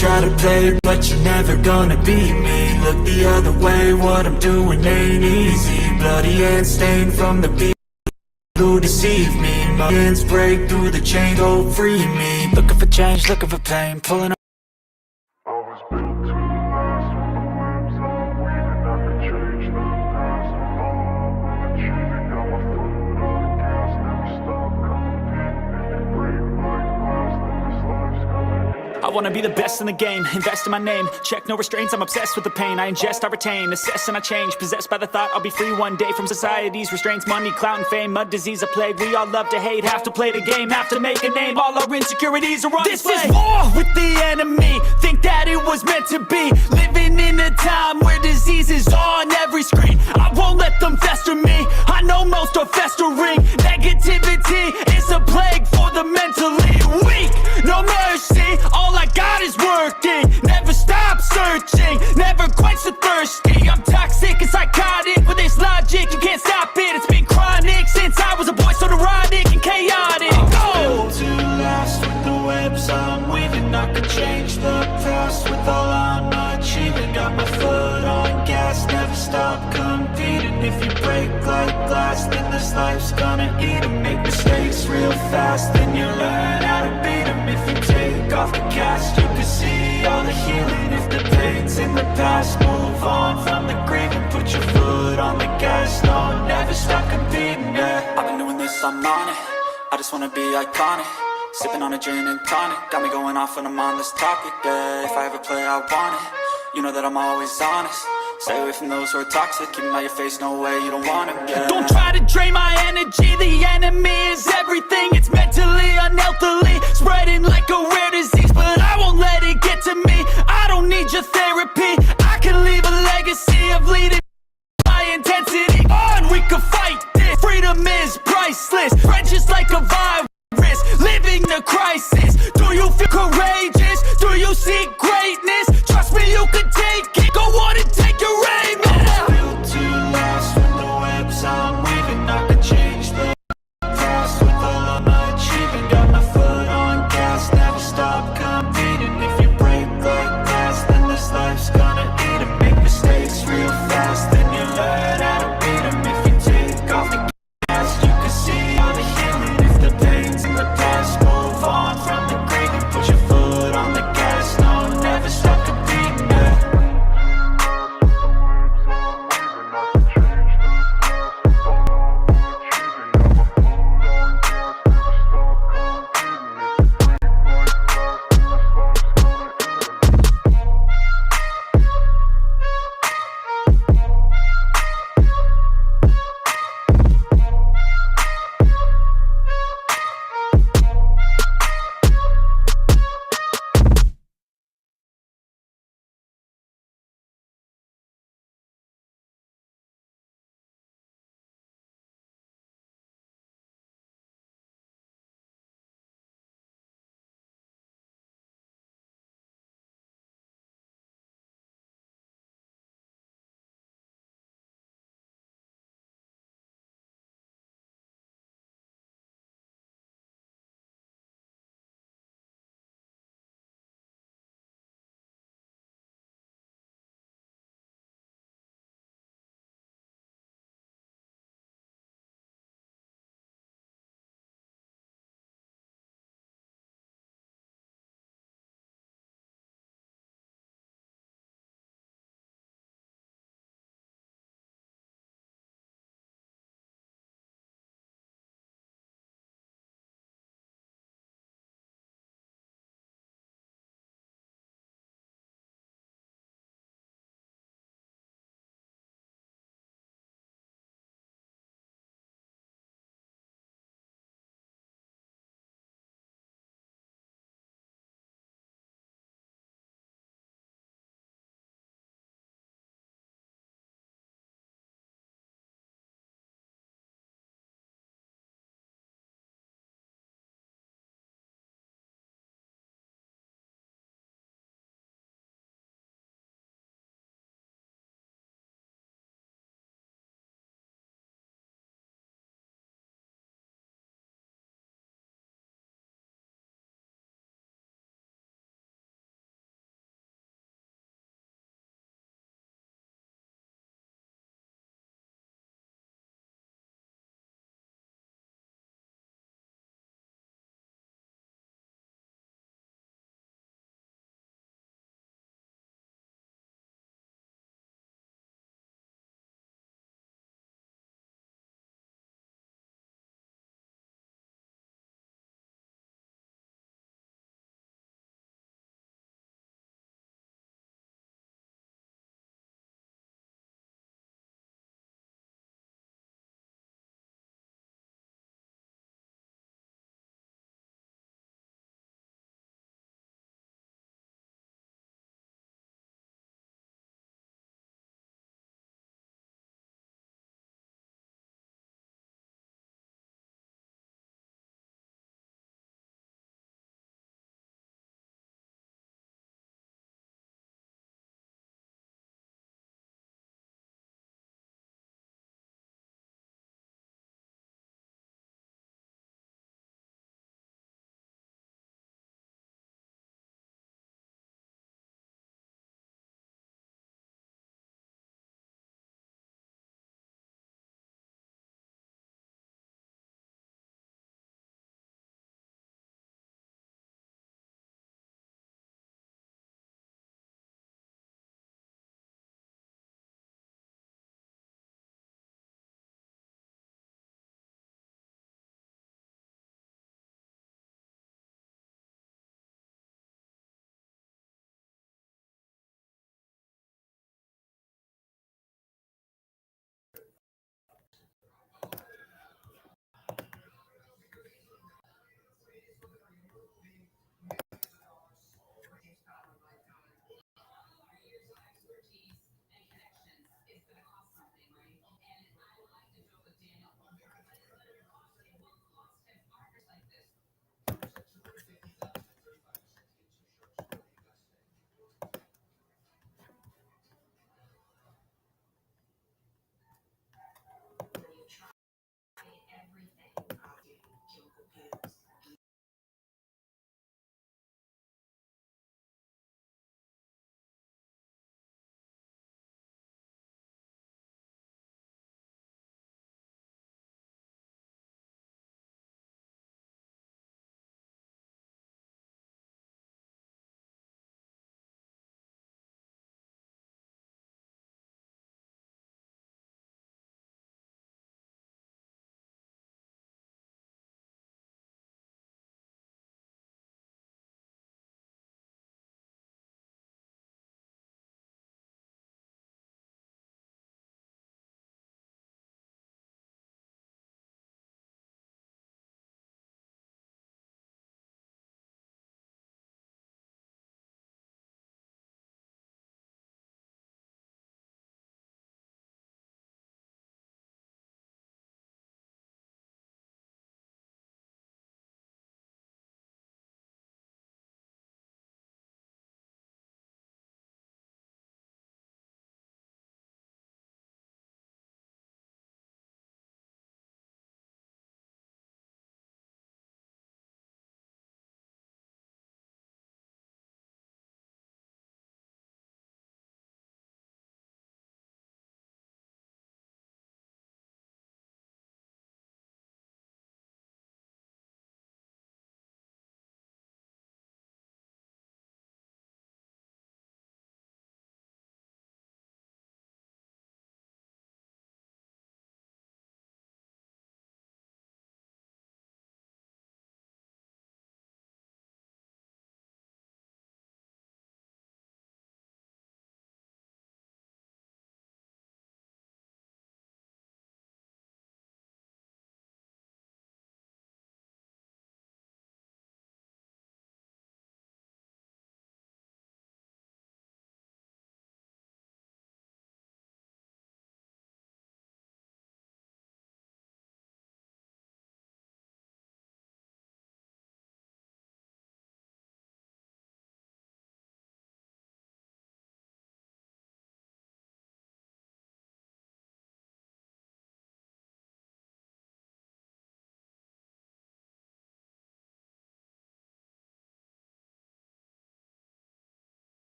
try to play, but you're never gonna beat me. Look the other way, what I'm doing ain't easy. Bloody hands stained from the beat who deceive me. My hands break through the chain, go free me. Looking for change, looking for pain, pulling up. I was built to last with the whims I'm weaving. I could change the past with all I'm achieving. Got my foot on the gas, never stop competing. If you break like glass, then this life's gonna end. I wanna be the best in the game, invest in my name. Check no restraints, I'm obsessed with the pain. I ingest, I retain, assess and I change. Possessed by the thought I'll be free one day from society's restraints. Money, clout and fame, mud, disease, a plague. We all love to hate, have to play the game, have to make a name. All our insecurities are on display. This is war with the enemy, think that it was meant to be. Living in a time where disease is on every screen. I won't let them fester me, I know most are festering. Negativity is a plague for the mentally weak. No mercy, all I got is working. Never stop searching, never quench the thirsty. I'm toxic and psychotic, with this logic, you can't stop it. It's been chronic since I was a boy, so neurotic and chaotic. Built to last with the webs I'm weaving. I could change the past with all I'm achieving. Got my foot on gas, never stop competing. If you break like glass, then this life's gonna eat 'em. Make mistakes real fast, then you learn how to beat 'em. If you take off the cast, you can see all the healing. If the pain's in the past, move on from the grave and put your foot on the gas. No, never stop competing, yeah. I've been doing this, I'm on it. I just wanna be iconic. Sipping on a gin and tonic, got me going off when I'm on this topic, yeah. If I ever play, I want it. You know that I'm always honest. Stay away from those who are toxic. Keep them out your face, no way, you don't want them, yeah. Don't try to drain my energy. The enemy is everything. It's mentally, unhealthily, spreading like a rare disease. But I won't let it get to me. I don't need your therapy. I can leave a legacy of leading my intensity on. We can fight this. Freedom is priceless. French is like a virus. Living the crisis. Do you feel courageous? Do you seek greatness? Trust me, you can take it. Go on and take your aim. I was built to last with the webs I'm weaving. I could change the past with all I'm achieving. Got my foot on gas, never stop competing. If you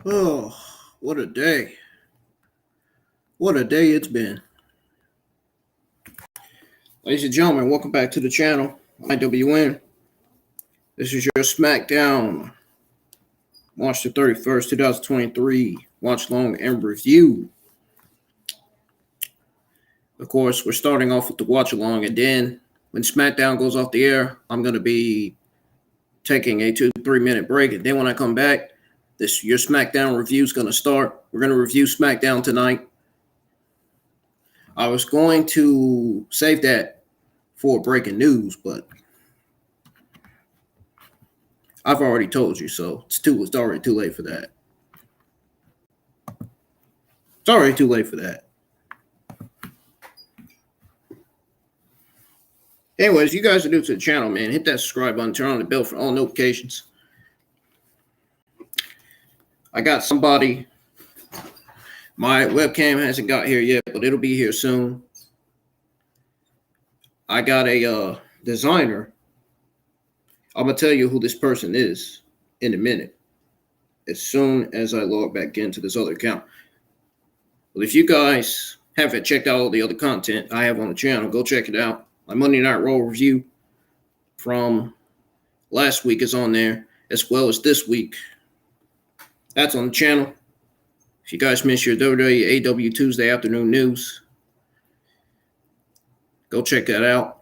Oh, what a day. What a day it's been. Ladies and gentlemen, welcome back to the channel. IWN. This is your SmackDown, March the 31st, 2023. Watch long and review. Of course, we're starting off with the watch along, and then when SmackDown goes off the air, I'm going to be taking a 2-3 minute break. And then when I come back, your SmackDown review is going to start. We're going to review SmackDown tonight. I was going to save that for breaking news, but I've already told you, so it's already too late for that. It's already too late for that. Anyways, you guys are new to the channel, man. Hit that subscribe button, turn on the bell for all notifications. I got somebody. My webcam hasn't got here yet, but it'll be here soon. I got a designer. I'm going to tell you who this person is in a minute, as soon as I log back into this other account. Well, if you guys haven't checked out all the other content I have on the channel, go check it out. My Monday Night Raw review from last week is on there, as well as this week. That's on the channel. If you guys missed your WWE AW Tuesday afternoon news, go check that out.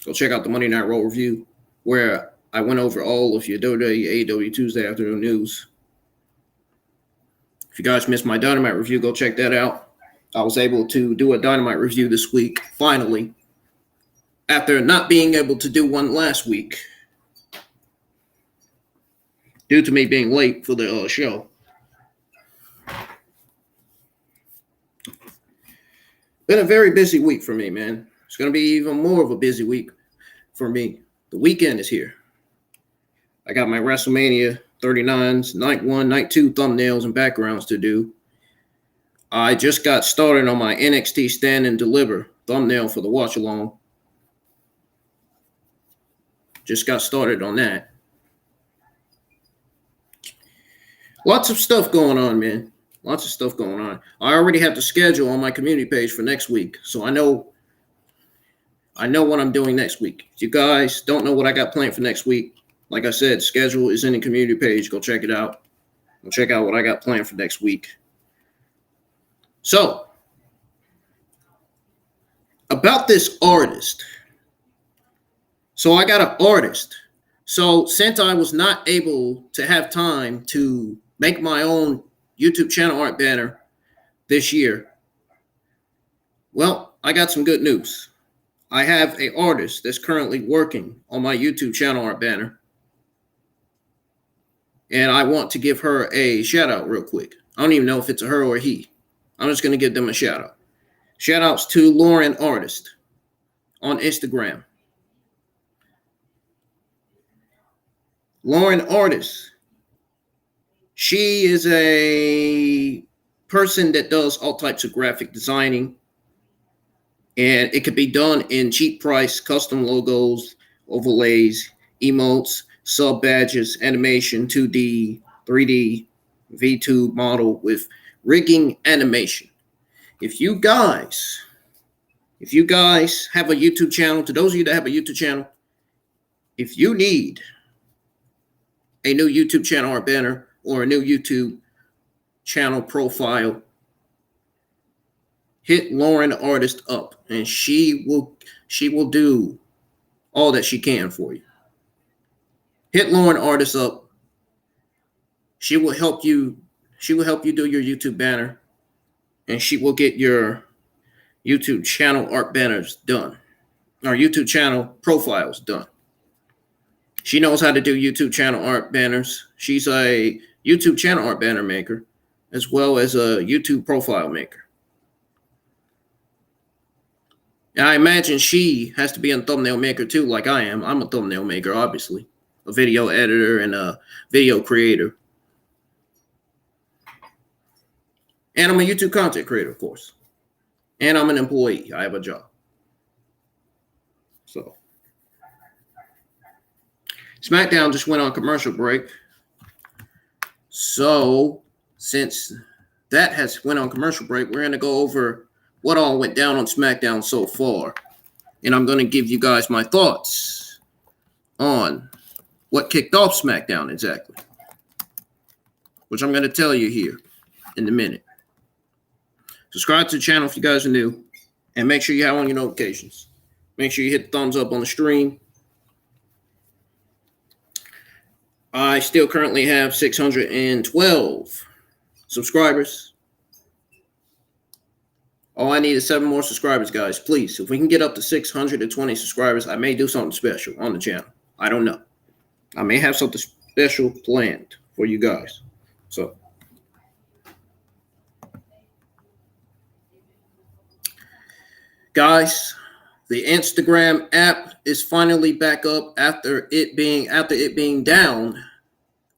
Go check out the Monday Night Raw review, where I went over all of your WWE AW Tuesday afternoon news. If you guys missed my Dynamite review, go check that out. I was able to do a Dynamite review this week, finally, after not being able to do one last week due to me being late for the show. Been a very busy week for me, man. It's going to be even more of a busy week for me. The weekend is here. I got my WrestleMania 39s, night 1, night 2 thumbnails and backgrounds to do. I just got started on my NXT Stand and Deliver thumbnail for the watch along. Just got started on that. Lots of stuff going on, man. Lots of stuff going on. I already have the schedule on my community page for next week, so I know what I'm doing next week. If you guys don't know what I got planned for next week, like I said, schedule is in the community page. Go check it out. Go check out what I got planned for next week. So, about this artist. So I got an artist. So since I was not able to have time to make my own YouTube channel art banner this year, well, I got some good news. I have an artist that's currently working on my YouTube channel art banner, and I want to give her a shout out real quick. I don't even know if it's a her or a he. I'm just going to give them a shout out. Shout outs to Lauren Artist on Instagram. Lauren Artist. She is a person that does all types of graphic designing, and it could be done in cheap price, custom logos, overlays, emotes, sub badges, animation, 2D, 3D, V2 model with rigging animation. If you guys have a YouTube channel, to those of you that have a YouTube channel, if you need a new YouTube channel or banner or a new YouTube channel profile, hit Lauren Artist up, and she will do all that she can for you. Hit Lauren Artist up. She will help you. She will help you do your YouTube banner, and she will get your YouTube channel art banners done, or YouTube channel profiles done. She knows how to do YouTube channel art banners. She's a YouTube channel art banner maker, as well as a YouTube profile maker. And I imagine she has to be a thumbnail maker too, like I am. I'm a thumbnail maker, obviously. A video editor and a video creator. And I'm a YouTube content creator, of course. And I'm an employee. I have a job. So, SmackDown just went on commercial break. So, since that has went on commercial break, we're going to go over what all went down on SmackDown so far. And I'm going to give you guys my thoughts on what kicked off SmackDown exactly, which I'm going to tell you here in a minute. Subscribe to the channel if you guys are new, and make sure you have on your notifications. Make sure you hit the thumbs up on the stream. I still currently have 612 subscribers. All I need is 7 more subscribers, guys. Please, if we can get up to 620 subscribers, I may do something special on the channel. I don't know. I may have something special planned for you guys. So, guys, the Instagram app is finally back up after it being down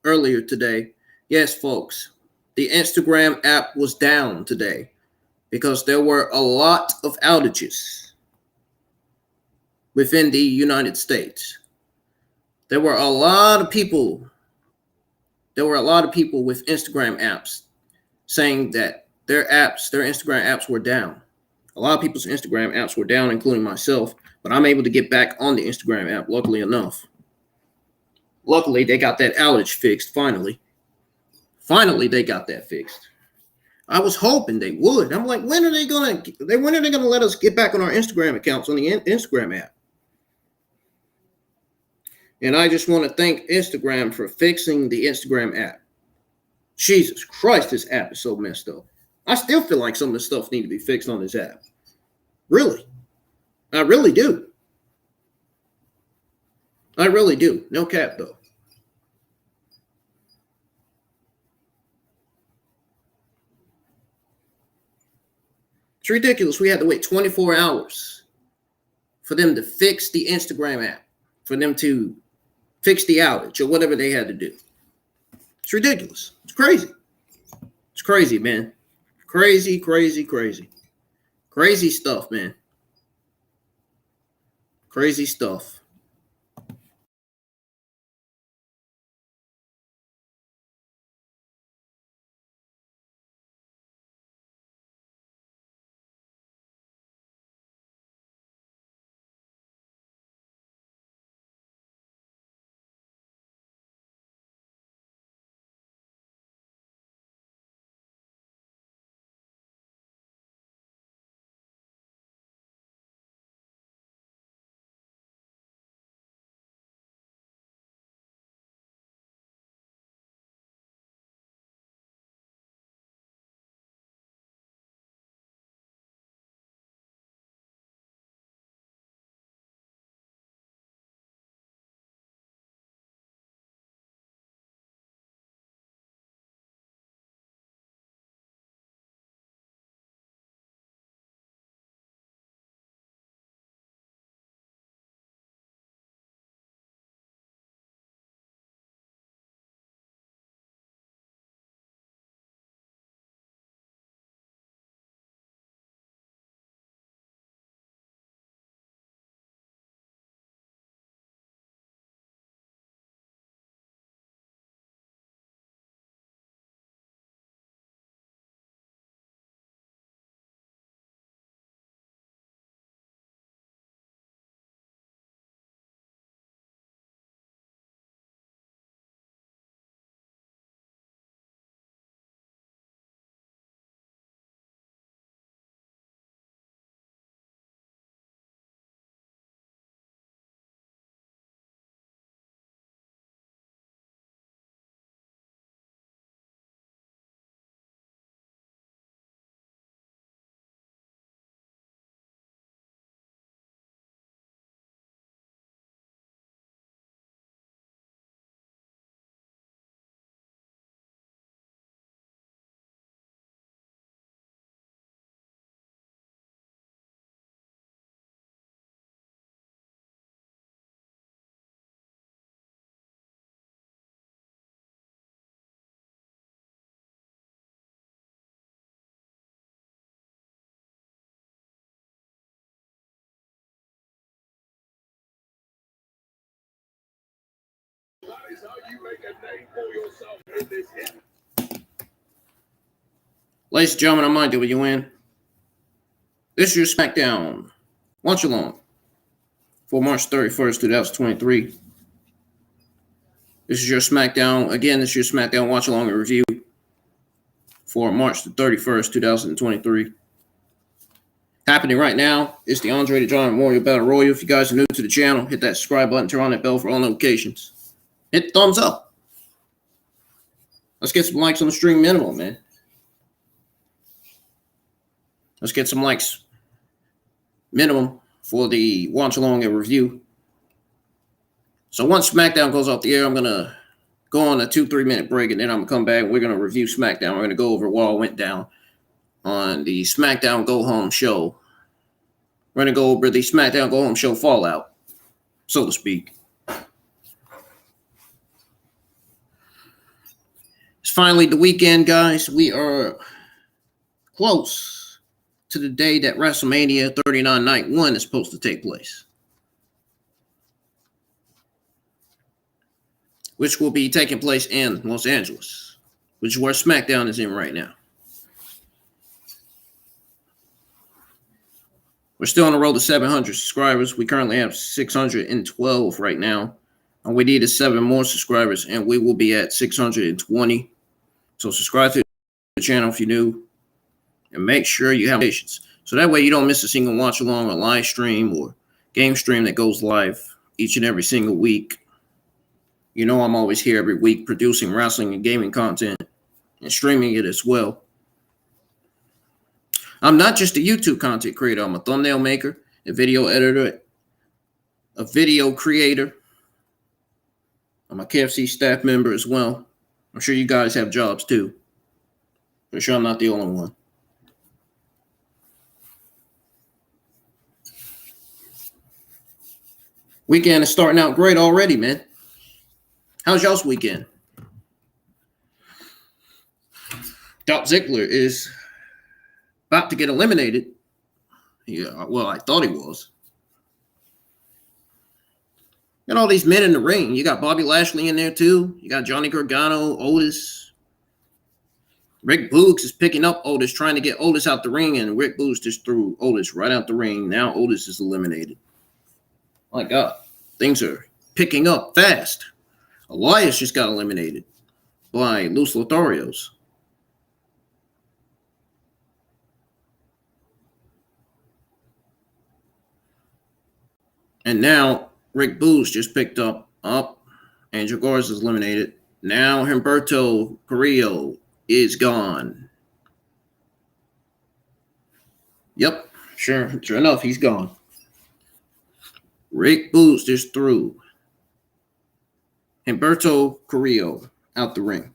earlier today. Yes, folks, the Instagram app was down today because there were a lot of outages within the United States. There were a lot of people with Instagram apps saying that their Instagram apps were down. A lot of people's Instagram apps were down, including myself, but I'm able to get back on the Instagram app, luckily enough. Luckily, they got that outage fixed, finally. Finally, they got that fixed. I was hoping they would. I'm like, when are they gonna let us get back on our Instagram accounts on the Instagram app? And I just want to thank Instagram for fixing the Instagram app. Jesus Christ, this app is so messed up. I still feel like some of the stuff needs to be fixed on this app. Really. I really do. I really do. No cap, though. It's ridiculous. We had to wait 24 hours for them to fix the Instagram app, for them to fix the outage or whatever they had to do. It's ridiculous. It's crazy. It's crazy, man. Crazy, crazy, crazy. Crazy stuff, man. Crazy stuff. Ladies and gentlemen, I'm WN. This is your SmackDown Watch Along for March 31st, 2023. This is your SmackDown. Again, this is your SmackDown Watch Along and Review for March the 31st, 2023. Happening right now is the Andre the Giant Memorial Battle Royal. If you guys are new to the channel, hit that subscribe button, turn on that bell for all notifications. Hit the thumbs up. Let's get some likes on the stream minimum, man. Let's get some likes minimum for the watch along and review. So once SmackDown goes off the air, I'm going to go on a 2-3 minute break, and then I'm going to come back and we're going to review SmackDown. We're going to go over what all went down on the SmackDown-Go-Home show. We're going to go over the SmackDown-Go-Home show fallout, so to speak. It's finally the weekend, guys. We are close to the day that WrestleMania 39 Night 1 is supposed to take place, which will be taking place in Los Angeles, which is where SmackDown is in right now. We're still on the road to 700 subscribers. We currently have 612 right now. And we need 7 more subscribers, and we will be at 620. So subscribe to the channel if you're new, and make sure you have patience. So that way you don't miss a single watch along or live stream or game stream that goes live each and every single week. You know I'm always here every week producing wrestling and gaming content and streaming it as well. I'm not just a YouTube content creator. I'm a thumbnail maker, a video editor, a video creator. I'm a KFC staff member as well. I'm sure you guys have jobs too. For sure I'm not the only one. Weekend is starting out great already, man. How's y'all's weekend? Dolph Ziggler is about to get eliminated. Yeah, well, I thought he was. Got all these men in the ring. You got Bobby Lashley in there too. You got Johnny Gargano, Otis. Rick Boogs is picking up Otis, trying to get Otis out the ring, and Rick Boogs just threw Otis right out the ring. Now Otis is eliminated. My God, things are picking up fast. Elias just got eliminated by Luis Lotharios. And now Rick Boogs just picked up. Angel Garza is eliminated. Now Humberto Carrillo is gone. Yep, sure enough, he's gone. Rick Boogs just threw Humberto Carrillo out the ring.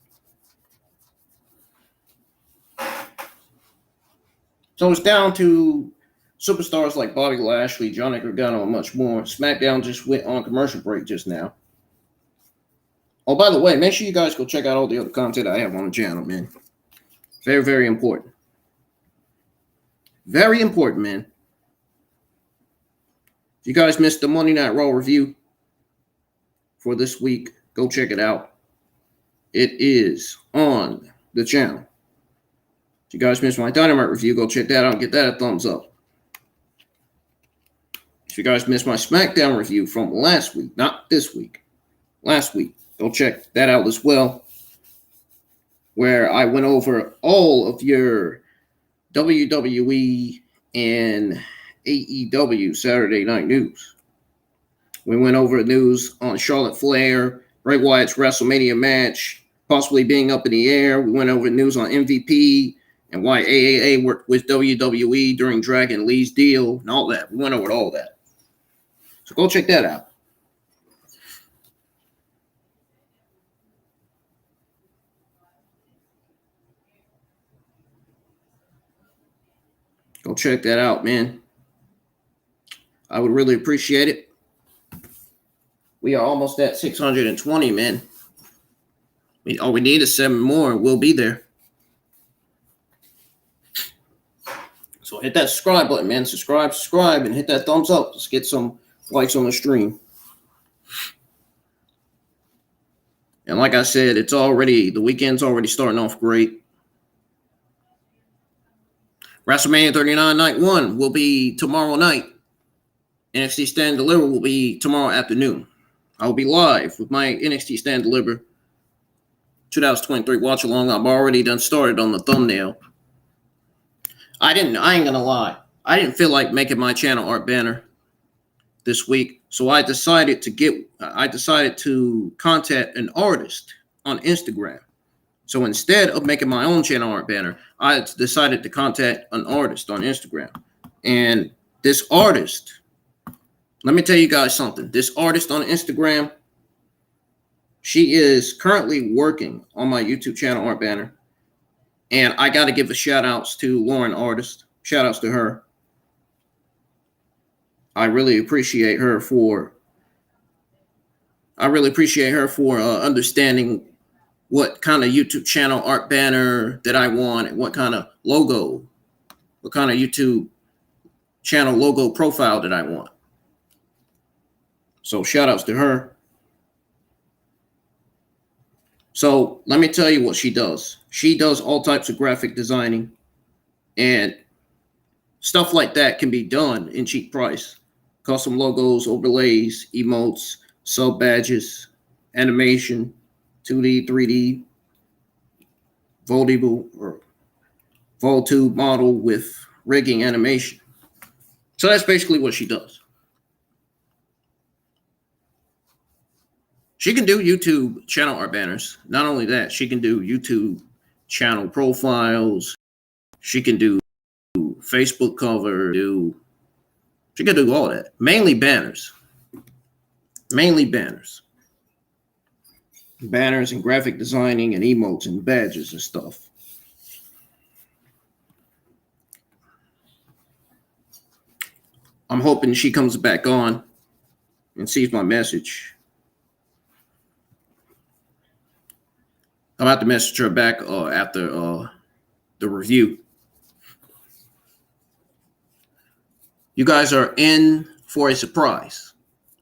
So it's down to superstars like Bobby Lashley, Johnny Gargano, and much more. SmackDown just went on commercial break just now. Oh, by the way, make sure you guys go check out all the other content I have on the channel, man. Very, very important. Very important, man. If you guys missed the Monday Night Raw review for this week, go check it out. It is on the channel. If you guys missed my Dynamite review, go check that out and get that a thumbs up. If you guys missed my SmackDown review from last week, not this week, last week, go check that out as well, where I went over all of your WWE and AEW Saturday night news. We went over the news on Charlotte Flair, Bray Wyatt's WrestleMania match, possibly being up in the air. We went over news on MVP and why AAA worked with WWE during Dragon Lee's deal and all that. We went over all that. So go check that out. Go check that out, man. I would really appreciate it. We are almost at 620, man. All we need is 7 more, and we'll be there. So hit that subscribe button, man. Subscribe, and hit that thumbs up. Let's get some likes on the stream. And like I said, the weekend's already starting off great. WrestleMania 39 Night 1 will be tomorrow night. NXT Stand Deliver will be tomorrow afternoon. I will be live with my NXT Stand Deliver 2023 watch along. I've already done started on the thumbnail. I ain't gonna lie. I didn't feel like making my channel art banner this week, so I decided to contact an artist on Instagram. So instead of making my own channel art banner, I decided to contact an artist on Instagram. And this artist, let me tell you guys something. This artist on Instagram, she is currently working on my YouTube channel art banner. And I got to give a shout outs to Lauren Artist. Shout outs to her. I really appreciate her for understanding what kind of YouTube channel art banner that I want and what kind of logo, what kind of YouTube channel logo profile that I want. So shout outs to her. So let me tell you what she does. She does all types of graphic designing, and stuff like that can be done in cheap price. Custom logos, overlays, emotes, sub badges, animation, 2D, 3D, Voltube model with rigging animation. So that's basically what she does. She can do YouTube channel art banners. Not only that, she can do YouTube channel profiles. She can do Facebook cover. She can do all that. Mainly banners. Banners and graphic designing and emotes and badges and stuff. I'm hoping she comes back on and sees my message. I'm about to message her back after the review. You guys are in for a surprise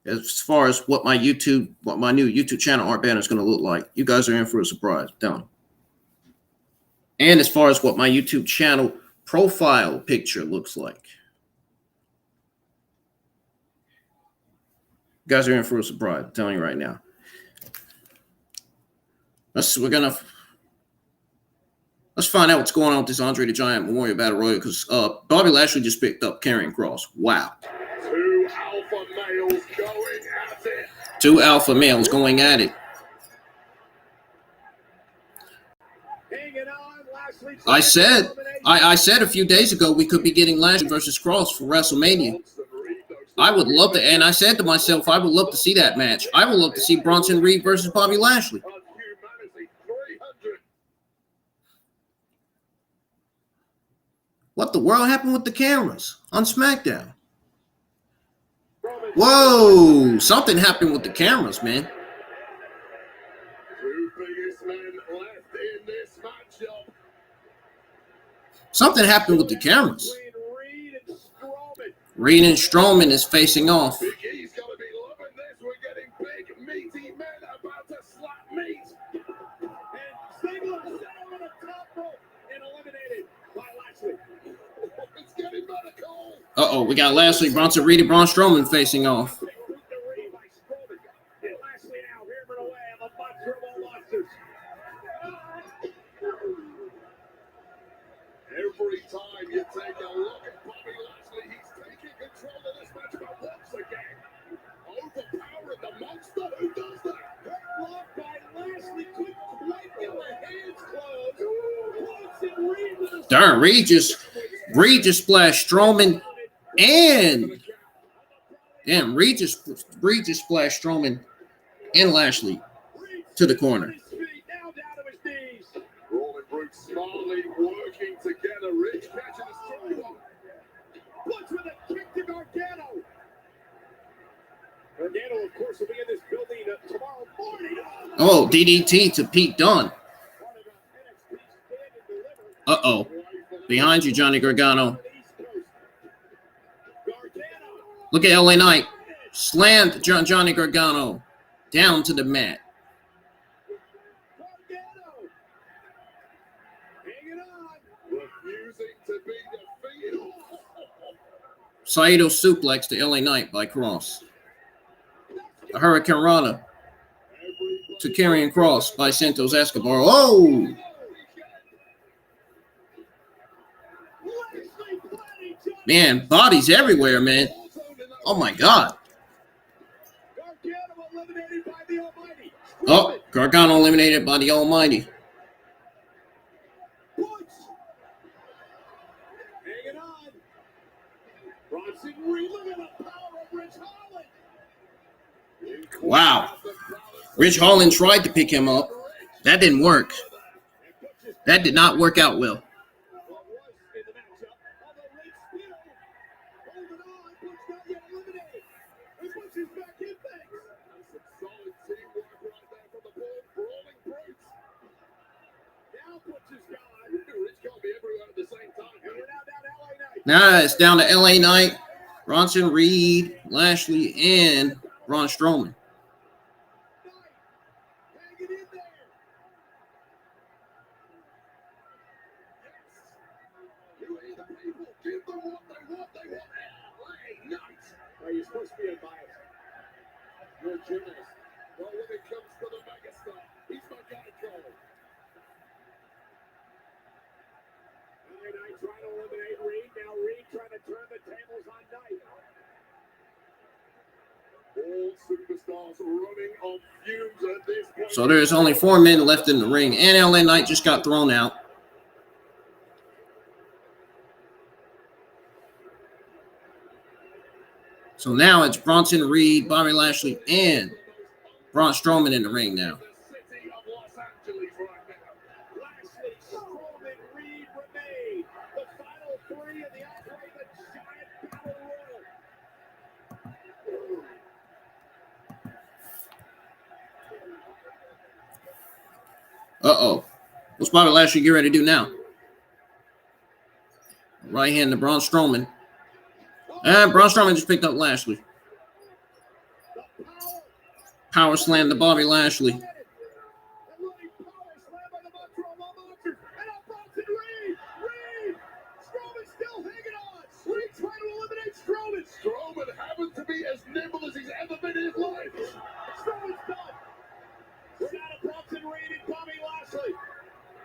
as far as what my new YouTube channel art banner is going to look like. You guys are in for a surprise. Down. And as far as what my YouTube channel profile picture looks like. You guys are in for a surprise. I'm telling you right now. Let's find out what's going on with this Andre the Giant Memorial Battle Royal, because Bobby Lashley just picked up Karrion Kross. Wow. Two alpha males going at it. I said a few days ago we could be getting Lashley versus Kross for WrestleMania. I would love to, and I said to myself, I would love to see that match. I would love to see Bronson Reed versus Bobby Lashley. What the world happened with the cameras on SmackDown? Whoa, something happened with the cameras, man. Something happened with the cameras. Reed and Strowman is facing off. Uh-oh, we got Lashley, Bronson Reed, and Braun Strowman facing off. Every time you take a look at Bobby Lashley, he's taking control of this match but once again. Overpowering the monster. Who does that? Blocked by Lashley. Couldn't quite get the hands closed. Darn, Reed just splashed Strowman. And Reed just splashed Strowman and Lashley to the corner. Roman Brooks smartly working together. Rich catching a strong one. Butch with a kick to Gargano. Gargano, of course, will be in this building tomorrow morning. Oh, DDT to Pete Dunne. Uh-oh. Behind you, Johnny Gargano. Look at LA Knight. Slammed Johnny Gargano down to the mat. Saito suplex to LA Knight by Kross. A Hurricane Rana to Karrion Kross by Santos Escobar. Oh! Man, bodies everywhere, man. Oh my God. Oh, Gargano eliminated by the Almighty. Wow. Rich Holland tried to pick him up. That didn't work. That did not work out well. Now it's down to LA Knight, Bronson Reed, Lashley, and Braun Strowman. You're supposed to be a bias. You're a journalist. Well, when it comes to the megastar, he's my guy, Cole. LA Knight trying to eliminate Reed. Now Reed trying to turn the tables on Knight. All superstars running on fumes at this point. So there's only 4 men left in the ring, and LA Knight just got thrown out. So now it's Bronson Reed, Bobby Lashley, and Braun Strowman in the ring now. Uh-oh. What's Bobby Lashley get ready to do now? Right hand to Braun Strowman. And Braun Strowman just picked up Lashley. Power slam to Bobby Lashley. Strowman happens to be as nimble as he's ever been in his life. Strowman's done. We're down to Bronson Reed and Bobby Lashley.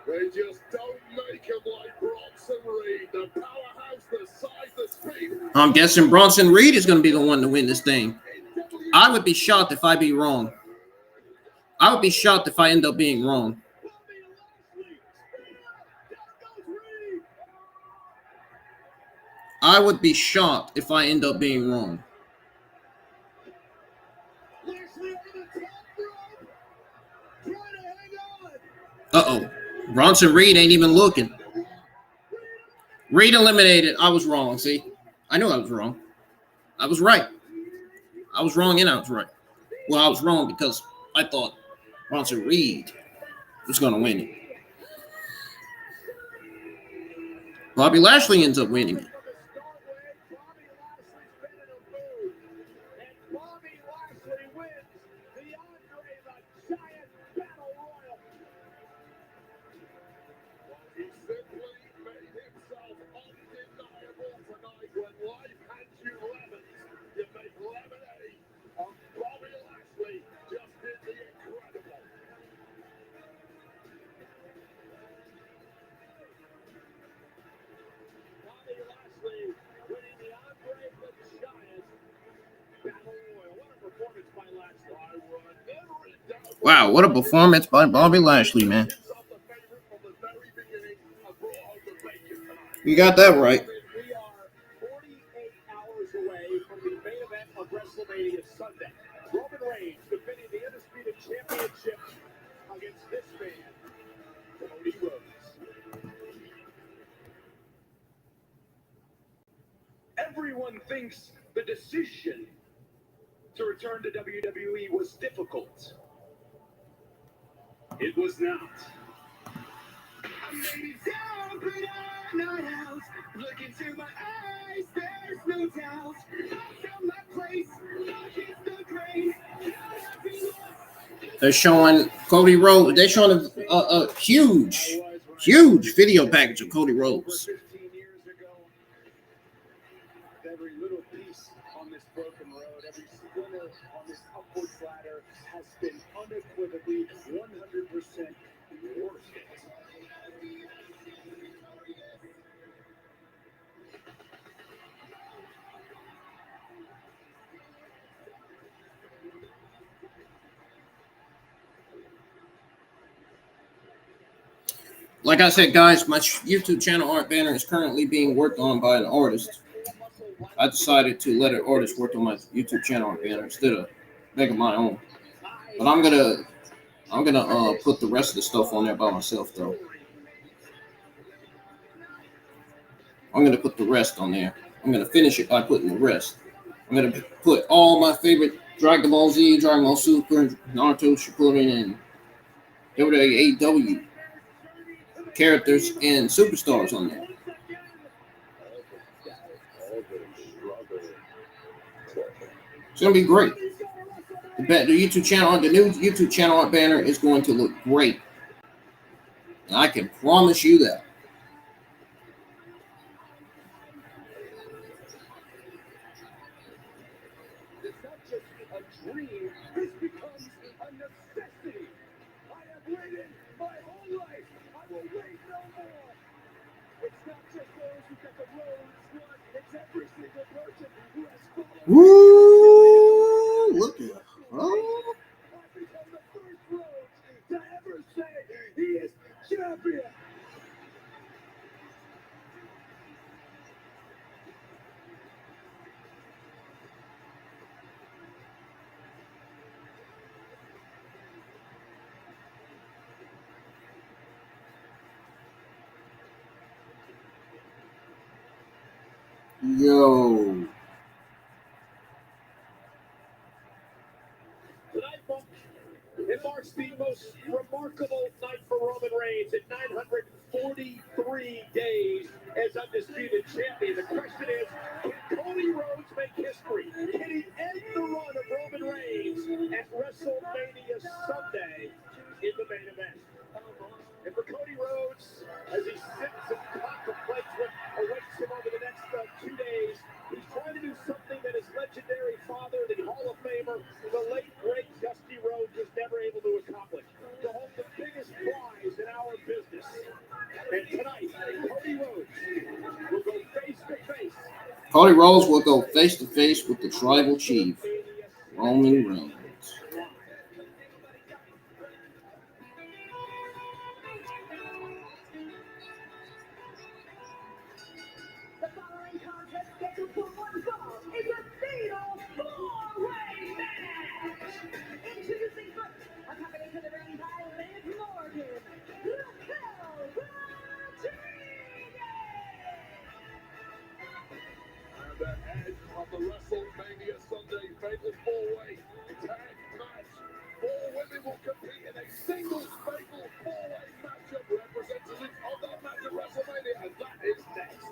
They just don't make him like Bronson Reed. The powerhouse, the size, the speed. I'm guessing Bronson Reed is going to be the one to win this thing. I would be shocked if I be wrong. I would be shocked if I end up being wrong. I would be shocked if I end up being wrong. Uh-oh. Bronson Reed ain't even looking. Reed eliminated. I was wrong, see? I knew I was wrong. I was right. I was wrong and I was right. Well, I was wrong because I thought Bronson Reed was going to win it. Bobby Lashley ends up winning it. Wow, what a performance by Bobby Lashley, man. You got that right. We are 48 hours away from the main event of WrestleMania Sunday. Roman Reigns defending the Undisputed Championship against this man, Cody Rhodes. Everyone thinks the decision to return to WWE was difficult. It was not. Look into my eyes, there's no doubt. They're showing Cody Rhodes. They're showing a huge video package of Cody Rhodes. 15 years ago, every little unequivocally 100% worth it. Like I said, guys, my YouTube channel art banner is currently being worked on by an artist. I decided to let an artist work on my YouTube channel art banner instead of making my own. But I'm gonna put the rest of the stuff on there by myself, though. I'm gonna put the rest on there. I'm gonna finish it by putting the rest. I'm gonna put all my favorite Dragon Ball Z, Dragon Ball Super, Naruto, Shippuden, and WWE, AEW characters and superstars on there. It's gonna be great. The YouTube channel, the new YouTube channel art banner is going to look great. And I can promise you that. It's not just a dream, this becomes a necessity. I have waited my whole life. I will wait no more. It's not just those who get the roads one, it's every single person who has followed. Woo! Look at it. Oh. I've become the first Rhodes to ever say he is champion. Yo. Tonight, it marks the most remarkable night for Roman Reigns at 943 days as undisputed champion. The question is, can Cody Rhodes make history? Can he end the run of Roman Reigns at WrestleMania Sunday in the main event? And for Cody Rhodes, as he sits and contemplates what awaits him over the next 2 days, he's trying to do something that his legendary father, the Hall of Famer, the late great Dusty Rhodes, was never able to accomplish. To hold the biggest prize in our business. And tonight, Cody Rhodes will go face to face. Cody Rhodes will go face to face with the tribal chief, Roman Reigns. The following contest scheduled for one fall is a fatal four-way match. Introducing first, accompanied to the ring by Liv Morgan, Raquel And the edge of the WrestleMania Sunday fatal four-way tag match. 4 women will compete in a single fatal four-way matchup representative of that match at WrestleMania, and that is next.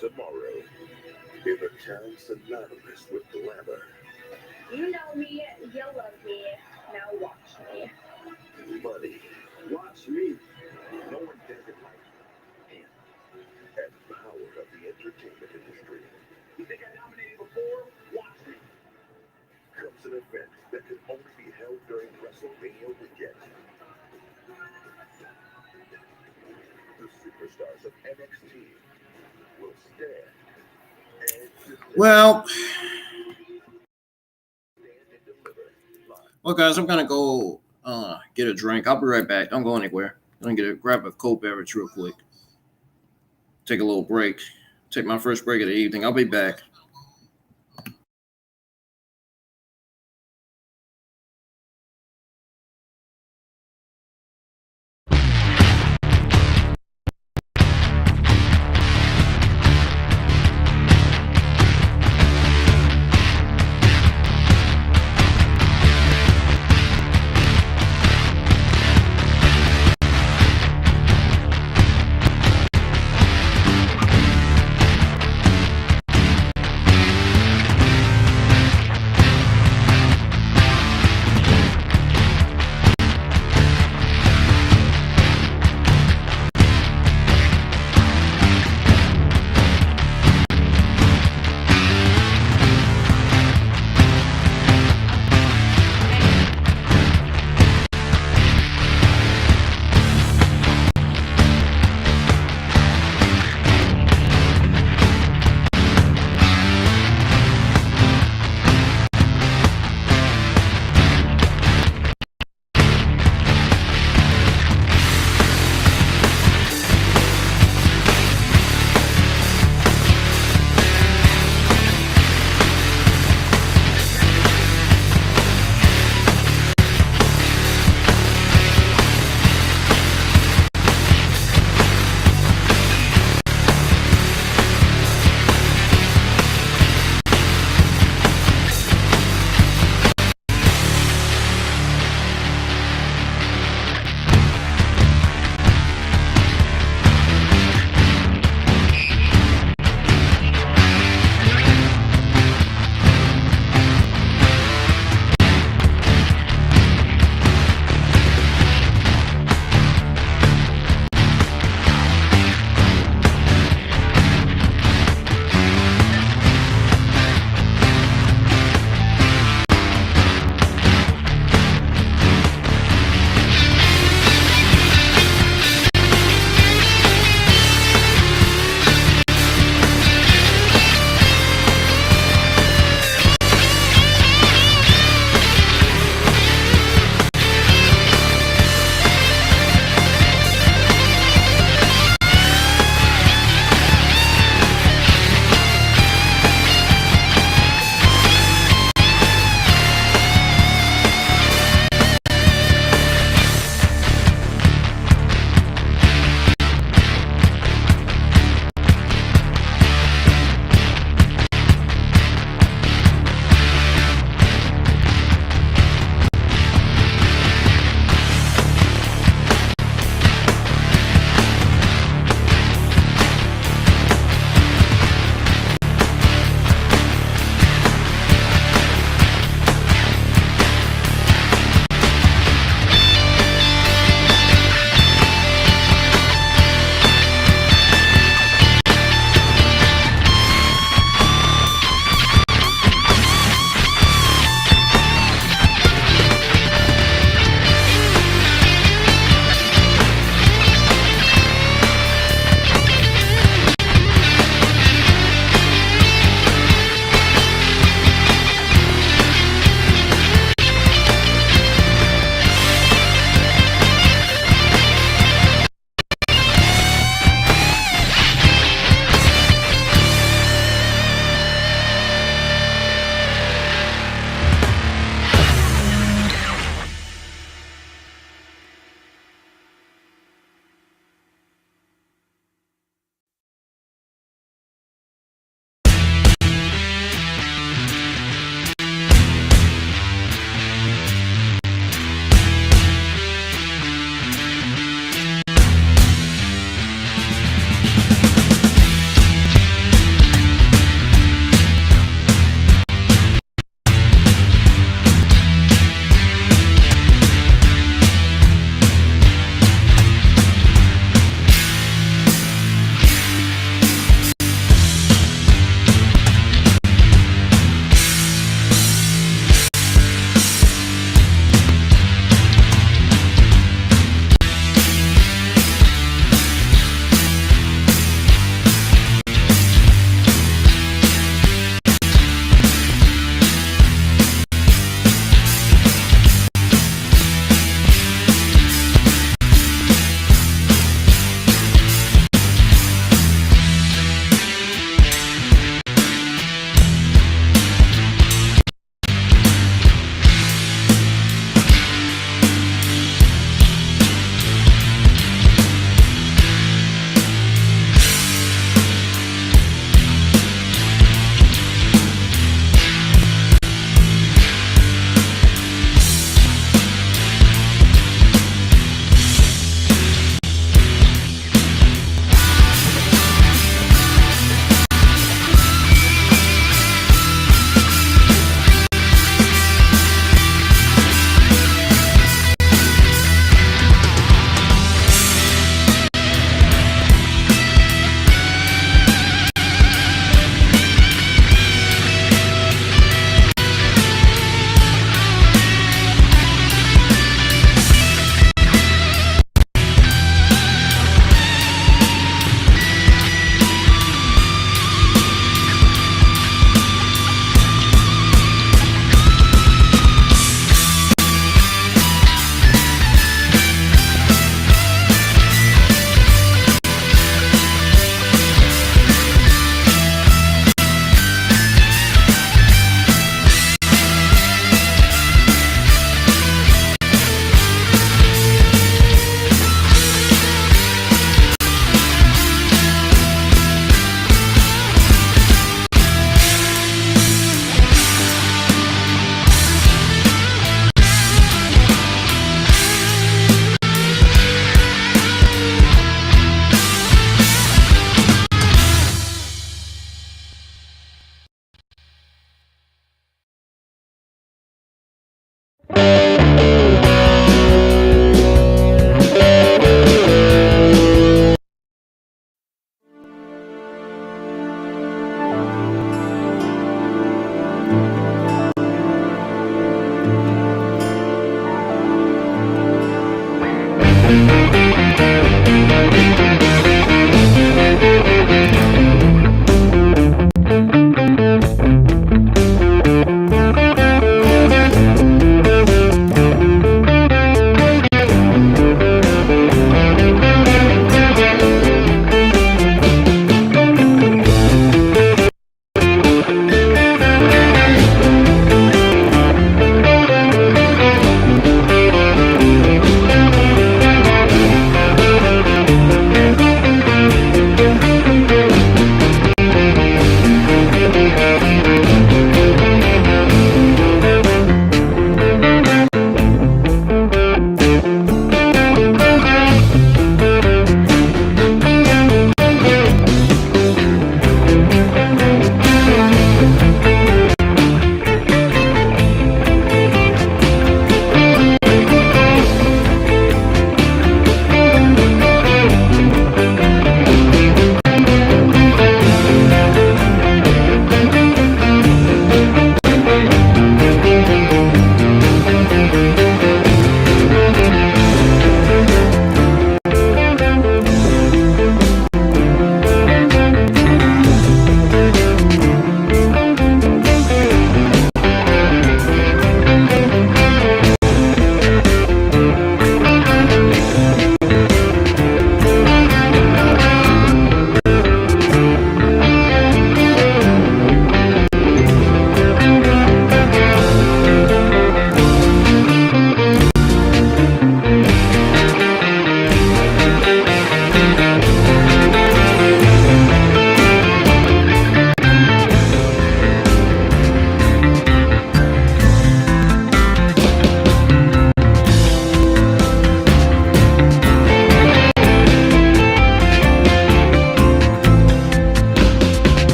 Tomorrow, in a town synonymous with glamour, You know me, you love me, now watch me. money, Watch me. no one does it like him, and power of the entertainment industry, You think I nominated before? Watch me. comes an event that can only be held during WrestleMania weekend. The superstars of NXT will stand and deliver. Well, Live. well, guys, I'm gonna go get a drink. I'll be right back. Don't go anywhere. I'm gonna grab a cold beverage real quick. Take a little break. Take my first break of the evening. I'll be back.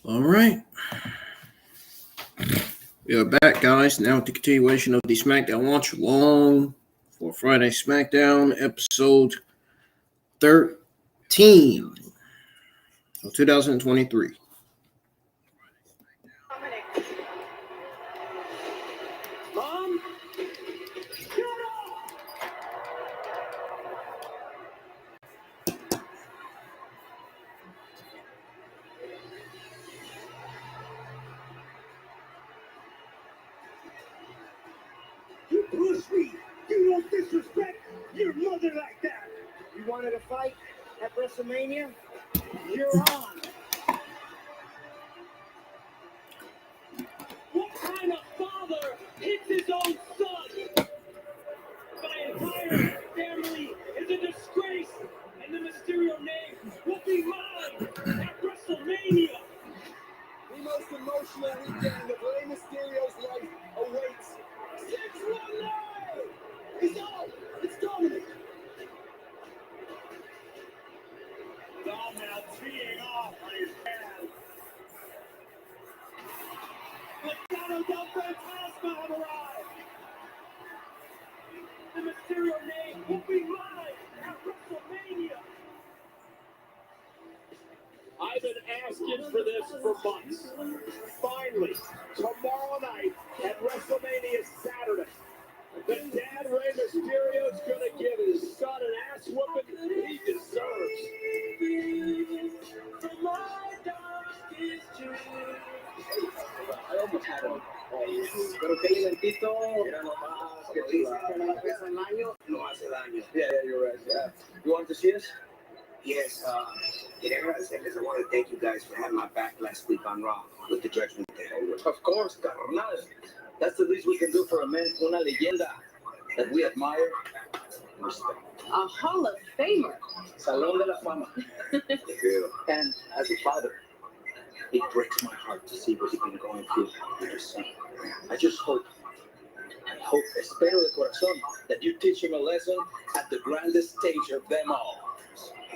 All right. We are back, guys. Now with the continuation of the SmackDown Watch Along for Friday SmackDown, episode 13 of 2023. Mom? Shut You push me! You don't disrespect your mother like that! You wanted to fight at WrestleMania? You're on! What kind of father hits his own son? My entire family is a disgrace, and the Mysterio name will be mine at WrestleMania! The most emotional weekend of Rey Mysterio's life awaits. 619! He's out! It's Dominic! Dom now teeing off on his hand. Gargano del Fantasma have arrived! The Mysterio name will be mine at WrestleMania! I've been asking for this for months. Finally, tomorrow night at WrestleMania Saturday, the dad Rey Mysterio's gonna give his son an ass whooping he deserves. I almost had him. Pero qué lentito, era nomás que dice que no pesa el año, no hace daño. Yeah, you're right. Yeah. You want to see us? Yes, quería agradecerles. I want to thank you guys for having my back last week on Raw with the Judgment Day. Of course, carnal. That's the least we can do for a man, una leyenda that we admire and respect. A Hall of Famer. Salón de la Fama. And as a father, it breaks my heart to see what you've been going through with your son. I just hope, espero de corazón, that you teach him a lesson at the grandest stage of them all.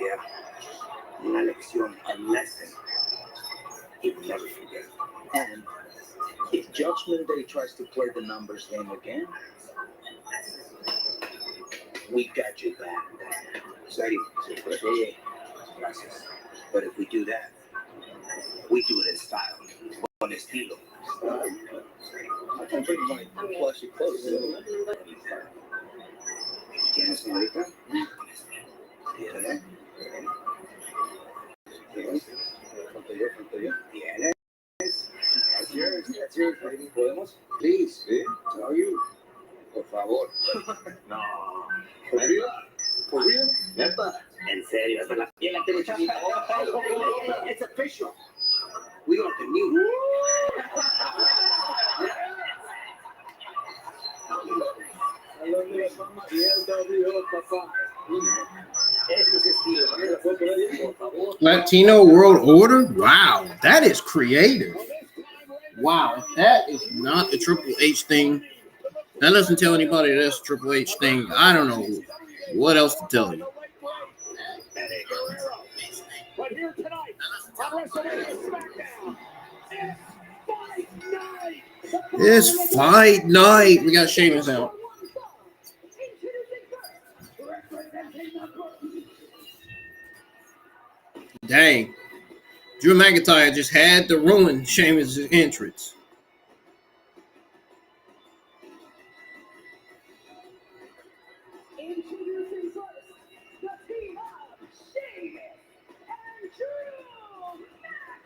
Yeah, una lección, a lesson he will never forget. And if Judgment Day tries to play the numbers game again, we got you back. Serio, sí, gracias. But if we do that, we do it in style, con estilo. I can bring my plushy clothes. ¿Tienes, señorita? ¿Tienes? ¿Tienes? That's yours, baby. ¿Podemos? Please, tell you. Por favor. No. ¿For real? ¿For real? ¿Neta? En serio, hasta la piel la tengo chiquita. It's official. We are the new. Latino World Order? Wow, that is creative. Wow, that is not a Triple H thing. That doesn't tell anybody that's a Triple H thing. I don't know what else to tell you. But here tonight on WrestleMania SmackDown, It's fight night. We got Sheamus out. Dang. Drew McIntyre just had to ruin Sheamus' entrance. Introducing first, the team of Sheamus and Drew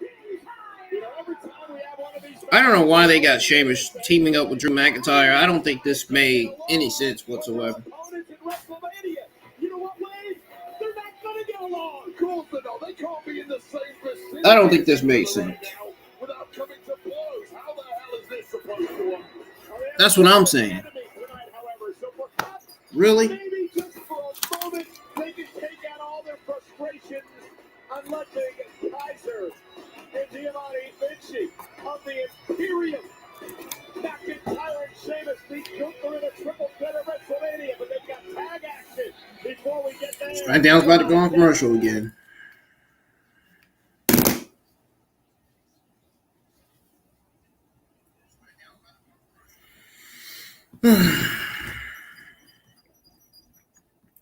McIntyre. every time we have one of these I don't know why they got Sheamus teaming up with Drew McIntyre. I don't think this made any sense whatsoever. opponents in WrestleMania, you know what, Wade? They're not gonna get along. Of course they don't. They can't be in the same vicinity. I don't think this made sense. Without coming to blows. How the hell is this supposed to work? That's what I'm saying. Really? Maybe just for a moment, they can take out all their frustrations on letting Kaiser and Giovanni Vinci of the Imperium. McIntyre and Sheamus beat Gunther in a triple threat at WrestleMania, but they've got tag action before we get there. SmackDown's about to go on commercial again.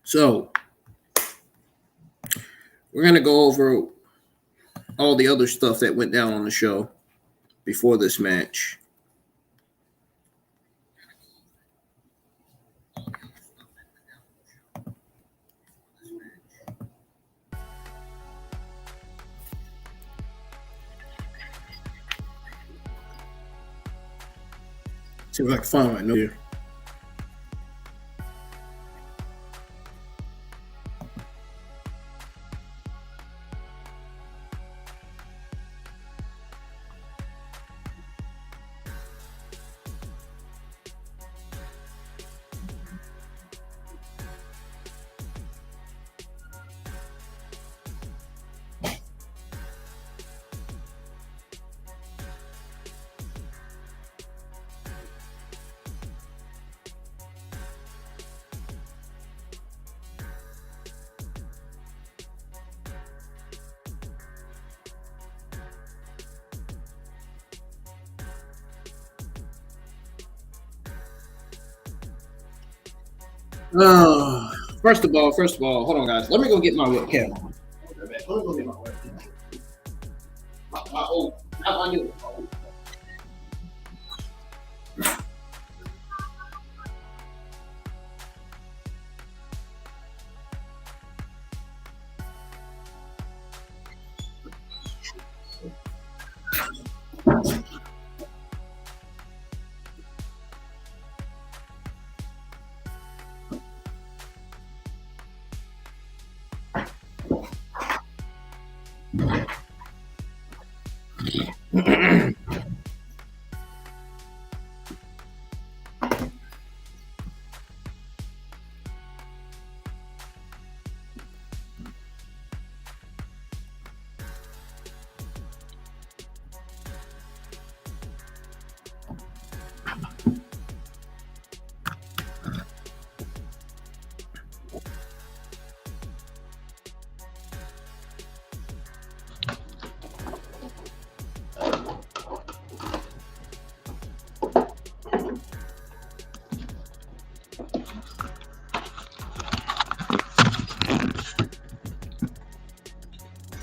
So, we're going to go over all the other stuff that went down on the show before this match. See if I can find my note here. First of all, hold on, guys. Let me go get my webcam on. Let me go get my webcam. My old, not my new.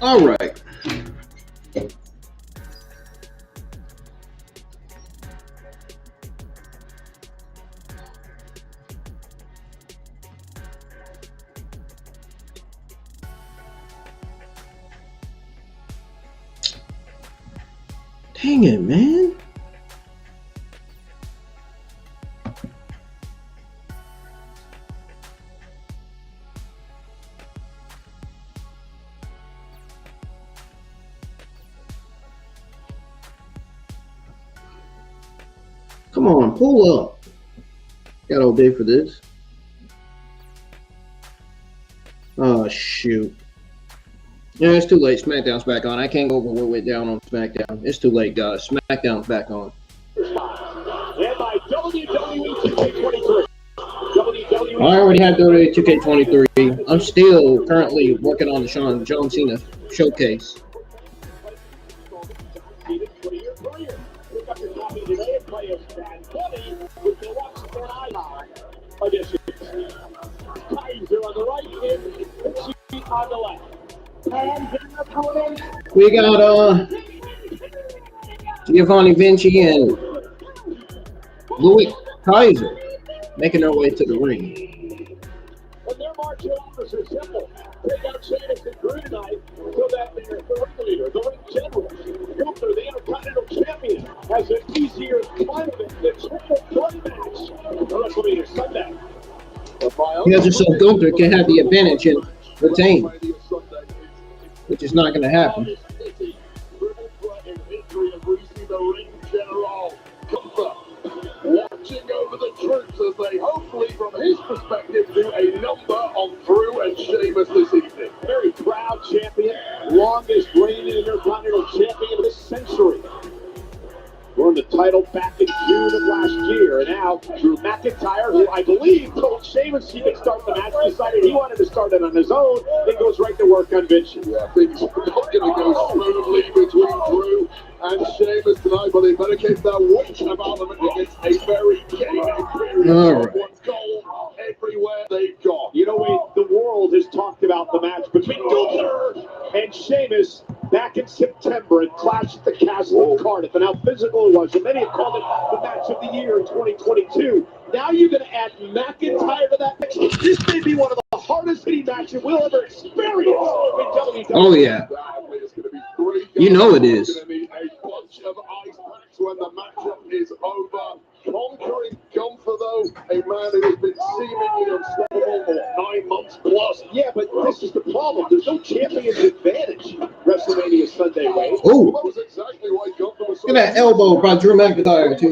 All right. Dang it, man. Come on, pull up. Got all day for this. Oh, shoot. Yeah, it's too late. SmackDown's back on. I can't go over what went down on SmackDown. It's too late, guys. SmackDown's back on. And by WWE 2K23. WWE. I already have WWE 2K23. I'm still currently working on the John Cena showcase. On the left. We got Giovanni Vinci and Louis Kaiser making their way to the ring. When their marching orders are simple, take out Shayna and Drew tonight so that their third leader, the ring general, Gunther, the Intercontinental Champion, has an easier climb than the triple threat match on WrestleMania Sunday. Yeah, just so Gunther can have the advantage and retain, which is not going to happen. Watching over the troops as they hopefully, from his perspective, do a number on Drew and Sheamus this evening. Very proud champion, longest reigning Intercontinental Champion of this century. Going the title back in June of last year. And now Drew McIntyre, who I believe told Sheamus he could start the match, decided he wanted to start it on his own, then goes right to work on Vince. Yeah, things are not going to go smoothly between Drew and Sheamus tonight, but they better keep their wits about them against a very gay Imperium. All right. Someone's goal everywhere they've gone. You know, the world has talked about the match between Gunther and Sheamus back in September at Clash at the Castle of Cardiff, and how physical it was. And many have called it the match of the year in 2022. Now you're going to add McIntyre to that match. This may be one of the hardest hitting matches we'll ever experience in WWE. Oh, yeah. It's going to be great. You know it is. It's going to be a bunch of ice packs when the matchup is over. Conquering Gunther, though, a man who has been seemingly unstoppable for 9 months plus. Yeah, but this is the problem. There's no champion's advantage. WrestleMania Sunday, Wade. Oh, That was exactly why Gunther was so look at that elbow by Drew McIntyre to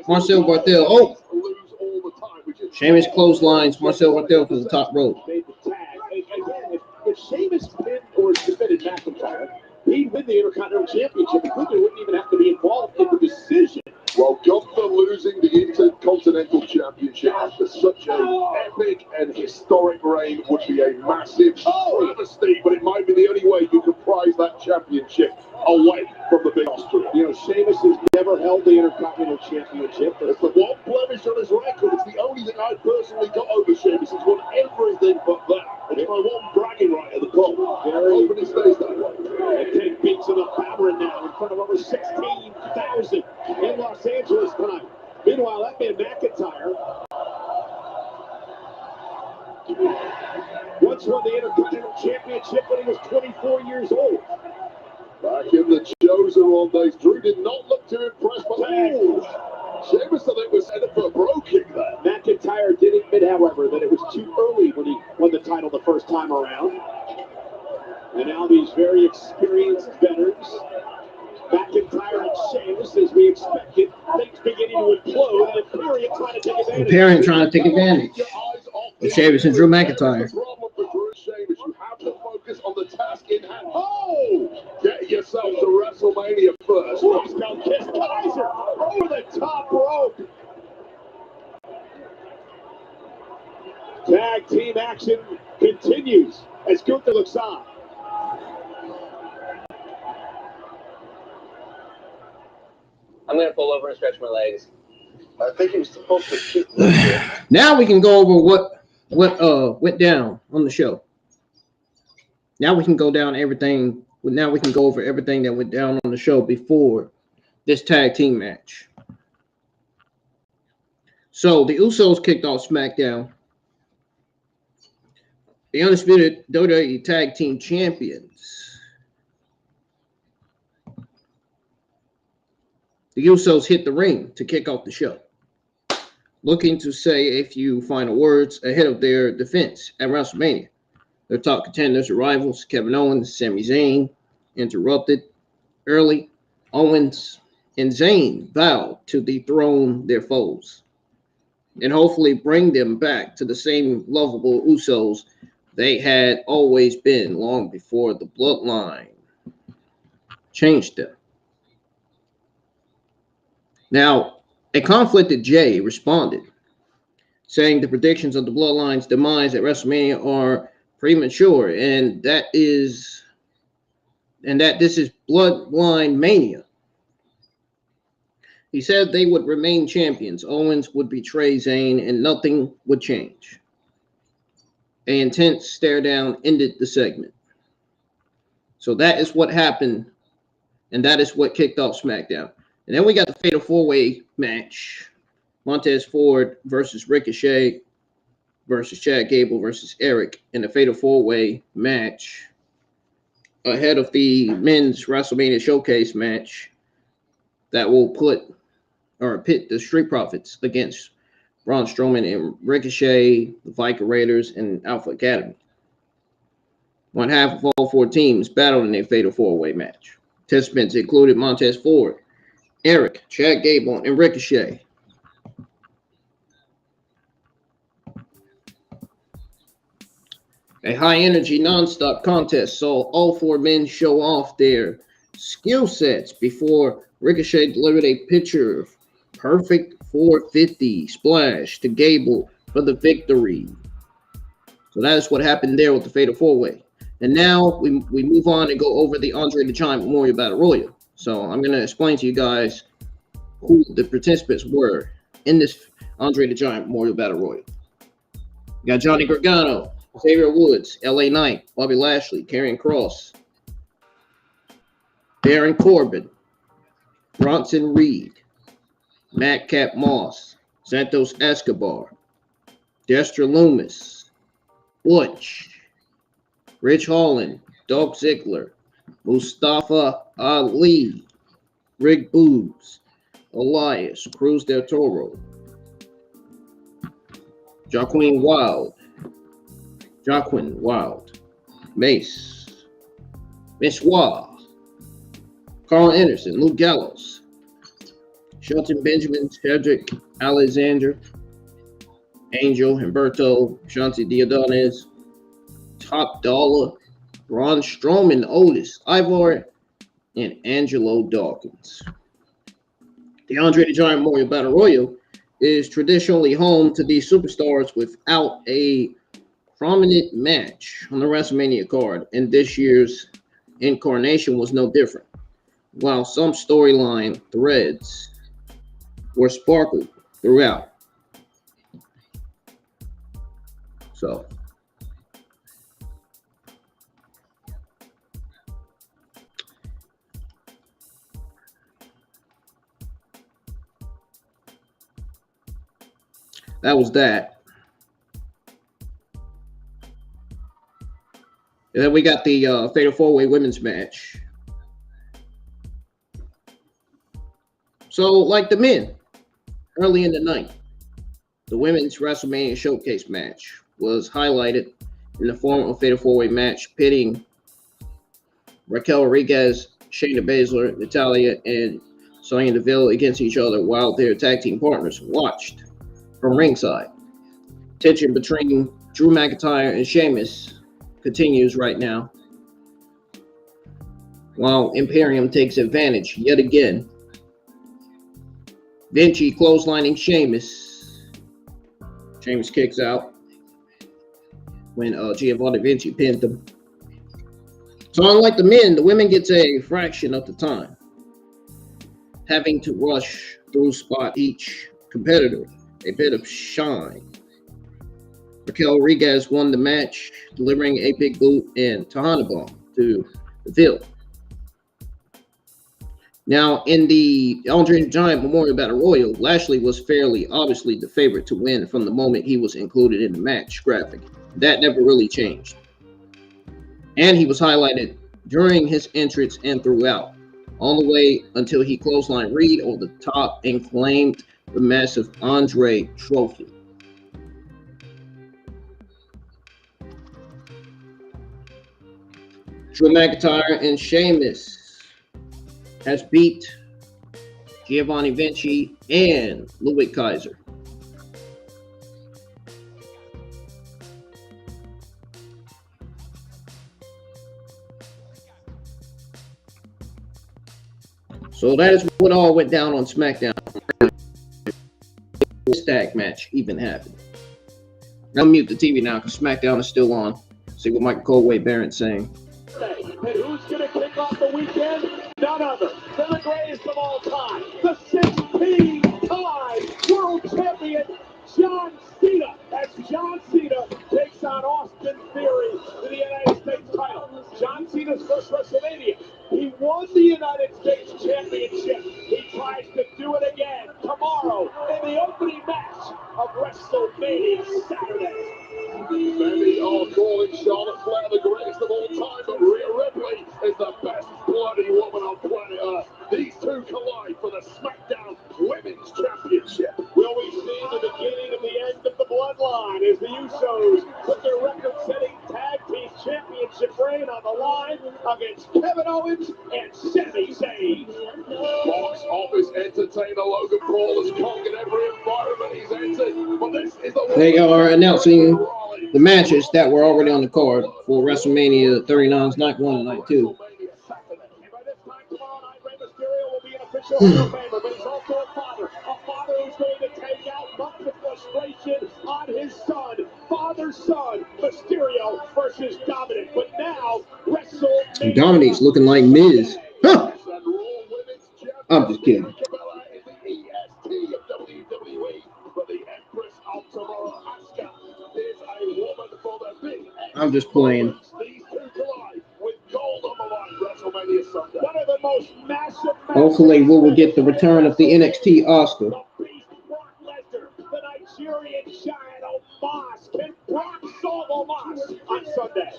Marcel Barthel. Oh, lose all the time, which is Sheamus clotheslines Marcel Barthel for the top rope. Made the tag. Again, if Sheamus pinned or submitted McIntyre, he'd win the Intercontinental Championship. Gunther wouldn't even have to be involved in the decision. Well, Gunther losing the Intercontinental Championship after such an epic and historic reign would be a massive travesty, but it might be the only way you could prize that championship away from the big Austrian. You know, Sheamus has never held the Intercontinental Championship. It's the one blemish on his record. It's the only thing I personally got over Sheamus. He's won everything but that. It's my one bragging right at the club. I'm hoping he stays that way. And 10 beats in the Cameron now in front of over 16,000 in Los Angeles tonight. Meanwhile, that man McIntyre once won the Intercontinental Championship when he was 24 years old. Back in the Chosen One days, Drew did not look too impressed, but Sheamus, I think, was headed for a bro kick there. McIntyre did admit, however, that it was too early when he won the title the first time around. And now these very experienced veterans, McIntyre and Sheamus, as we expected, things beginning to implode, and Imperium trying to take advantage. Imperium trying to take advantage of Sheamus and Drew McIntyre. The problem for Drew and Sheamus, you have to focus on the task in hand. Oh! Get yourself to WrestleMania first. He's gone kiss Kaiser over the top rope. Tag team action continues as Gunther looks on. I'm going to pull over and stretch my legs. I think he was supposed to kick. Now we can go over what went down on the show. Now we can go down everything. Now we can go over everything that went down on the show before this tag team match. So the Usos kicked off SmackDown. The undisputed WWE Tag Team Champions. The Usos hit the ring to kick off the show, looking to say a few final words ahead of their defense at WrestleMania. Their top contenders or rivals, Kevin Owens, Sami Zayn, interrupted early. Owens and Zayn vowed to dethrone their foes and hopefully bring them back to the same lovable Usos they had always been long before the bloodline changed them. Now, a conflicted Jay responded, saying the predictions of the bloodline's demise at WrestleMania are premature, and that this is bloodline mania. He said they would remain champions. Owens would betray Zayn, and nothing would change. An intense stare down ended the segment. So that is what happened, and that is what kicked off SmackDown. And then we got the Fatal 4-Way match. Montez Ford versus Ricochet versus Chad Gable versus Eric in the Fatal 4-Way match ahead of the men's WrestleMania Showcase match that will pit the Street Profits against Braun Strowman and Ricochet, the Viking Raiders, and Alpha Academy. One half of all four teams battled in a Fatal 4-Way match. Participants included Montez Ford, Eric, Chad Gable, and Ricochet. A high-energy, non-stop contest saw all four men show off their skill sets before Ricochet delivered a picture perfect 450 splash to Gable for the victory. So that is what happened there with the Fatal 4-Way. And now we move on and go over the Andre the Giant Memorial Battle Royal. So I'm going to explain to you guys who the participants were in this Andre the Giant Memorial Battle Royal. You got Johnny Gargano, Xavier Woods, LA Knight, Bobby Lashley, Karrion Kross, Baron Corbin, Bronson Reed, Madcap Moss, Santos Escobar, Dexter Lumis, Butch, Rich Holland, Dolph Ziggler, Mustafa Ali, Rick Boogs, Elias, Cruz del Toro, Joaquin Wild, Mace, Miswa, Carl Anderson, Luke Gallows, Shelton Benjamin, Cedric Alexander, Angel, Humberto, Shanti Diodones, Top Dollar, Braun Strowman, Otis, Ivar, and Angelo Dawkins. The Andre the Giant Memorial Battle Royal is traditionally home to these superstars without a prominent match on the WrestleMania card, and this year's incarnation was no different. While some storyline threads were sparkled throughout. So that was that. And then we got the Fatal 4-Way women's match. So, like the men, early in the night, the women's WrestleMania showcase match was highlighted in the form of a Fatal 4-Way match pitting Raquel Rodriguez, Shayna Baszler, Natalya, and Sonya Deville against each other while their tag team partners watched from ringside. Tension between Drew McIntyre and Sheamus continues right now, while Imperium takes advantage yet again. Vinci clotheslining Sheamus. Sheamus kicks out when Giovanni Vinci pinned him. So unlike the men, the women gets a fraction of the time, having to rush through spot each competitor a bit of shine. Raquel Rodriguez won the match, delivering a big boot and Tahana bomb to Deville. Now, in the Andre the Giant Memorial Battle Royal, Lashley was fairly obviously the favorite to win from the moment he was included in the match graphic. That never really changed. And he was highlighted during his entrance and throughout, all the way until he clotheslined Reed over the top and claimed the massive Andre trophy. Drew McIntyre and Sheamus has beat Giovanni Vinci and Louis Kaiser. So that is what all went down on SmackDown. This tag match even happened. I'll mute the TV now because SmackDown is still on. See what Michael Colway Barrett's saying. And who's going to kick off the weekend? None other than the greatest of all time, the 16-time world champion, John Cena. As John Cena takes on Austin Theory for the United States title. John Cena's first WrestleMania. He won the United States Championship. He tries to do it again tomorrow in the opening match of WrestleMania Saturday. Many are calling Charlotte Flair the greatest of all time, but Rhea Ripley is the best bloody woman on planet Earth. These two collide for the SmackDown Women's Championship. Will we see the beginning of the end of the bloodline as the Usos put their record-setting tag team championship reign on the line against Kevin Owens and Sami Zayn? Box office entertainer Logan Paul has conquered every environment he's entered, but this is the They are announcing the matches that were already on the card for WrestleMania 39's Night 1 and Night 2. potential Hall of Famer, but he's also a father who's going to take out much of frustration on his son. Father-son, Mysterio versus Dominic. But now, WrestleMania. Dominic's looking like Miz. Huh. I'm just kidding. I'm just playing. Hopefully, we will get the return of the NXT Oscar. The Nigerian giant Omos. Can Brock solve Omos on Sunday?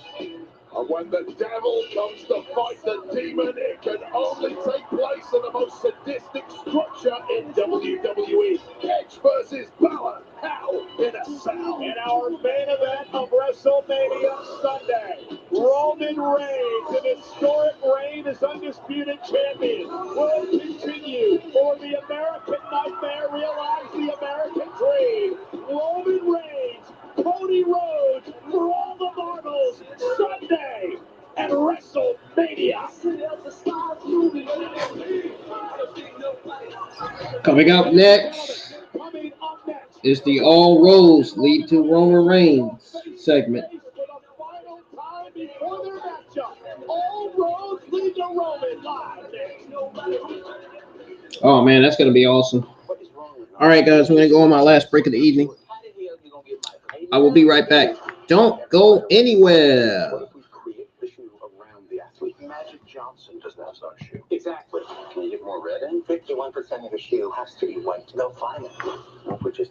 And when the devil comes to fight the demon, it can only take place in the most sadistic structure in WWE. Edge versus Baszler. How in a cell? In our main event of WrestleMania Sunday, Roman Reigns, an historic reign as undisputed champion, will continue for the American nightmare, realize the American dream. Roman Reigns, Cody Rhodes, for all the marbles, Sunday at WrestleMania. Coming up next is the All Roads Lead to Roman Reigns segment. Oh man, that's gonna be awesome. All right, guys, we're gonna go on my last break of the evening. I will be right back. Don't go anywhere. What if we create the shoe around the athlete? Magic Johnson doesn't have such shoe. Exactly. Can you get more red in? 51% of the shoe has to be white. They'll find it. Which is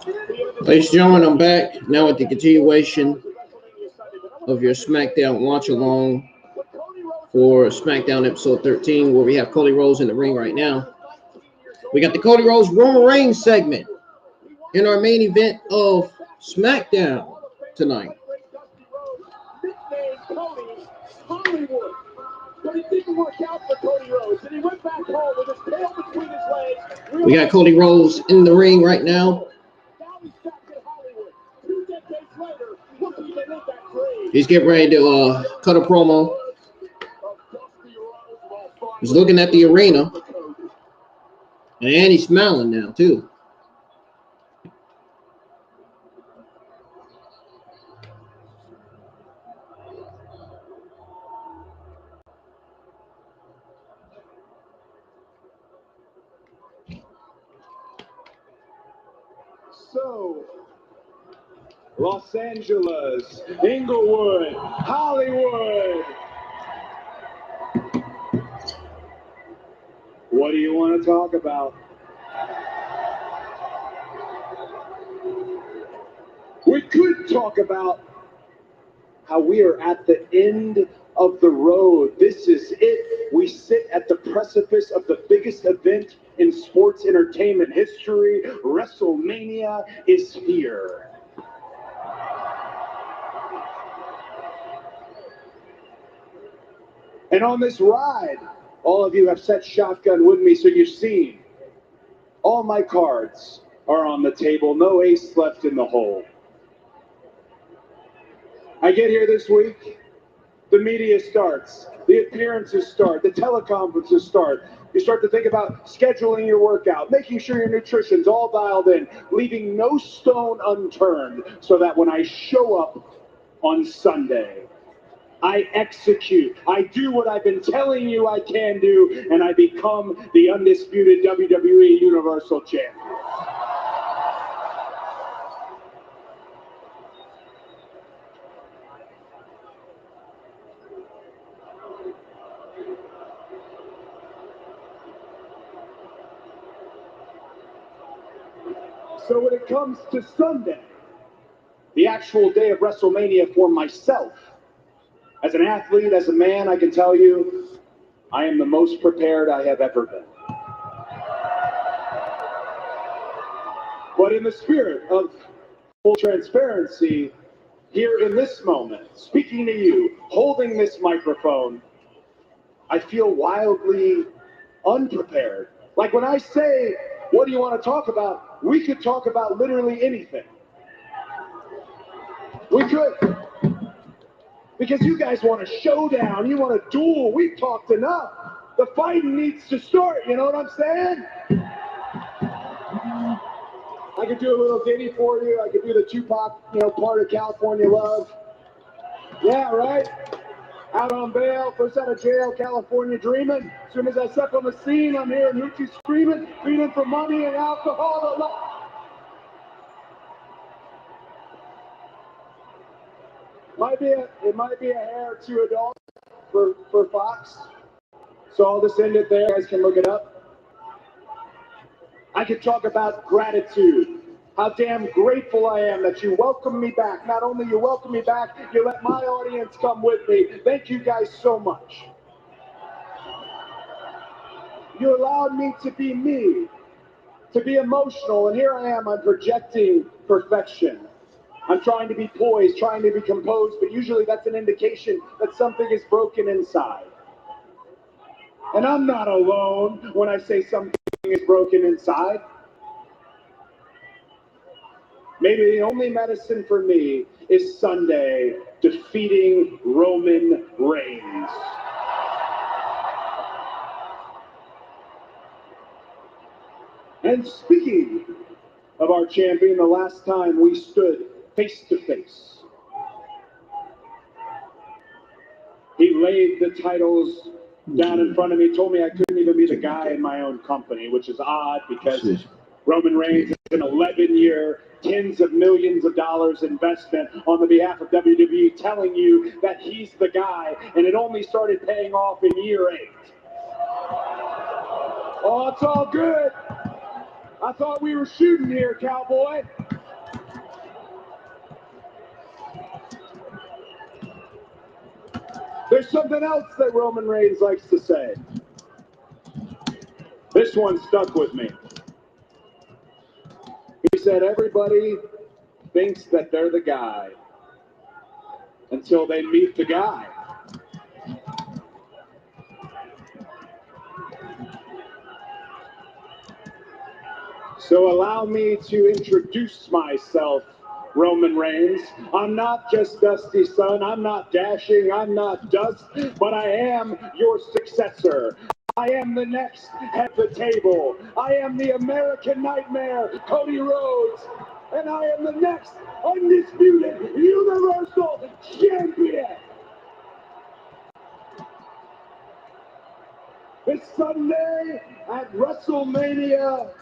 Ladies and gentlemen, I'm back now at the continuation of your SmackDown watch along for SmackDown episode 13, where we have Cody Rhodes in the ring right now. We got the Cody Rhodes Roman Reigns segment in our main event of SmackDown tonight. Hollywood. But it didn't work out for Cody Rhodes, and he went back home with his tail between his legs. We got Cody Rhodes in the ring right now. Now he's back in Hollywood. 2 decades later, looking to live that dream. He's getting ready to cut a promo. He's looking at the arena. And he's smiling now, too. So, Los Angeles, Inglewood, Hollywood. What do you want to talk about? We could talk about how we are at the end of the road. This is it. We sit at the precipice of the biggest event in sports entertainment history. WrestleMania is here. And on this ride, all of you have set shotgun with me, so you've seen all my cards are on the table. No ace left in the hole. I get here this week, the media starts, the appearances start, the teleconferences start. You start to think about scheduling your workout, making sure your nutrition's all dialed in, leaving no stone unturned, so that when I show up on Sunday, I execute. I do what I've been telling you I can do, and I become the undisputed WWE Universal Champion. So when it comes to Sunday, the actual day of WrestleMania for myself, as an athlete, as a man, I can tell you, I am the most prepared I have ever been. But in the spirit of full transparency, here in this moment, speaking to you, holding this microphone, I feel wildly unprepared. Like when I say, what do you want to talk about? We could talk about literally anything. We could. Because you guys want a showdown, you want a duel. We've talked enough. The fighting needs to start, you know what I'm saying? I could do a little ditty for you. I could do the Tupac, part of California Love. Yeah, right? Out on bail, first out of jail, California dreaming. As soon as I step on the scene, I'm hearing Hoochie screaming, feeding for money and alcohol. It might be a hair too adult for Fox. So I'll just end it there. You guys can look it up. I could talk about gratitude. How damn grateful I am that you welcome me back. Not only you welcome me back, you let my audience come with me. Thank you guys so much. You allowed me to be me, to be emotional, and here I am, I'm projecting perfection. I'm trying to be poised, trying to be composed, but usually that's an indication that something is broken inside. And I'm not alone when I say something is broken inside. Maybe the only medicine for me is Sunday defeating Roman Reigns. And speaking of our champion, the last time we stood face to face, he laid the titles down in front of me, told me I couldn't even be the guy in my own company, which is odd because Roman Reigns is an 11-year, tens of millions of dollars investment on the behalf of WWE, telling you that he's the guy, and it only started paying off in year 8. Oh, it's all good. I thought we were shooting here, cowboy. There's something else that Roman Reigns likes to say. This one stuck with me. He said, everybody thinks that they're the guy until they meet the guy. So allow me to introduce myself, Roman Reigns. I'm not just Dusty's son, I'm not dashing, I'm not dust, but I am your successor. I am the next at the table. I am the American Nightmare, Cody Rhodes, and I am the next undisputed Universal Champion. This Sunday at WrestleMania,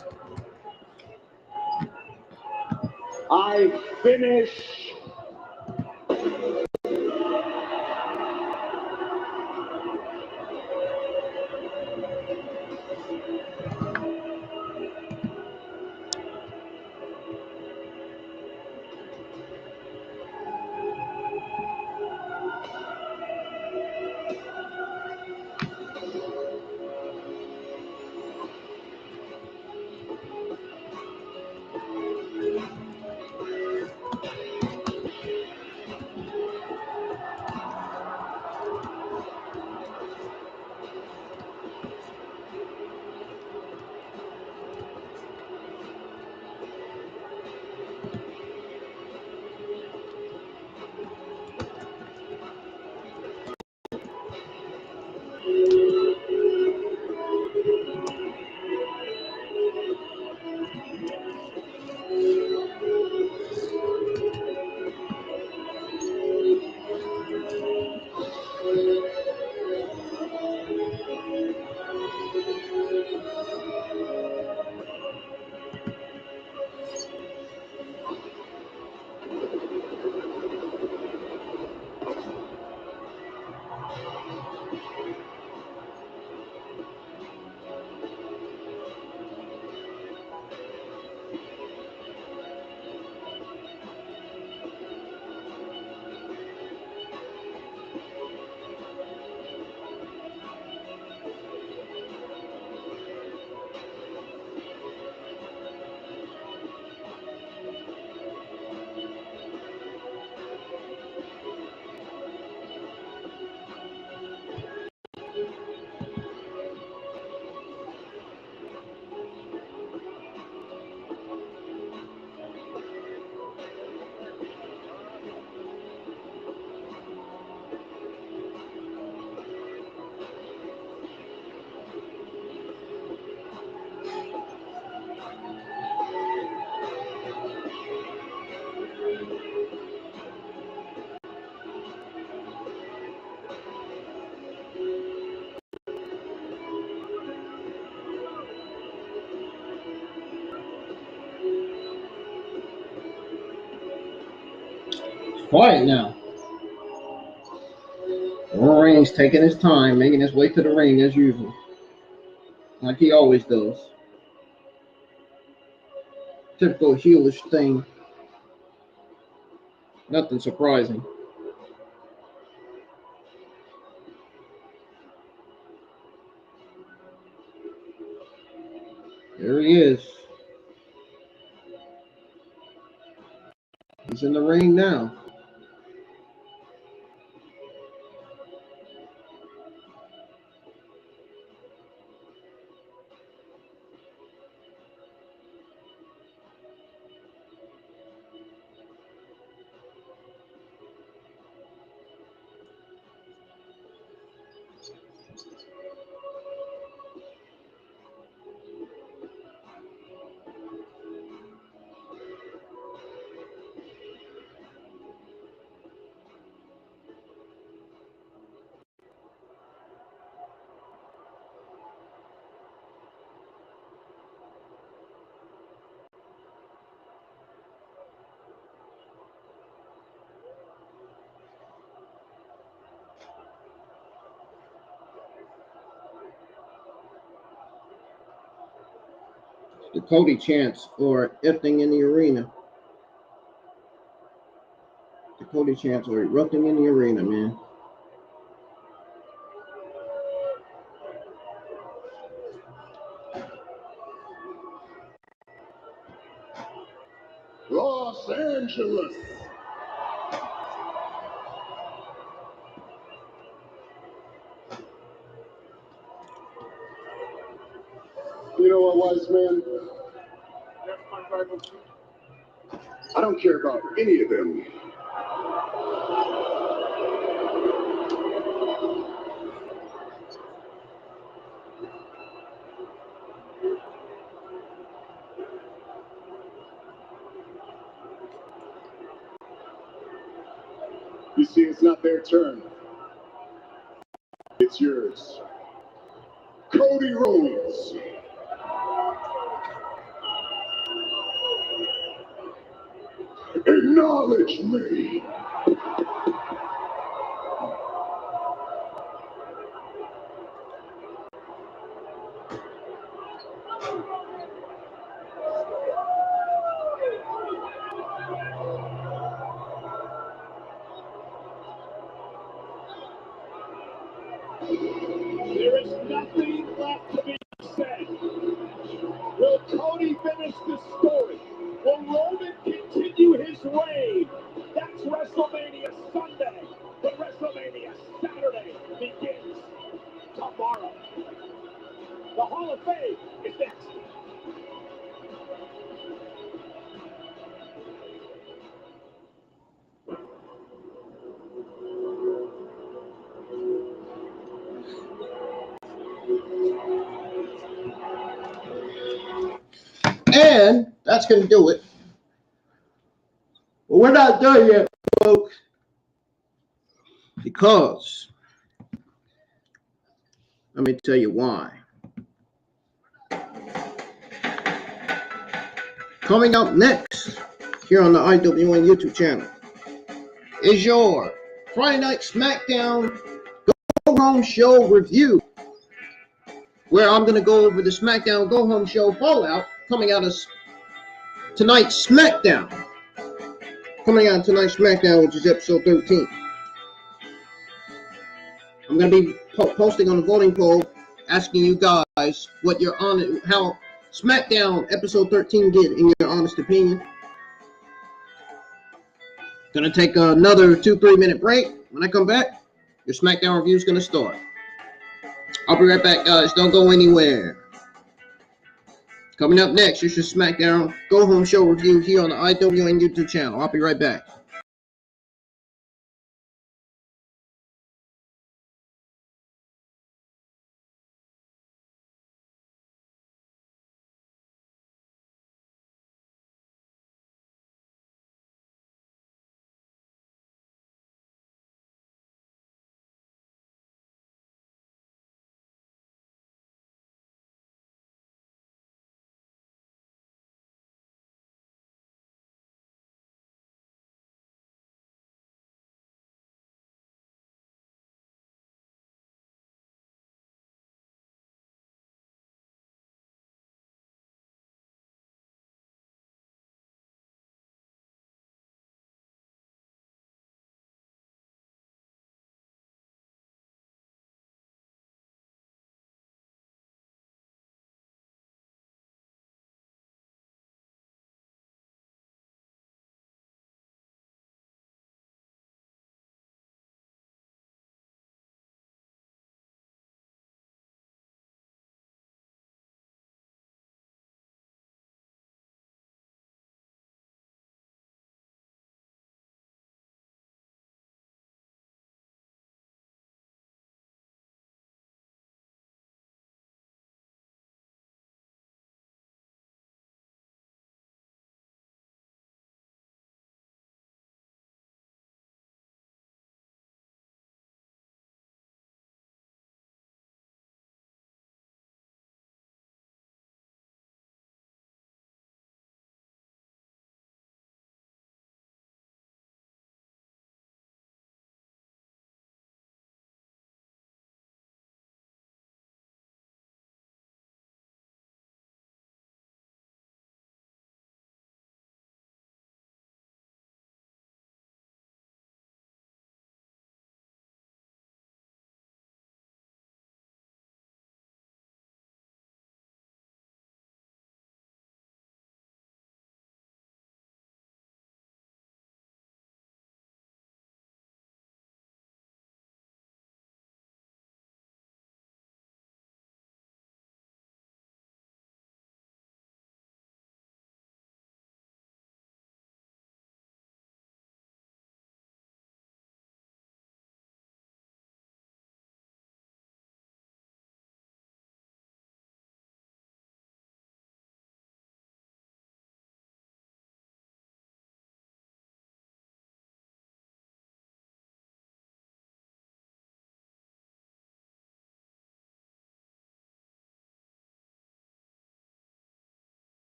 I finish Quiet now. Roman Reigns taking his time, making his way to the ring as usual, like he always does. Typical heelish thing. Nothing surprising. There he is. He's in the ring now. The Cody chants are erupting in the arena. The Cody chants are erupting in the arena, man. Los Angeles. You know what, wise man? I don't care about any of them. You see, it's not their turn. It's yours. Cody Rhodes. Acknowledge me. There is nothing left to be said. Will Cody finish the story? Will Roman continue his reign? That's WrestleMania Sunday. But WrestleMania Saturday begins tomorrow. The Hall of Fame is next. And that's going to do it. But we're not done yet, folks. Because, let me tell you why. Coming up next, here on the IWN YouTube channel, is your Friday Night SmackDown Go Home Show review, where I'm going to go over the SmackDown Go Home Show fallout coming out of tonight's SmackDown. Which is episode 13. I'm going to be posting on the voting poll, asking you guys what you're on, how SmackDown episode 13 did in your honest opinion. Gonna take another 2-3 minute break. When I come back, your SmackDown review is gonna start. I'll be right back, guys. Don't go anywhere. Coming up next is your SmackDown Go Home Show review here on the IWN YouTube channel. I'll be right back.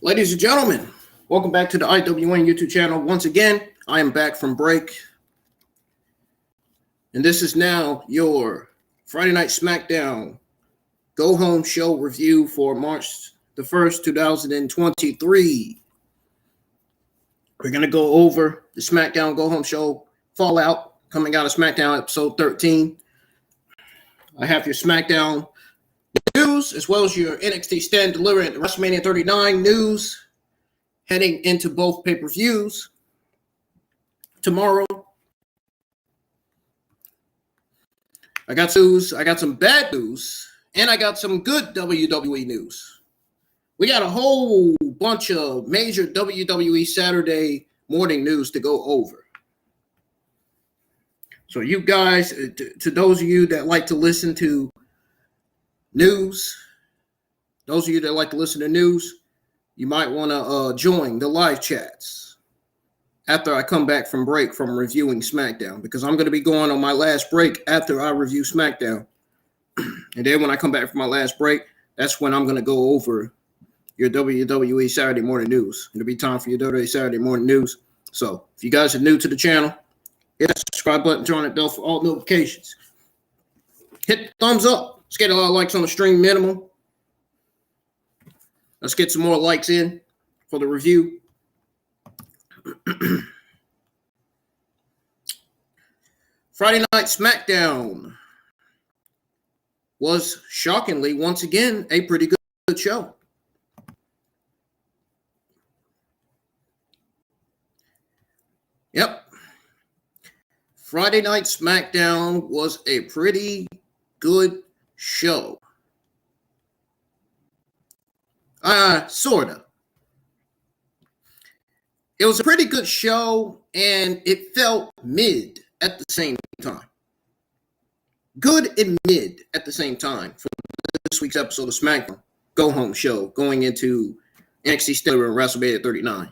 Ladies and gentlemen, welcome back to the IWN YouTube channel. Once again, I am back from break. And this is now your Friday Night SmackDown Go Home Show review for March the 1st, 2023. We're going to go over the SmackDown Go Home Show Fallout coming out of SmackDown episode 13. I have your SmackDown news as well as your NXT Stand Delivery at the WrestleMania 39 news heading into both pay-per-views tomorrow. I got news, I got some bad news, and I got some good WWE news. We got a whole bunch of major WWE Saturday morning news to go over. So you guys, to those of you that like to listen to news, those of you that like to listen to news, you might want to join the live chats after I come back from break from reviewing SmackDown, because I'm going to be going on my last break after I review SmackDown. And then when I come back from my last break, that's when I'm going to go over your WWE Saturday morning news. It'll be time for your WWE Saturday morning news. So if you guys are new to the channel, hit that subscribe button, turn on that bell for all notifications. Hit the thumbs up. Let's get a lot of likes on the stream minimum. Let's get some more likes in for the review. Friday Night SmackDown was shockingly, once again, a pretty good show. Yep. Friday Night SmackDown was a pretty good show. Sorta. It was a pretty good show, and it felt mid at the same time. Good and mid at the same time for this week's episode of SmackDown Go Home Show going into NXT Stellar and WrestleMania 39.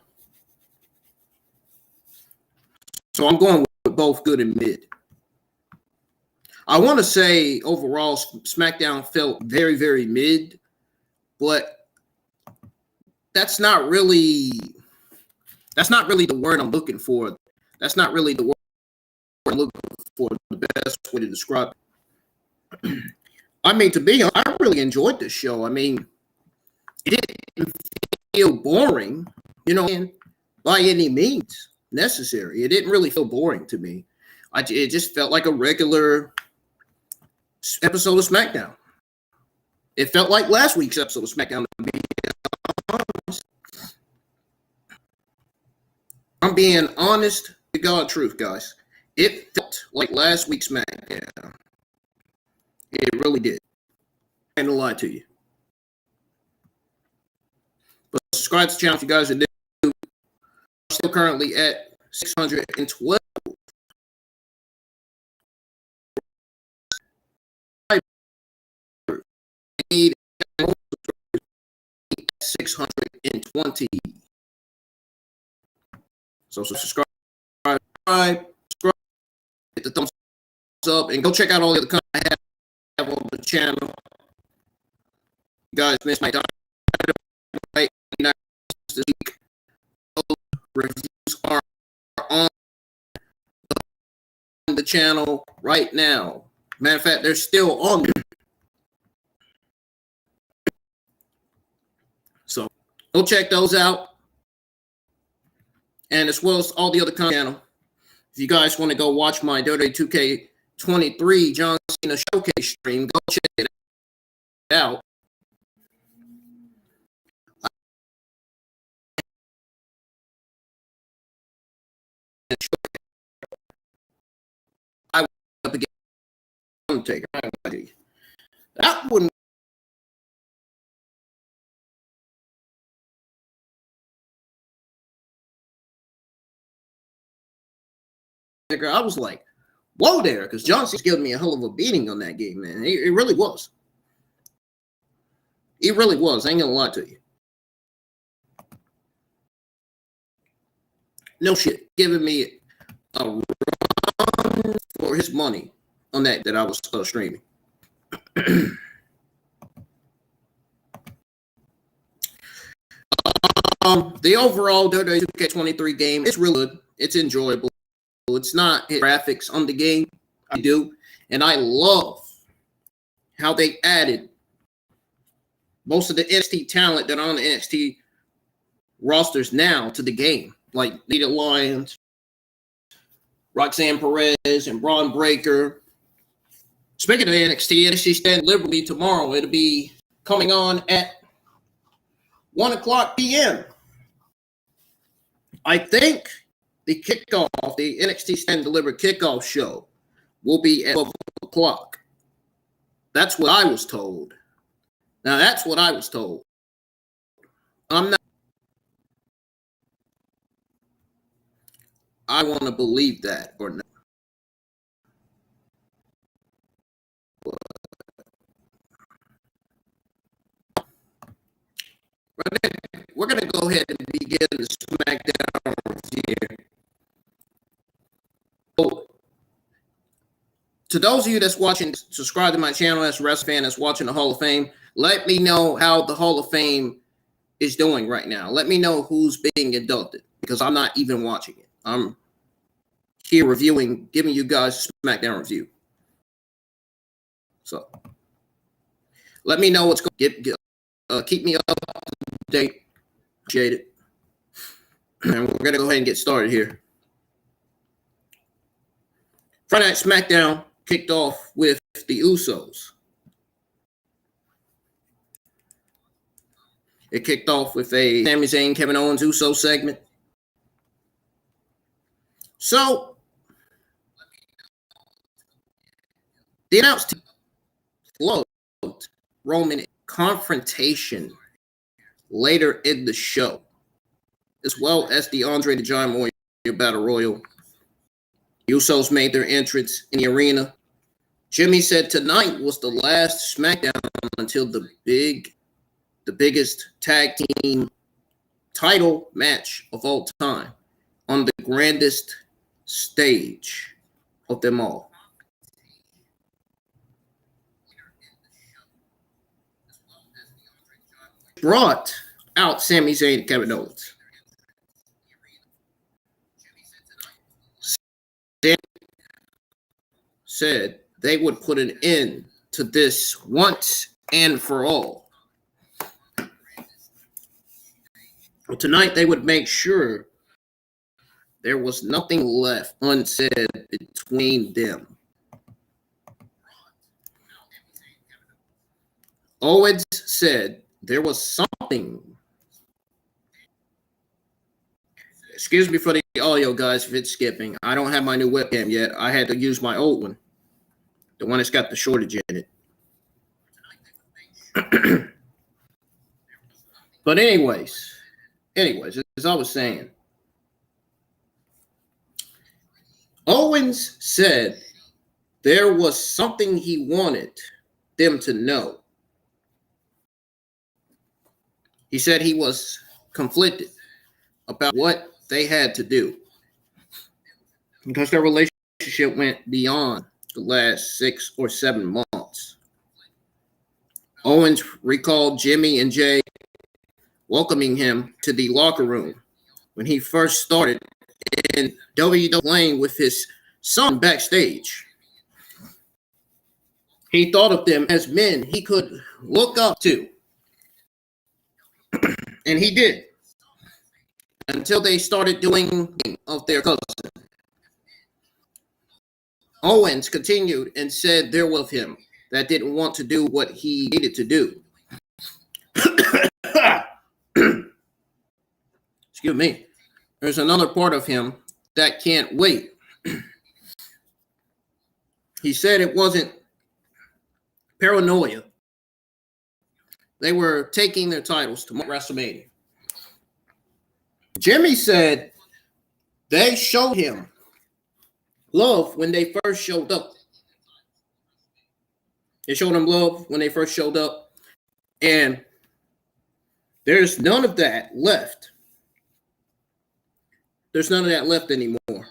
So I'm going with both good and mid. I want to say overall SmackDown felt very, very mid, but that's not really the word I'm looking for. That's not really the word I'm looking for, the best way to describe it. I mean, I really enjoyed this show. I mean, it didn't feel boring, by any means necessary. It didn't really feel boring to me. It just felt like a regular episode of SmackDown. It felt like last week's episode of SmackDown, to be honest. I'm being honest to God truth, guys. It felt like last week's SmackDown. It really did. I ain't gonna lie to you. But subscribe to the channel if you guys are new. I'm still currently at 612. Need 620. So subscribe, hit the thumbs up, and go check out all the other content I have on the channel. You guys missed my right now this week. Those reviews are on the channel right now. Matter of fact, they're still on there. So go check those out. And as well as all the other content. If you guys want to go watch my WWE 2K23 John Cena Showcase stream, go check it out. I went up against Undertaker. That wouldn't. I was like, whoa there, because John Cena's giving me a hell of a beating on that game, man. It really was. It really was. I ain't gonna lie to you. No shit. Giving me a run for his money on that I was streaming. The overall WWE 2K23 game is really good. It's enjoyable. It's not graphics on the game. I do. And I love how they added most of the NXT talent that are on the NXT rosters now to the game. Like Nita Lyons, Roxanne Perez, and Braun Breaker. Speaking of NXT Stand Liberty tomorrow. It'll be coming on at 1 o'clock p.m. I think the kickoff, the NXT Stand Deliver kickoff show will be at 12 o'clock. That's what I was told. Now, that's what I was told. I'm not. I want to believe that or not. We're going to go ahead and begin the SmackDown review. So, to those of you that's watching, subscribe to my channel as a wrestling fan that's watching the Hall of Fame. Let me know how the Hall of Fame is doing right now. Let me know who's being inducted because I'm not even watching it. I'm here reviewing, giving you guys a SmackDown review. So, let me know what's going to keep me up to date. Appreciate it. And we're going to go ahead and get started here. Friday Night SmackDown kicked off with the Usos. It kicked off with a Sami Zayn, Kevin Owens Uso segment. So, the announced float Roman confrontation later in the show, as well as the Andre the Giant Warrior Battle Royal. Usos made their entrance in the arena. Jimmy said tonight was the last SmackDown until the biggest tag team title match of all time on the grandest stage of them all. Brought out Sami Zayn and Kevin Owens. Said they would put an end to this once and for all. Well, tonight they would make sure there was nothing left unsaid between them. Owens said there was something. Excuse me for the audio, guys, if it's skipping. I don't have my new webcam yet. I had to use my old one. The one that's got the shortage in it. But anyways, as I was saying, Owens said there was something he wanted them to know. He said he was conflicted about what they had to do because their relationship went beyond the last 6 or 7 months. Owens recalled Jimmy and Jay welcoming him to the locker room when he first started in WWE playing with his son backstage. He thought of them as men he could look up to. And he did. Until they started doing of their cousin. Owens continued and said there was him that didn't want to do what he needed to do. Excuse me. There's another part of him that can't wait. He said it wasn't paranoia. They were taking their titles to WrestleMania. Jimmy said they showed him love when they first showed up. They showed him love when they first showed up. And there's none of that left. There's none of that left anymore.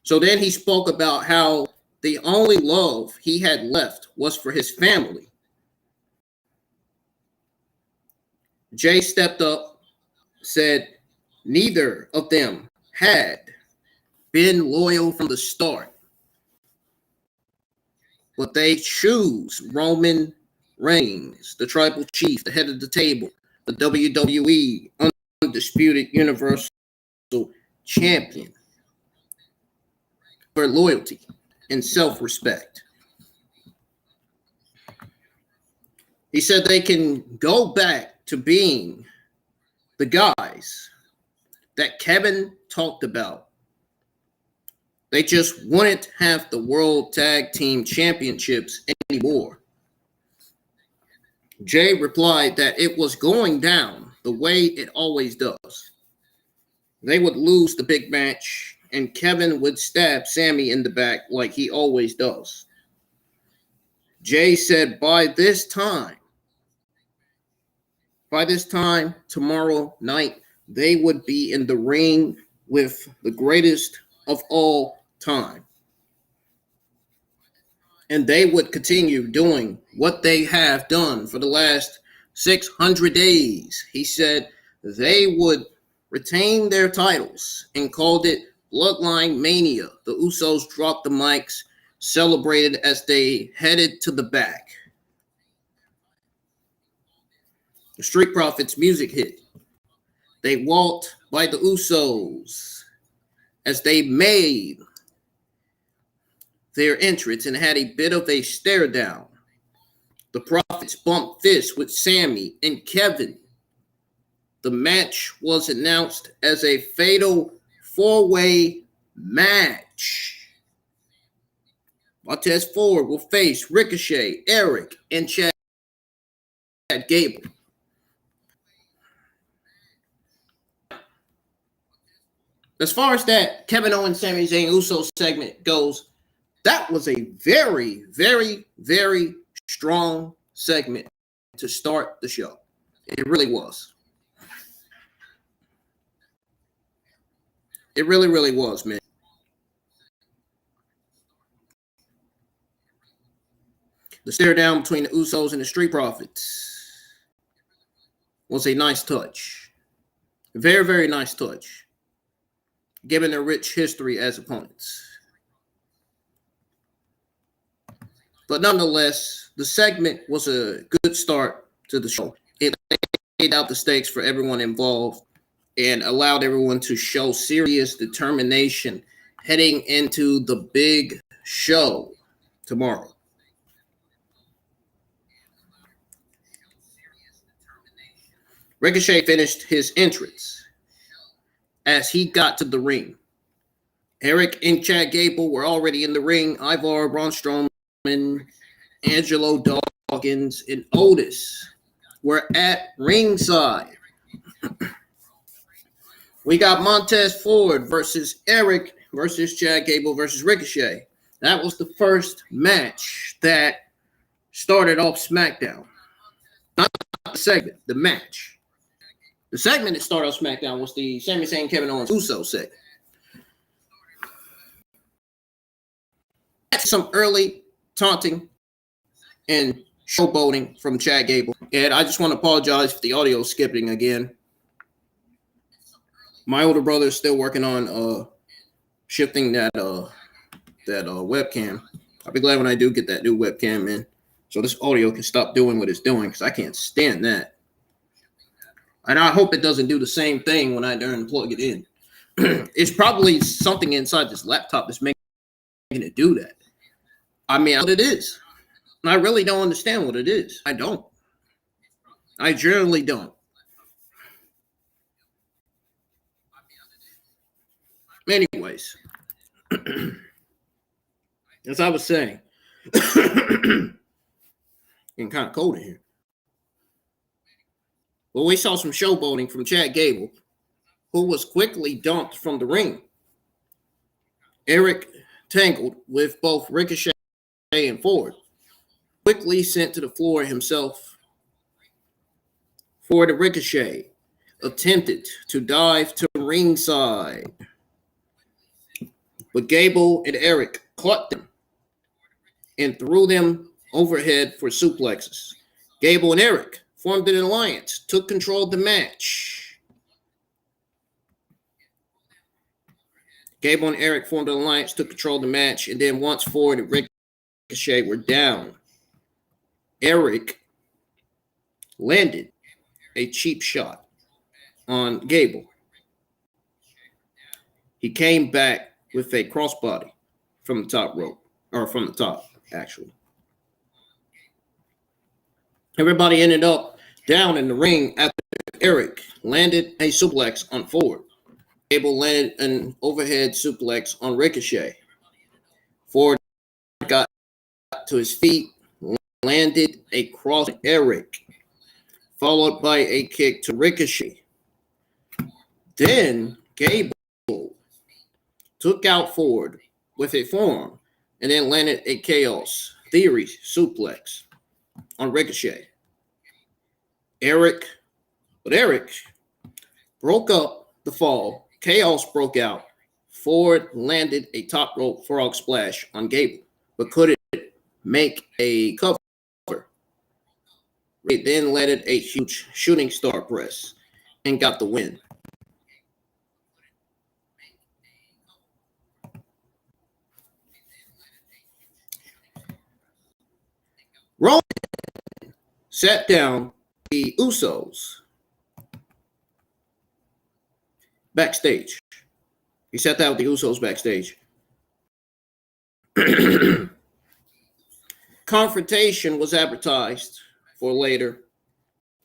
So then he spoke about how the only love he had left was for his family. Jay stepped up, said neither of them had been loyal from the start. But they choose Roman Reigns, the tribal chief, the head of the table, the WWE Undisputed Universal Champion, for loyalty and self-respect. He said they can go back to being the guys that Kevin talked about. They just wouldn't have the World Tag Team Championships anymore. Jay replied that it was going down the way it always does. They would lose the big match, and Kevin would stab Sammy in the back like he always does. Jay said by this time tomorrow night, they would be in the ring with the greatest of all time. And they would continue doing what they have done for the last 600 days. He said they would retain their titles and called it Bloodline Mania. The Usos dropped the mics, celebrated as they headed to the back. The Street Profits music hit. They walked by the Usos as they made their entrance and had a bit of a stare down. The Profits bumped fists with Sammy and Kevin. The match was announced as a fatal four-way match. Montez Ford will face Ricochet, Eric, and Chad Gable. As far as that Kevin Owens, Sami Zayn, Uso segment goes, that was a very, very, very strong segment to start the show. It really was. It really, really was, man. The stare down between the Usos and the Street Profits was a nice touch. Very, very nice touch, given their rich history as opponents. But nonetheless, the segment was a good start to the show. It laid out the stakes for everyone involved and allowed everyone to show serious determination heading into the big show tomorrow. Ricochet finished his entrance as he got to the ring. Eric and Chad Gable were already in the ring. Ivar, Braun Strowman, Angelo Dawkins, and Otis were at ringside. We got Montez Ford versus Eric versus Chad Gable versus Ricochet. That was the first match that started off SmackDown. Not the segment, the match. The segment that started off SmackDown was the Sami Zayn, Kevin Owens, Uso segment. Some early taunting and showboating from Chad Gable. And I just want to apologize for the audio skipping again. My older brother is still working on shifting that webcam. I'll be glad when I do get that new webcam in, so this audio can stop doing what it's doing, because I can't stand that. And I hope it doesn't do the same thing when I plug it in. It's probably something inside this laptop that's making it do that. I mean, what it is. And I really don't understand what it is. I don't. I generally don't. Anyways, as I was saying, getting kind of cold in here. Well, we saw some showboating from Chad Gable, who was quickly dumped from the ring. Eric tangled with both Ricochet and Ford, quickly sent to the floor himself. For the Ricochet attempted to dive to ringside, but Gable and Eric caught them and threw them overhead for suplexes. Gable and Eric formed an alliance, took control of the match. Gable and Eric formed an alliance, took control of the match, and then once Ford and Ricochet were down, Eric landed a cheap shot on Gable. He came back with a crossbody from the top rope, or from the top, actually. Everybody ended up down in the ring after Eric landed a suplex on Ford. Gable landed an overhead suplex on Ricochet. Ford got to his feet, landed a cross on Eric, followed by a kick to Ricochet. Then Gable took out Ford with a forearm and then landed a Chaos Theory suplex on Ricochet. Eric broke up the fall. Chaos broke out. Ford landed a top rope frog splash on Gable, but couldn't make a cover. It then landed a huge shooting star press and got the win. Roman sat down the Usos backstage. He sat down with the Usos backstage. Confrontation was advertised for later,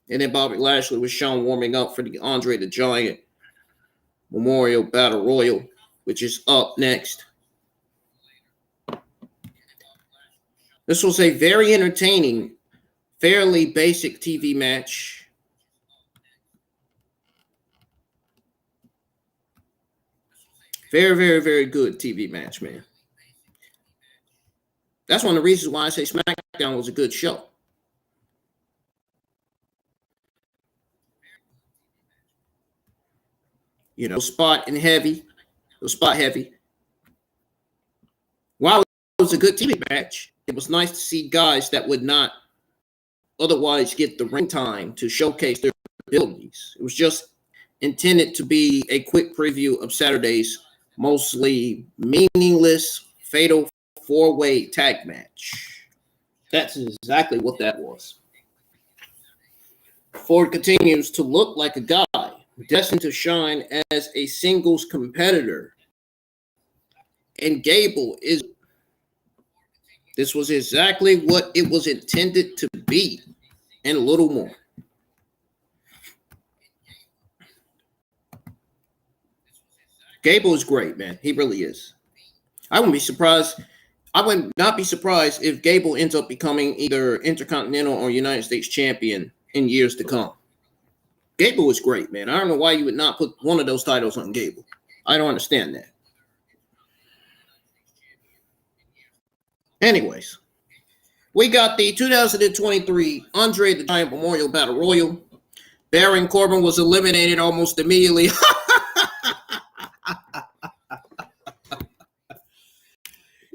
and then Bobby Lashley was shown warming up for the Andre the Giant Memorial Battle Royal, which is up next. This was a very entertaining, fairly basic TV match. Very, very, very good TV match, man. That's one of the reasons why I say SmackDown was a good show. You know, spot heavy. While it was a good TV match, it was nice to see guys that would not otherwise get the ring time to showcase their abilities. It was just intended to be a quick preview of Saturday's mostly meaningless fatal four-way tag match. That's exactly what that was. Ford continues to look like a guy destined to shine as a singles competitor. And Gable is. This was exactly what it was intended to be, and a little more. Gable is great, man. He really is. I wouldn't be surprised. I would not be surprised if Gable ends up becoming either Intercontinental or United States champion in years to come. Gable is great, man. I don't know why you would not put one of those titles on Gable. I don't understand that. Anyways, we got the 2023 Andre the Giant Memorial Battle Royal. Baron Corbin was eliminated almost immediately.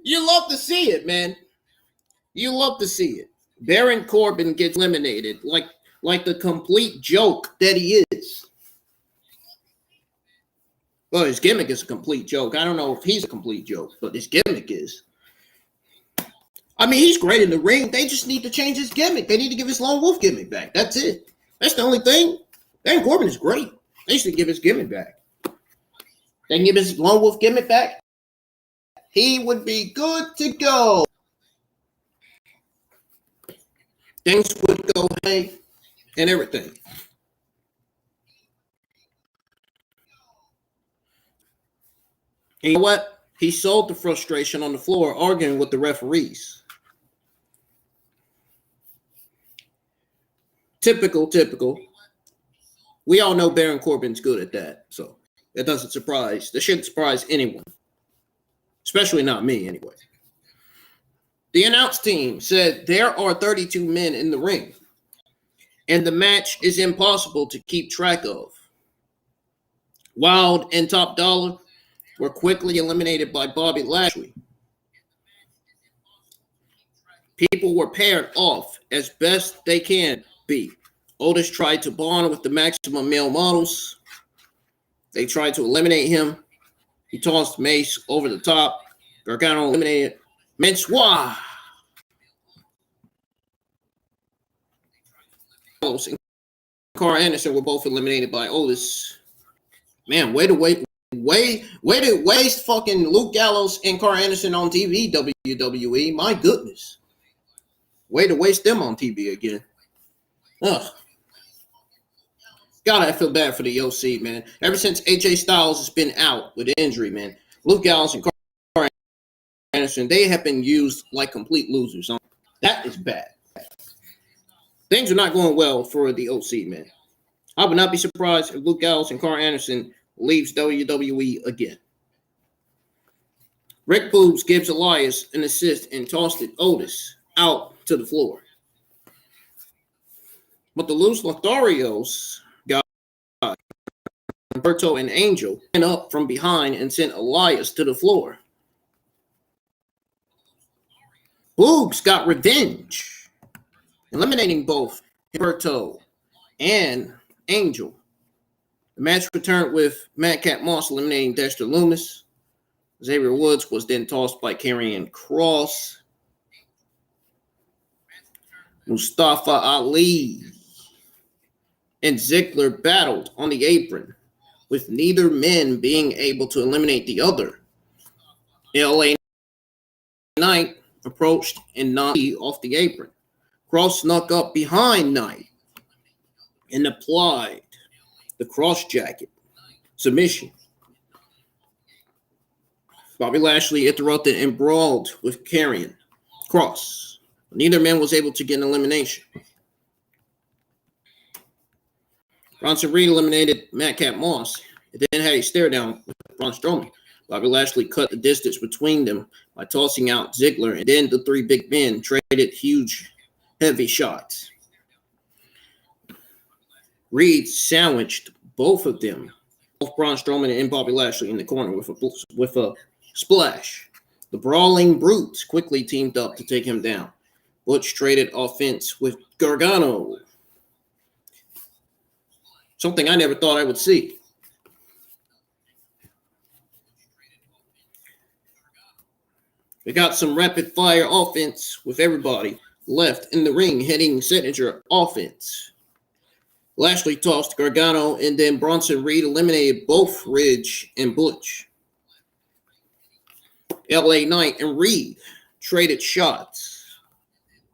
You love to see it, man. You love to see it. Baron Corbin gets eliminated like the complete joke that he is. Well, his gimmick is a complete joke. I don't know if he's a complete joke, but his gimmick is. I mean, he's great in the ring. They just need to change his gimmick. They need to give his Lone Wolf gimmick back. That's it. That's the only thing. Baron Corbin is great. They should give his gimmick back. They can give his Lone Wolf gimmick back. He would be good to go. Things would go hey and everything. And you know what? He sold the frustration on the floor arguing with the referees. Typical. We all know Baron Corbin's good at that, so it doesn't surprise. That shouldn't surprise anyone, especially not me anyway. The announce team said there are 32 men in the ring, and the match is impossible to keep track of. Wild and Top Dollar were quickly eliminated by Bobby Lashley. People were paired off as best they can be. Otis tried to bond with the Maximum Male Models. They tried to eliminate him. He tossed Mace over the top. Gargano eliminated Mensua. And Carl Anderson were both eliminated by Otis. Man, way to waste fucking Luke Gallows and Carl Anderson on TV, WWE. My goodness. Way to waste them on TV again. Ugh. God, I feel bad for the OC, man. Ever since AJ Styles has been out with injury, man, Luke Gallows and Carl Anderson, they have been used like complete losers. That is bad. Things are not going well for the OC, man. I would not be surprised if Luke Gallows and Carl Anderson leaves WWE again. Rick Boogs gives Elias an assist and tossed Otis out to the floor. But the Los Lotharios got Humberto and Angel went up from behind and sent Elias to the floor. Boogs got revenge, eliminating both Humberto and Angel. The match returned with Madcap Moss eliminating Dexter Lumis. Xavier Woods was then tossed by Karrion Kross. Mustafa Ali and Ziggler battled on the apron, with neither men being able to eliminate the other. LA Knight approached and knocked off the apron. Kross snuck up behind Knight and applied the cross jacket submission. Bobby Lashley interrupted and brawled with Karrion Kross. Neither man was able to get an elimination. Bronson Reed eliminated Madcap Moss and then had a stare down with Braun Strowman. Bobby Lashley cut the distance between them by tossing out Ziggler, and then the three big men traded huge, heavy shots. Reed sandwiched both of them, both Braun Strowman and Bobby Lashley, in the corner with a splash. The Brawling Brutes quickly teamed up to take him down. Butch traded offense with Gargano. Something I never thought I would see. We got some rapid fire offense with everybody left in the ring heading signature offense. Lashley tossed Gargano, and then Bronson Reed eliminated both Ridge and Butch. LA Knight and Reed traded shots.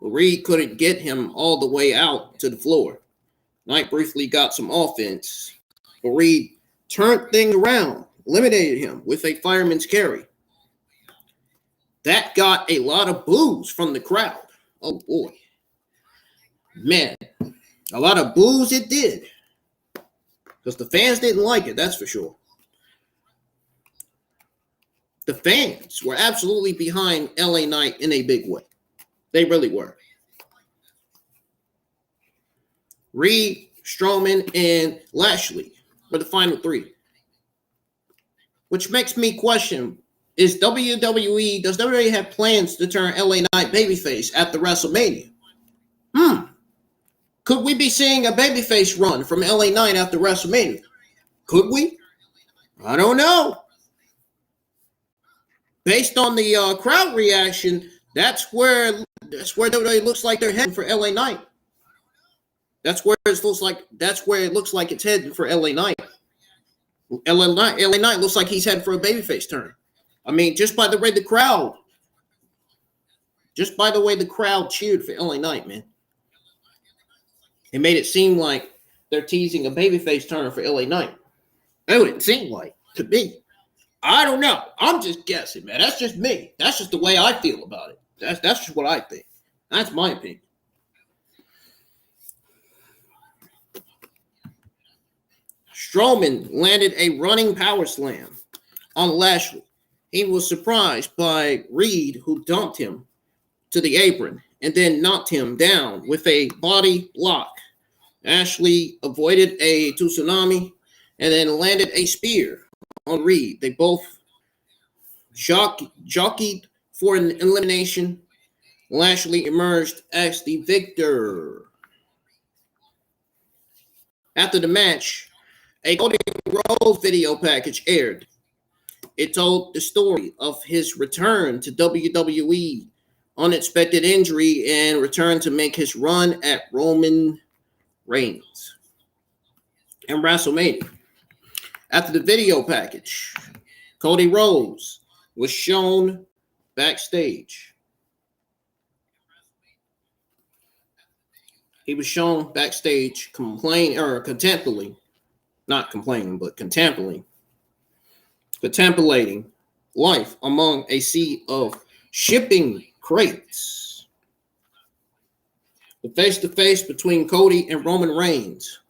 But Reed couldn't get him all the way out to the floor. Knight briefly got some offense, but Reed turned things around, eliminated him with a fireman's carry. That got a lot of boos from the crowd. Oh boy. Man, a lot of boos it did. Because the fans didn't like it, that's for sure. The fans were absolutely behind LA Knight in a big way. They really were. Reed, Strowman, and Lashley were the final three. Which makes me question, does WWE have plans to turn LA Knight babyface after WrestleMania? Could we be seeing a babyface run from LA Knight after WrestleMania? Could we? I don't know. Based on the crowd reaction, that's where WWE looks like they're heading for LA Knight. That's where it looks like it's heading for LA Knight. LA Knight looks like he's heading for a babyface turn. I mean, just by the way the crowd cheered for LA Knight, man. It made it seem like they're teasing a babyface turn for LA Knight. That's what it seemed like to me. I don't know. I'm just guessing, man. That's just me. That's just the way I feel about it. That's just what I think. That's my opinion. Strowman landed a running power slam on Lashley. He was surprised by Reed, who dumped him to the apron and then knocked him down with a body lock. Ashley avoided a tsunami and then landed a spear on Reed. They both jockeyed for an elimination. Lashley emerged as the victor. After the match, a Cody Rhodes video package aired. It told the story of his return to WWE, unexpected injury, and return to make his run at Roman Reigns and WrestleMania. After the video package, Cody Rhodes was shown backstage. He was shown backstage contemplating life among a sea of shipping crates. The face-to-face between Cody and Roman Reigns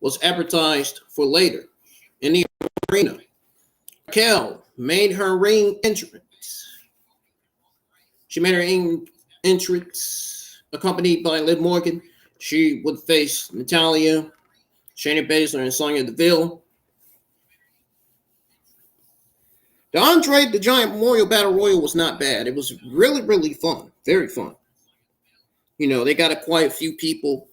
was advertised for later in the arena. Raquel made her ring entrance. She made her ring entrance accompanied by Liv Morgan. She would face Natalya, Shayna Baszler, and Sonya Deville. The Andre the Giant Memorial Battle Royal was not bad. It was really, really fun. Very fun. You know, they got quite a few people,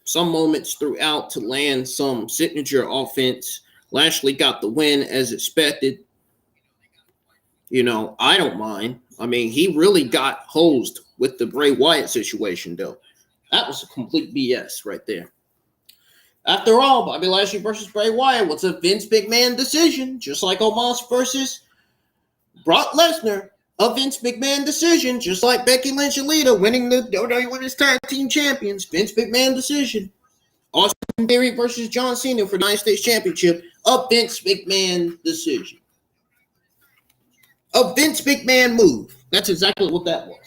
some moments throughout to land some signature offense. Lashley got the win as expected. You know, I don't mind. I mean, he really got hosed with the Bray Wyatt situation, though. That was a complete BS right there. After all, Bobby Lashley versus Bray Wyatt was a Vince McMahon decision, just like Omos versus Brock Lesnar, a Vince McMahon decision, just like Becky Lynch and Lita winning the WWE Women's Tag Team Champions, Vince McMahon decision. Austin Theory versus John Cena for the United States Championship, a Vince McMahon decision. A Vince McMahon move. That's exactly what that was.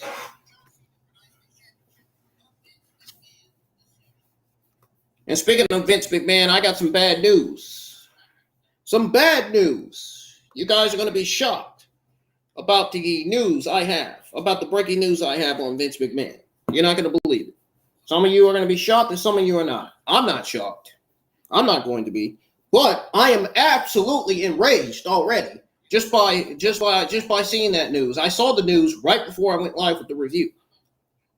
And speaking of Vince McMahon, I got some bad news. Some bad news. You guys are going to be shocked about the news I have, about the breaking news I have on Vince McMahon. You're not going to believe it. Some of you are going to be shocked and some of you are not. I'm not shocked. I'm not going to be. But I am absolutely enraged already just by seeing that news. I saw the news right before I went live with the review.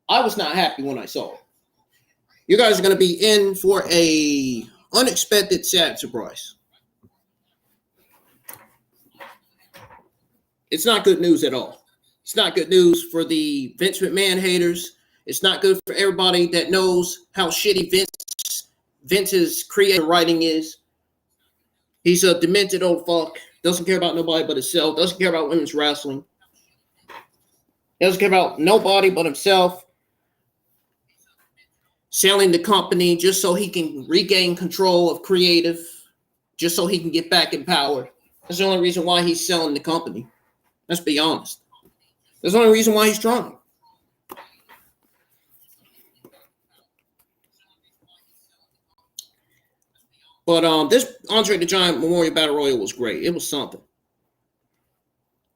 I was not happy when I saw it. You guys are going to be in for a unexpected sad surprise. It's not good news at all. It's not good news for the Vince McMahon haters. It's not good for everybody that knows how shitty Vince's creative writing is. He's a demented old fuck. Doesn't care about nobody but himself. Doesn't care about women's wrestling. Doesn't care about nobody but himself. Selling the company just so he can regain control of creative. Just so he can get back in power. That's the only reason why he's selling the company. Let's be honest. That's the only reason why he's trying. But this Andre the Giant Memorial Battle Royal was great. It was something.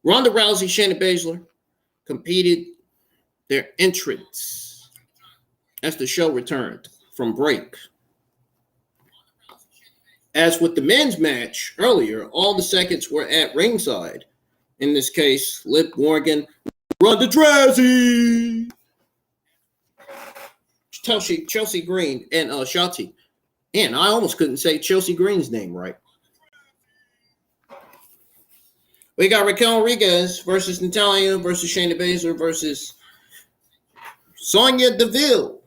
Ronda Rousey, Shayna Baszler competed their entrance as the show returned from break. As with the men's match earlier, all the seconds were at ringside. In this case, Liv Morgan, Ronda Rousey. Chelsea Green and Shotzi. And I almost couldn't say Chelsea Green's name right. We got Raquel Rodriguez versus Natalya versus Shayna Baszler versus Sonya Deville.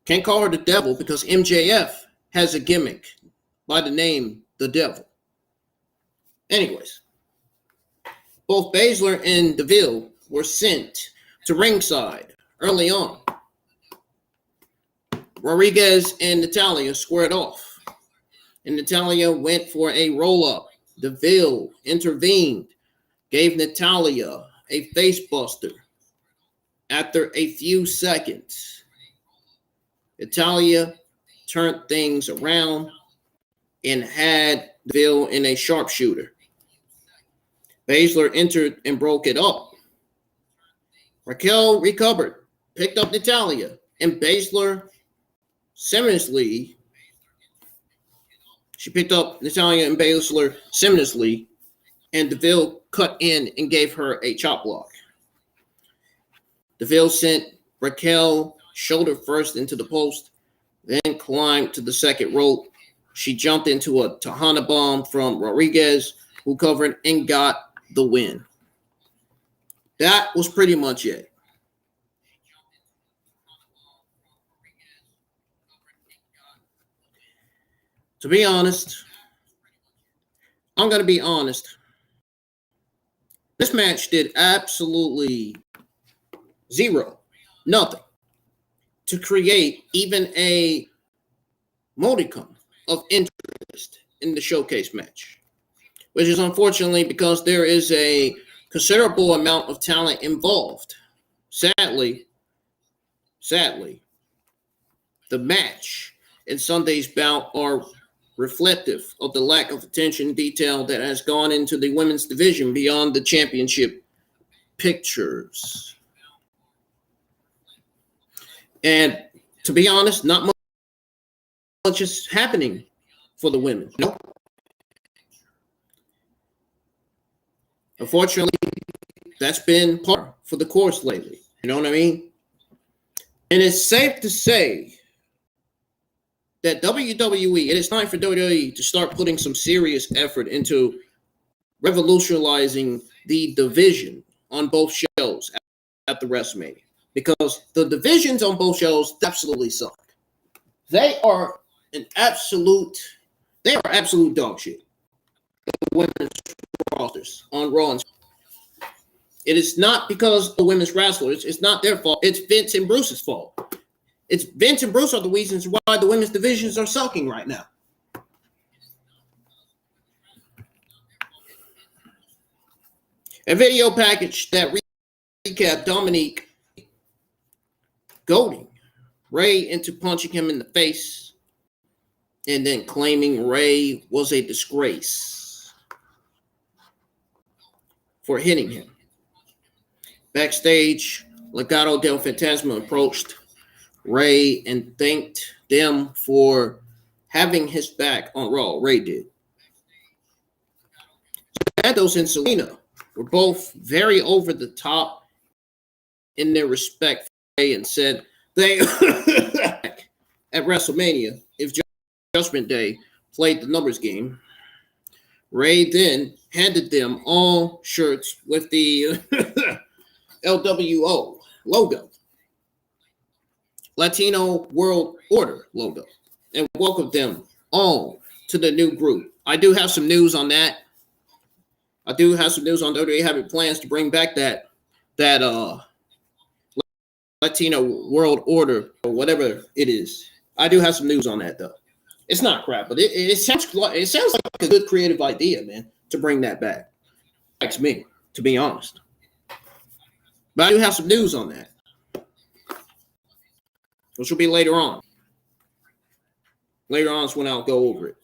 Can't call her the Devil because MJF has a gimmick by the name the Devil. Anyways, both Baszler and Deville were sent to ringside early on. Rodriguez and Natalya squared off, and Natalya went for a roll-up. Deville intervened, gave Natalya a facebuster. After a few seconds, Natalya turned things around and had Deville in a sharpshooter. Baszler entered and broke it up. Raquel recovered, picked up Natalya, and Baszler seamlessly. She picked up Natalya and Baszler seamlessly, and Deville cut in and gave her a chop block. Deville sent Raquel shoulder first into the post, then climbed to the second rope. She jumped into a Tejana bomb from Rodriguez, who covered and got the win. That was pretty much it. To be honest, I'm going to be honest. This match did absolutely nothing to create even a modicum of interest in the showcase match, which is unfortunately because there is a considerable amount of talent involved. Sadly, the match and Sunday's bout are reflective of the lack of attention and detail that has gone into the women's division beyond the championship pictures. And to be honest, not much is happening for the women. No. Unfortunately, that's been par for the course lately. You know what I mean? And it's safe to say that WWE, it is time for WWE to start putting some serious effort into revolutionizing the division on both shows at the WrestleMania. Because the divisions on both shows absolutely suck. They are absolute dog shit. The women's rosters on Raw. It is not because of the women's wrestlers. It's not their fault. It's Vince and Bruce's fault. It's Vince and Bruce are the reasons why the women's divisions are sucking right now. A video package that recapped Dominique goading Ray into punching him in the face and then claiming Ray was a disgrace for hitting him. Backstage, Legado del Fantasma approached Ray and thanked them for having his back on Raw. Ray did. Santos and Selena were both very over the top in their respect for Ray and said they at WrestleMania, if Judgment Day played the numbers game, Ray then handed them all shirts with the LWO logo, Latino World Order logo, and welcomed them all to the new group. I do have some news on that. I do have some news on WWE having plans to bring back that Latino World Order or whatever it is. I do have some news on that though. It's not crap, but it sounds like a good creative idea, man, to bring that back. Likes me, to be honest. But I do have some news on that, which will be later on. Later on is when I'll go over it.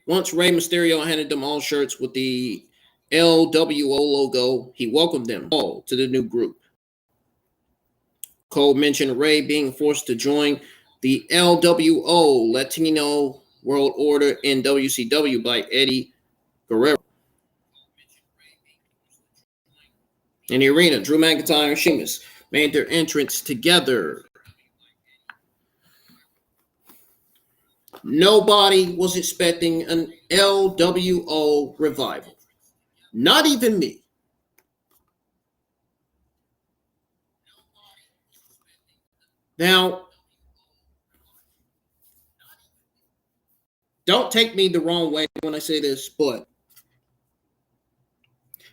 Once Rey Mysterio handed them all shirts with the LWO logo, he welcomed them all to the new group. Cole mentioned Rey being forced to join the LWO Latino World Order in WCW by Eddie Guerrero. In the arena, Drew McIntyre and Sheamus made their entrance together. Nobody was expecting an LWO revival. Not even me. Now, don't take me the wrong way when I say this, but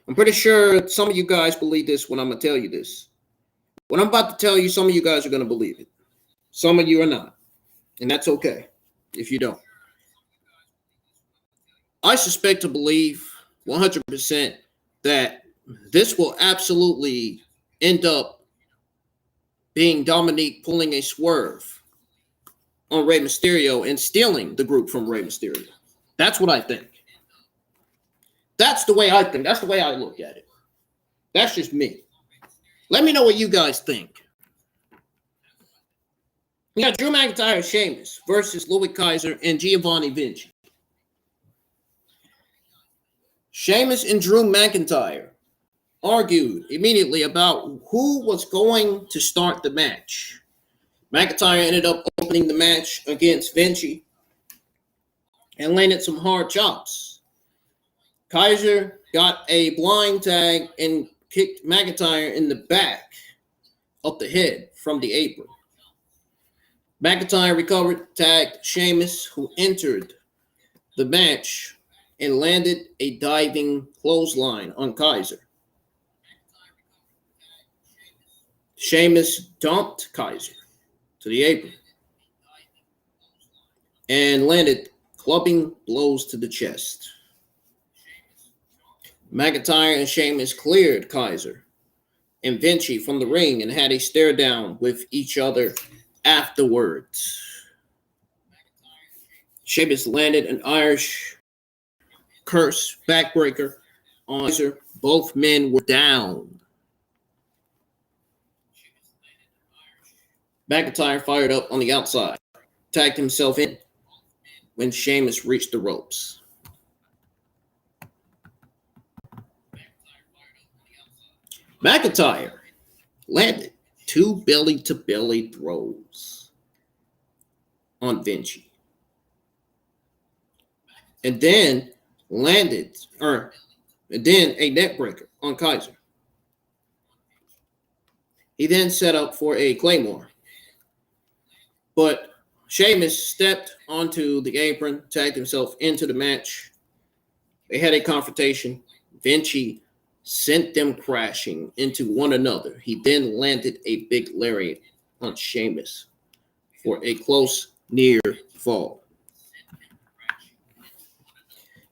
I'm pretty sure some of you guys believe this when I'm going to tell you this. What I'm about to tell you, some of you guys are going to believe it. Some of you are not. And that's okay if you don't. I suspect to believe 100% that this will absolutely end up being Dominique pulling a swerve on Rey Mysterio and stealing the group from Rey Mysterio. That's what I think. That's the way I think. That's the way I look at it. That's just me. Let me know what you guys think. We got Drew McIntyre and Sheamus versus Louis Kaiser and Giovanni Vinci. Sheamus and Drew McIntyre argued immediately about who was going to start the match. McIntyre ended up opening the match against Vinci and landed some hard chops. Kaiser got a blind tag and kicked McIntyre in the back of the head from the apron. McIntyre recovered, tagged Sheamus, who entered the match and landed a diving clothesline on Kaiser. Sheamus dumped Kaiser to the apron and landed clubbing blows to the chest. McIntyre and Sheamus cleared Kaiser and Vinci from the ring and had a stare down with each other afterwards. Sheamus landed an Irish curse backbreaker on Kaiser. Both men were down. McIntyre fired up on the outside, tagged himself in when Sheamus reached the ropes. McIntyre landed 2 belly-to-belly throws on Vinci. And then a neck breaker on Kaiser. He then set up for a Claymore. But Sheamus stepped onto the apron, tagged himself into the match. They had a confrontation. Vinci sent them crashing into one another. He then landed a big lariat on Sheamus for a close near fall.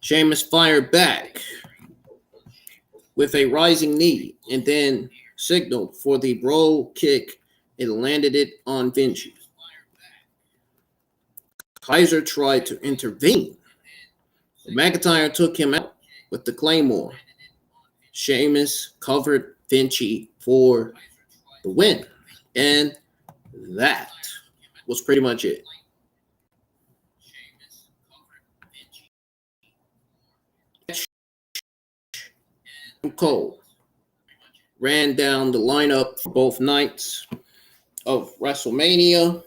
Sheamus fired back with a rising knee and then signaled for the bro kick and landed it on Vinci. Kaiser tried to intervene, but McIntyre took him out with the Claymore. Sheamus covered Vinci for the win, and that was pretty much it. Cole ran down the lineup for both nights of WrestleMania.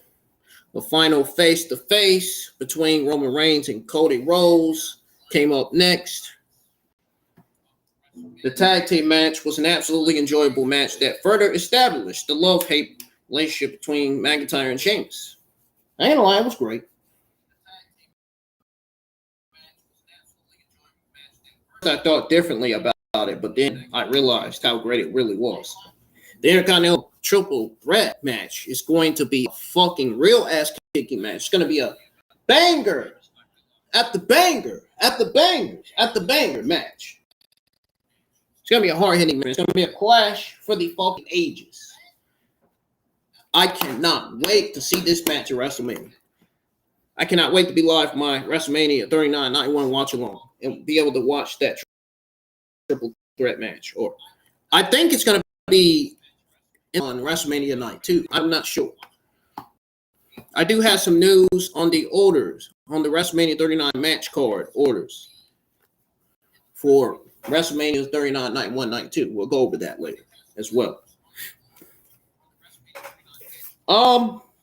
The final face-to-face between Roman Reigns and Cody Rhodes came up next. The tag team match was an absolutely enjoyable match that further established the love-hate relationship between McIntyre and Sheamus. I ain't gonna lie, it was great. I thought differently about it, but then I realized how great it really was. The Intercontinental Triple Threat match is going to be a fucking real ass kicking match. It's going to be a banger at the banger match. It's going to be a hard hitting match. It's going to be a clash for the fucking ages. I cannot wait to see this match at WrestleMania. I cannot wait to be live for my WrestleMania 39 91 watch along and be able to watch that triple threat match. Or I think it's going to be on WrestleMania night too. I'm not sure. I do have some news on the orders on the WrestleMania 39 match card orders for WrestleMania 39 Night 1, Night 2. We'll go over that later as well.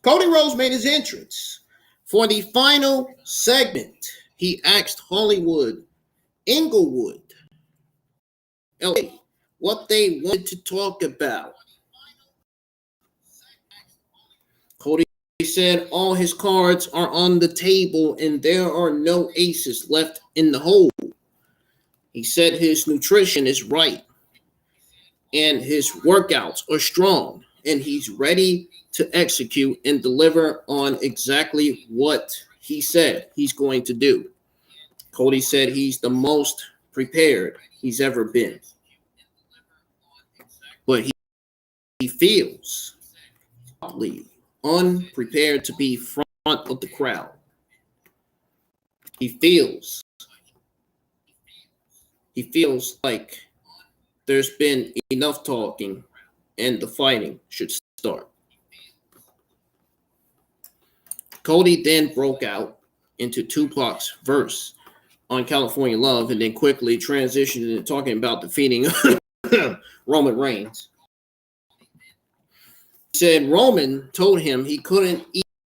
Cody Rhodes made his entrance. For the final segment, he asked Hollywood, Inglewood, LA, what they wanted to talk about. Cody said all his cards are on the table and there are no aces left in the hole. He said his nutrition is right and his workouts are strong and he's ready to execute and deliver on exactly what he said he's going to do. Cody said he's the most prepared he's ever been. But he feels unprepared to be front of the crowd. He feels like there's been enough talking and the fighting should start. Cody then broke out into Tupac's verse on California Love and then quickly transitioned into talking about defeating Roman Reigns. He said Roman told him he couldn't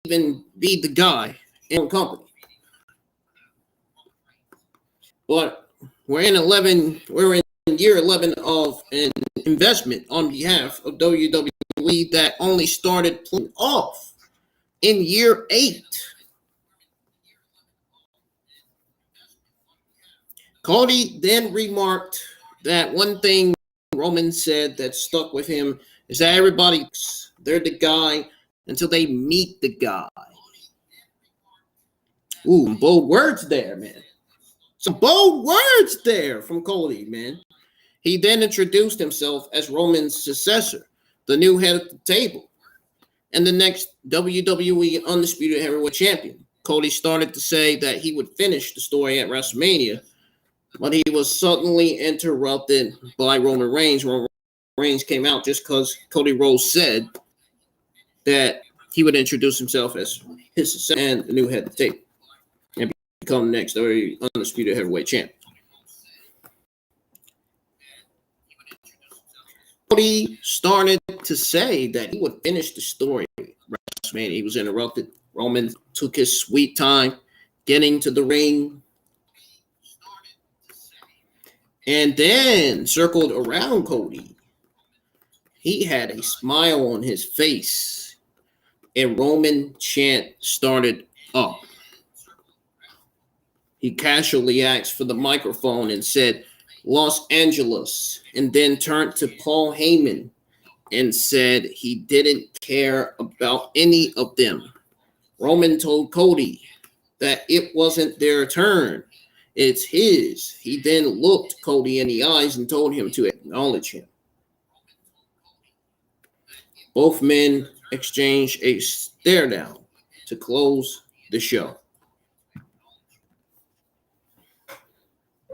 even be the guy in the company. But we're in year 11 of an investment on behalf of WWE that only started playing off in year 8. Cody then remarked that one thing Roman said that stuck with him is that they're the guy until they meet the guy. Ooh, bold words there, man. Some bold words there from Cody, man. He then introduced himself as Roman's successor, the new head of the table, and the next WWE Undisputed Heavyweight Champion. Cody started to say that he would finish the story at WrestleMania, but he was suddenly interrupted by Roman Reigns. Roman Reigns came out just because Cody Rhodes said that he would introduce himself as his successor and the new head of the table and become the next Undisputed Heavyweight Champion. Cody started to say that he would finish the story at WrestleMania. He was interrupted. Roman took his sweet time getting to the ring and then circled around Cody. He had a smile on his face, and Roman chant started up. He casually asked for the microphone and said, Los Angeles, and then turned to Paul Heyman and said he didn't care about any of them. Roman told Cody that it wasn't their turn. It's his. He then looked Cody in the eyes and told him to acknowledge him. Both men exchanged a stare down to close the show.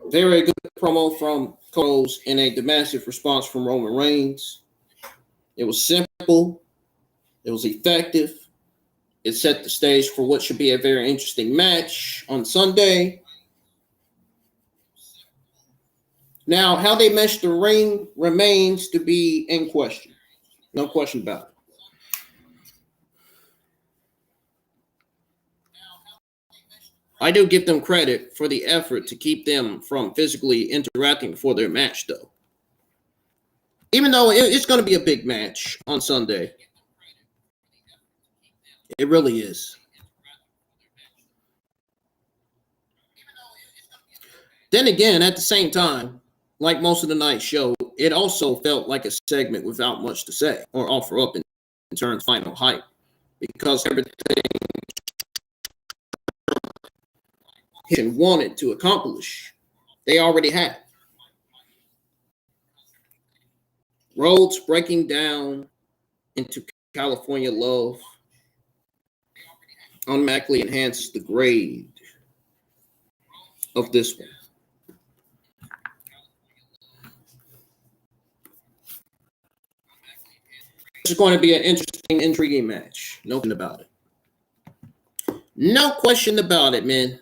Very good promo from Kross and a massive response from Roman Reigns. It was simple. It was effective. It set the stage for what should be a very interesting match on Sunday. Now, how they meshed the ring remains to be in question. No question about it. I do give them credit for the effort to keep them from physically interacting before their match, though. Even though it's going to be a big match on Sunday. It really is. Then again, at the same time, like most of the night's show, it also felt like a segment without much to say or offer up in terms of final hype. Because everything he wanted to accomplish, they already had. Rhodes breaking down into California Love automatically enhances the grade of this one. This is going to be an interesting, intriguing match. No doubt about it. No question about it, man.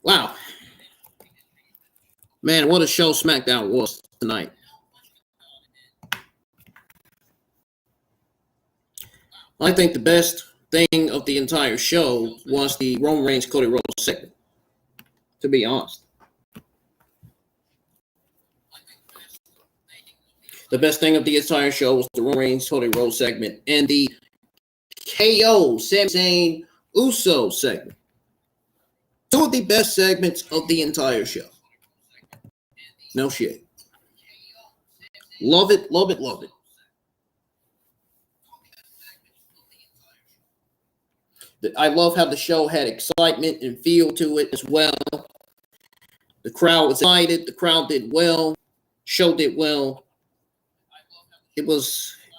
Wow. Man, what a show SmackDown was tonight. I think the best thing of the entire show was the Roman Reigns Cody Rhodes segment, to be honest. The best thing of the entire show was the Roman Reigns Cody Rhodes segment and the KO Sami Zayn Uso segment. Two of the best segments of the entire show. No shit. Love it, love it, love it. I love how the show had excitement and feel to it as well. The crowd was excited. The crowd did well. Show did well.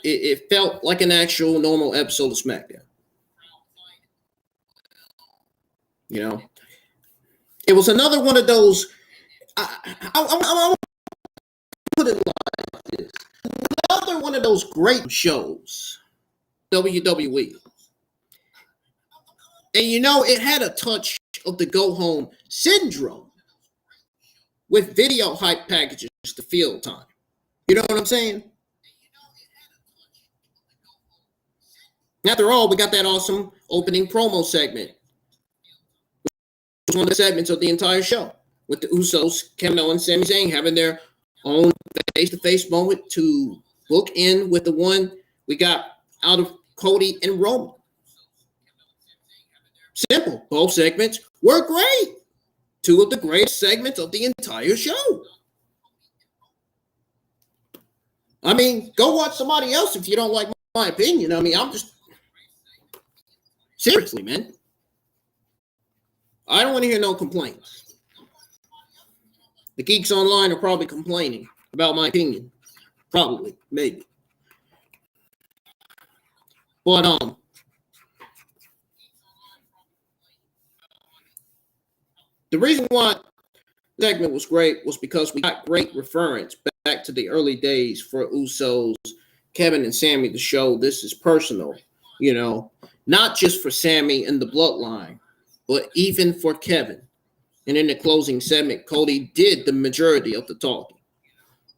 It felt like an actual normal episode of SmackDown. You know, it was another one of those. I put it like this: another one of those great shows, WWE. And you know, it had a touch of the go home syndrome with video hype packages to fill time. You know what I'm saying? After all, we got that awesome opening promo segment. It was one of the segments of the entire show with the Usos, Kevin Owens, and Sami Zayn having their own face-to-face moment to book in with the one we got out of Cody and Roman. Simple. Both segments were great. Two of the greatest segments of the entire show. I mean, go watch somebody else if you don't like my opinion. I mean, I'm just... Seriously, man. I don't want to hear no complaints. The geeks online are probably complaining about my opinion. Probably. Maybe. But, the reason why the segment was great was because we got great reference back to the early days for Usos, Kevin and Sami to show this is personal, you know, not just for Sami and the bloodline, but even for Kevin. And in the closing segment, Cody did the majority of the talking.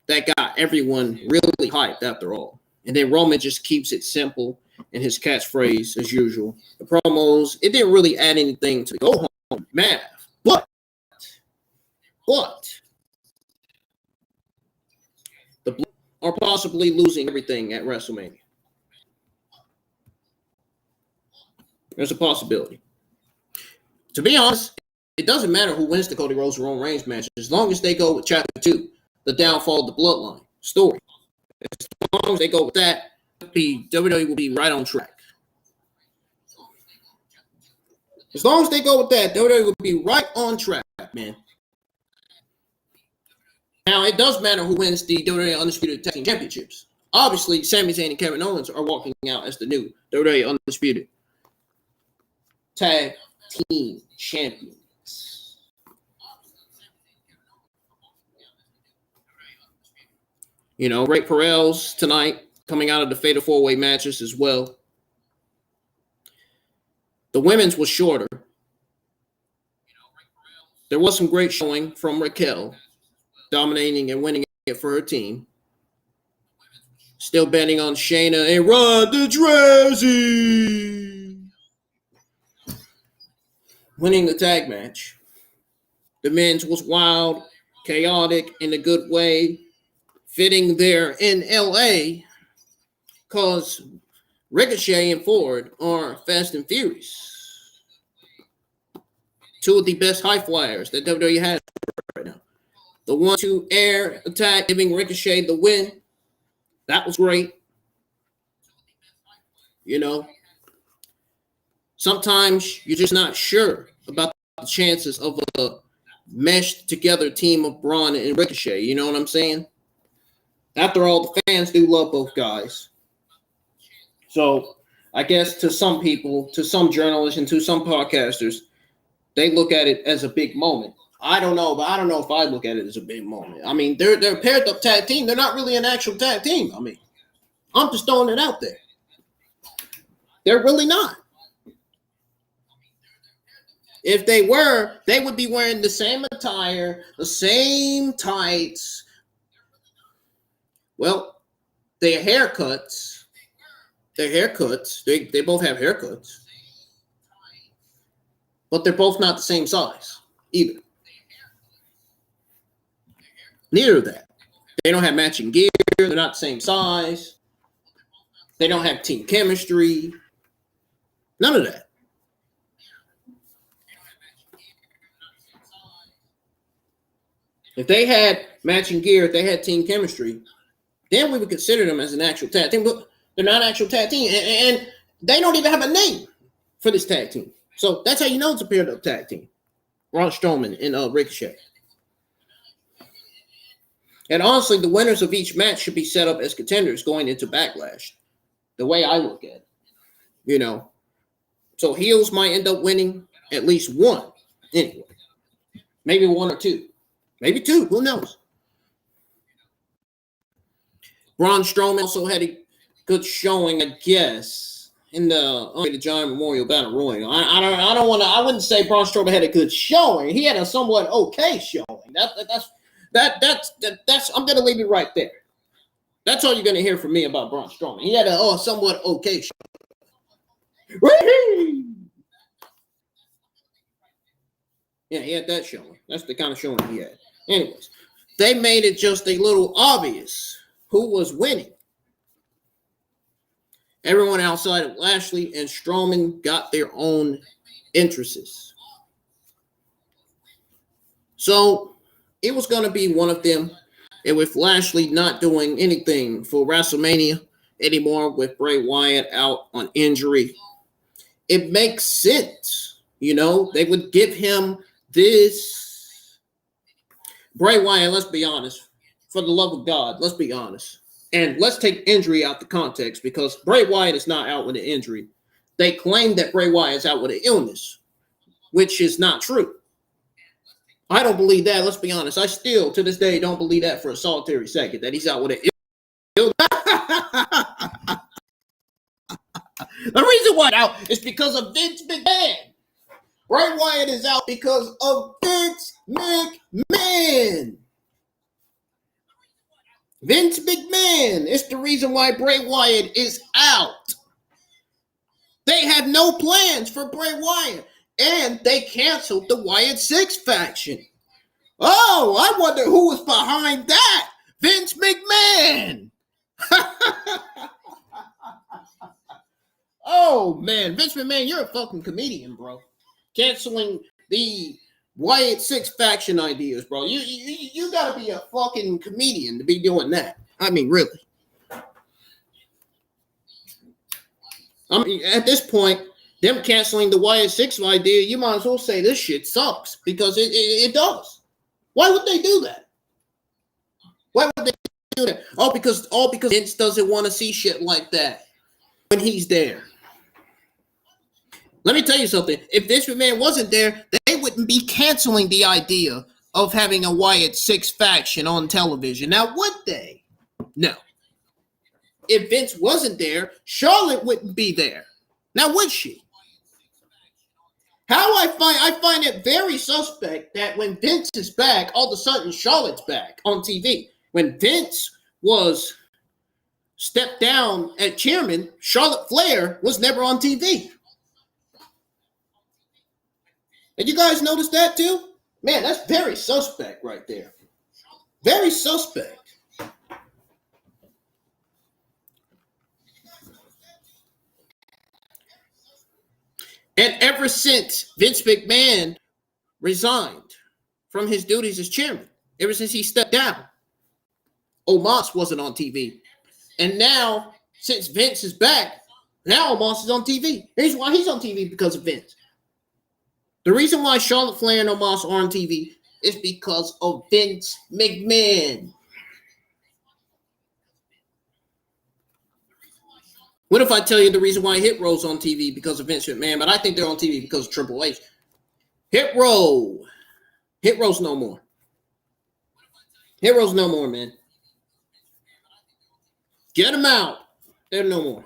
That got everyone really hyped after all. And then Roman just keeps it simple and his catchphrase as usual. The promos, it didn't really add anything to the go home math. But the Blues are possibly losing everything at WrestleMania. There's a possibility. To be honest, it doesn't matter who wins the Cody Rhodes or Roman Reigns match as long as they go with Chapter 2, the downfall of the bloodline story. As long as they go with that, WWE will be right on track. As long as they go with that, WWE will be right on track, man. Now, it does matter who wins the WWE Undisputed Tag Team Championships. Obviously, Sami Zayn and Kevin Owens are walking out as the new WWE Undisputed Tag Team Champions. You know, great parallels tonight coming out of the Fatal 4-Way matches as well. The women's was shorter. There was some great showing from Raquel, dominating and winning it for her team. Still betting on Shayna and Ronda Rousey winning the tag match. The men's was wild, chaotic in a good way, fitting there in LA because Ricochet and Ford are fast and furious. Two of the best high flyers that WWE has right now. The 1-2 air attack, giving Ricochet the win. That was great. You know, sometimes you're just not sure about the chances of a meshed together team of Braun and Ricochet. You know what I'm saying? After all, the fans do love both guys. So I guess to some people, to some journalists, and to some podcasters, they look at it as a big moment. I don't know, but I don't know if I look at it as a big moment. I mean, they're a paired up tag team. They're not really an actual tag team. I mean, I'm just throwing it out there. They're really not. If they were, they would be wearing the same attire, the same tights. Well, their haircuts, they both have haircuts. But they're both not the same size either. Neither of that. They don't have matching gear. They're not the same size. They don't have team chemistry. None of that. If they had matching gear, if they had team chemistry, then we would consider them as an actual tag team. But they're not an actual tag team. And they don't even have a name for this tag team. So that's how you know it's a paired-up tag team. Braun Strowman and Ricochet. And honestly, the winners of each match should be set up as contenders going into Backlash. The way I look at it. You know. So heels might end up winning at least one. Anyway. Maybe one or two. Maybe two. Who knows? Braun Strowman also had a good showing, I guess, in the Giant Memorial Battle Royal. I wouldn't say Braun Strowman had a good showing. He had a somewhat okay showing. That's I'm gonna leave it right there. That's all you're gonna hear from me about Braun Strowman. He had a somewhat okay showing. Yeah, he had that showing. That's the kind of showing he had. Anyways, they made it just a little obvious who was winning. Everyone outside of Lashley and Strowman got their own interests. So it was going to be one of them. And with Lashley not doing anything for WrestleMania anymore, with Bray Wyatt out on injury, it makes sense. You know, they would give him this. Bray Wyatt, let's be honest. For the love of God, let's be honest. And let's take injury out the context, because Bray Wyatt is not out with an injury. They claim that Bray Wyatt is out with an illness, which is not true. I don't believe that. Let's be honest. I still, to this day, don't believe that for a solitary second, that he's out with an illness. The reason why out is because of Vince McMahon. Bray Wyatt is out because of Vince McMahon. Vince McMahon is the reason why Bray Wyatt is out. They had no plans for Bray Wyatt, and they canceled the Wyatt Six faction. Oh, I wonder who was behind that. Vince McMahon. Oh, man. Vince McMahon, you're a fucking comedian, bro. Canceling the Wyatt Six faction ideas, bro. You gotta be a fucking comedian to be doing that. I mean, really. I mean, at this point, them canceling the Wyatt Six idea, you might as well say this shit sucks, because it does. Why would they do that? Why would they do that? All because Vince doesn't want to see shit like that when he's there. Let me tell you something. If Vince McMahon wasn't there, they wouldn't be canceling the idea of having a Wyatt Six faction on television. Now, would they? No. If Vince wasn't there, Charlotte wouldn't be there. Now, would she? How I find it very suspect that when Vince is back, all of a sudden Charlotte's back on TV. When Vince was stepped down as chairman, Charlotte Flair was never on TV. Did you guys notice that too? Man, that's very suspect right there. Very suspect. And ever since Vince McMahon resigned from his duties as chairman, ever since he stepped down, Omos wasn't on TV. And now, since Vince is back, now Omos is on TV. Here's why he's on TV, because of Vince. The reason why Charlotte Flair and Omos are on TV is because of Vince McMahon. What if I tell you the reason why Hit Row's on TV because of Vince McMahon, but I think they're on TV because of Triple H? Hit Row. Hit Row's no more. Hit Row's no more, man. Get them out. They're no more.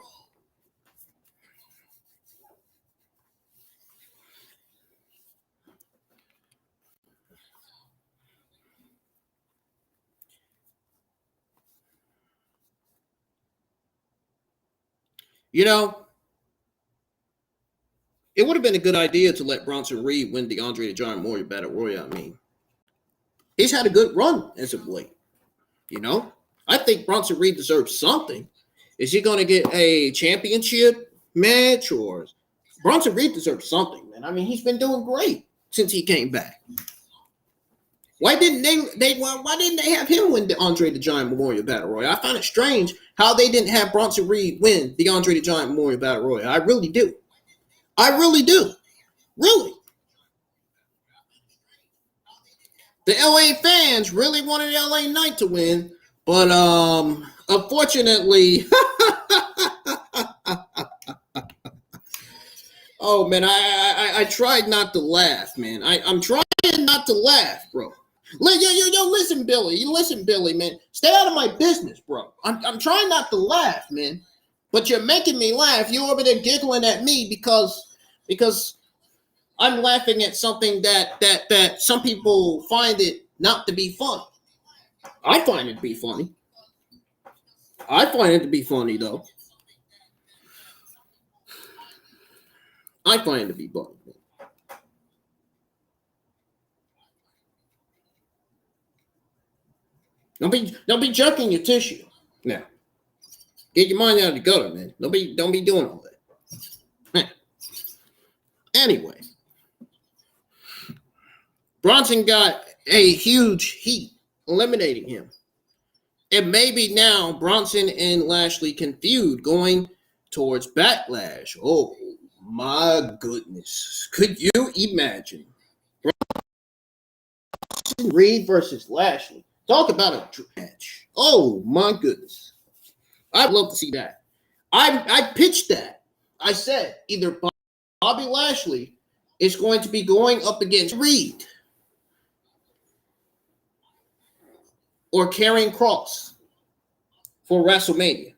You know, it would have been a good idea to let Bronson Reed win the Andre the Giant Memorial Battle Royal. I mean, he's had a good run as of late. You know, I think Bronson Reed deserves something. Is he going to get a championship match, or Bronson Reed deserves something, man? I mean, he's been doing great since he came back. Why didn't they have him win the Andre the Giant Memorial Battle Royal? I find it strange how they didn't have Bronson Reed win the Andre the Giant Memorial Battle Royal. I really do. I really do. Really. The LA fans really wanted LA Knight to win, but unfortunately, oh man, I tried not to laugh, man. I'm trying not to laugh, bro. Yo, listen, Billy. You listen, Billy, man. Stay out of my business, bro. I'm trying not to laugh, man. But you're making me laugh. You're over there giggling at me because I'm laughing at something that some people find it not to be funny. I find it to be funny. I find it to be funny, though. I find it to be funny. Don't be jerking your tissue. Now, get your mind out of the gutter, man. Don't be doing all that. Anyway, Bronson got a huge heat, eliminating him. And maybe now Bronson and Lashley can feud going towards Backlash. Oh my goodness. Could you imagine? Bronson Reed versus Lashley. Talk about a match. Oh my goodness. I'd love to see that. I pitched that. I said either Bobby Lashley is going to be going up against Reed or Karrion Kross for WrestleMania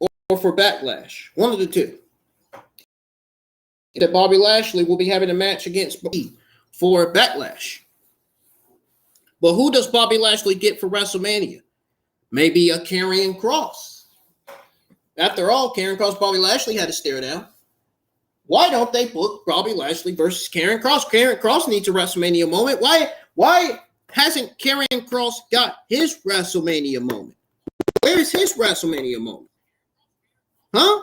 or for Backlash. One of the two. That Bobby Lashley will be having a match against Reed for Backlash. But who does Bobby Lashley get for WrestleMania? Maybe a Karrion Kross. After all, Karrion Kross, Bobby Lashley had to stare down. Why don't they book Bobby Lashley versus Karrion Kross? Karrion Kross needs a WrestleMania moment. Why hasn't Karrion Kross got his WrestleMania moment? Where's his WrestleMania moment? Huh?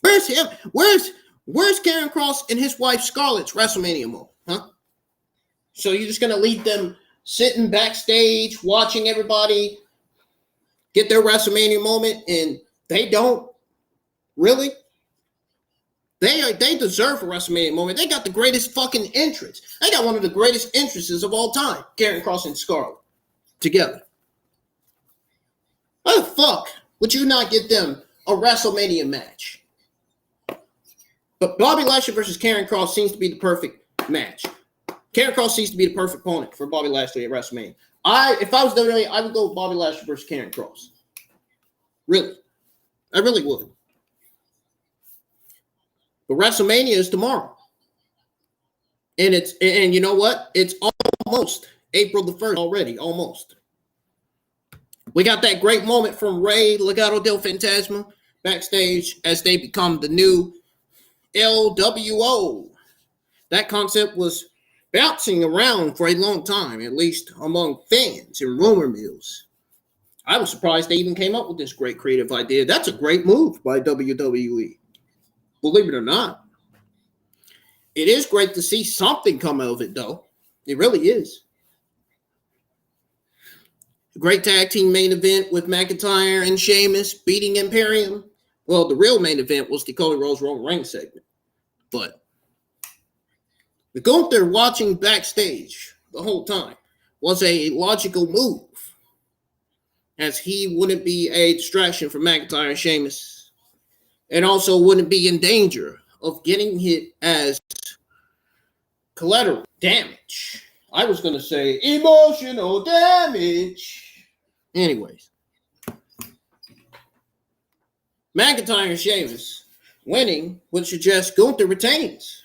Where's him? Where's Karrion Kross and his wife Scarlett's WrestleMania moment? Huh? So you're just gonna leave them sitting backstage watching everybody get their WrestleMania moment, and they don't? Really? They deserve a WrestleMania moment. They got the greatest fucking entrance. They got one of the greatest entrances of all time. Karrion Kross and Scarlett together. Why the fuck would you not get them a WrestleMania match? But Bobby Lashley versus Karrion Kross seems to be the perfect match. Karrion Kross seems to be the perfect opponent for Bobby Lashley at WrestleMania. If I was WWE, I would go with Bobby Lashley versus Karrion Kross. Really. I really would. But WrestleMania is tomorrow. And you know what? It's almost April the 1st already. Almost. We got that great moment from Rey Legado del Fantasma backstage as they become the new LWO. That concept was bouncing around for a long time, at least among fans and rumor mills. I was surprised they even came up with this great creative idea. That's a great move by WWE. Believe it or not. It is great to see something come out of it, though. It really is. A great tag team main event with McIntyre and Sheamus beating Imperium. Well, the real main event was the Cody Rhodes Roman Reigns segment. But the Gunther watching backstage the whole time was a logical move, as he wouldn't be a distraction for McIntyre and Sheamus, and also wouldn't be in danger of getting hit as collateral damage. I was going to say emotional damage. Anyways, McIntyre and Sheamus winning would suggest Gunther retains.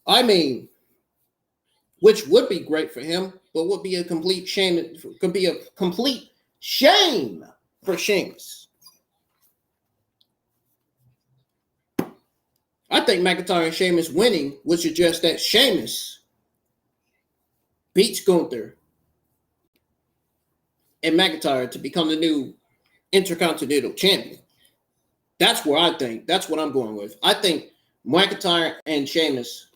I mean, which would be great for him, but would be a complete shame. Could be a complete shame for Sheamus. I think McIntyre and Sheamus winning would suggest that Sheamus beats Gunther and McIntyre to become the new Intercontinental Champion. That's where I think. That's what I'm going with. I think McIntyre and Sheamus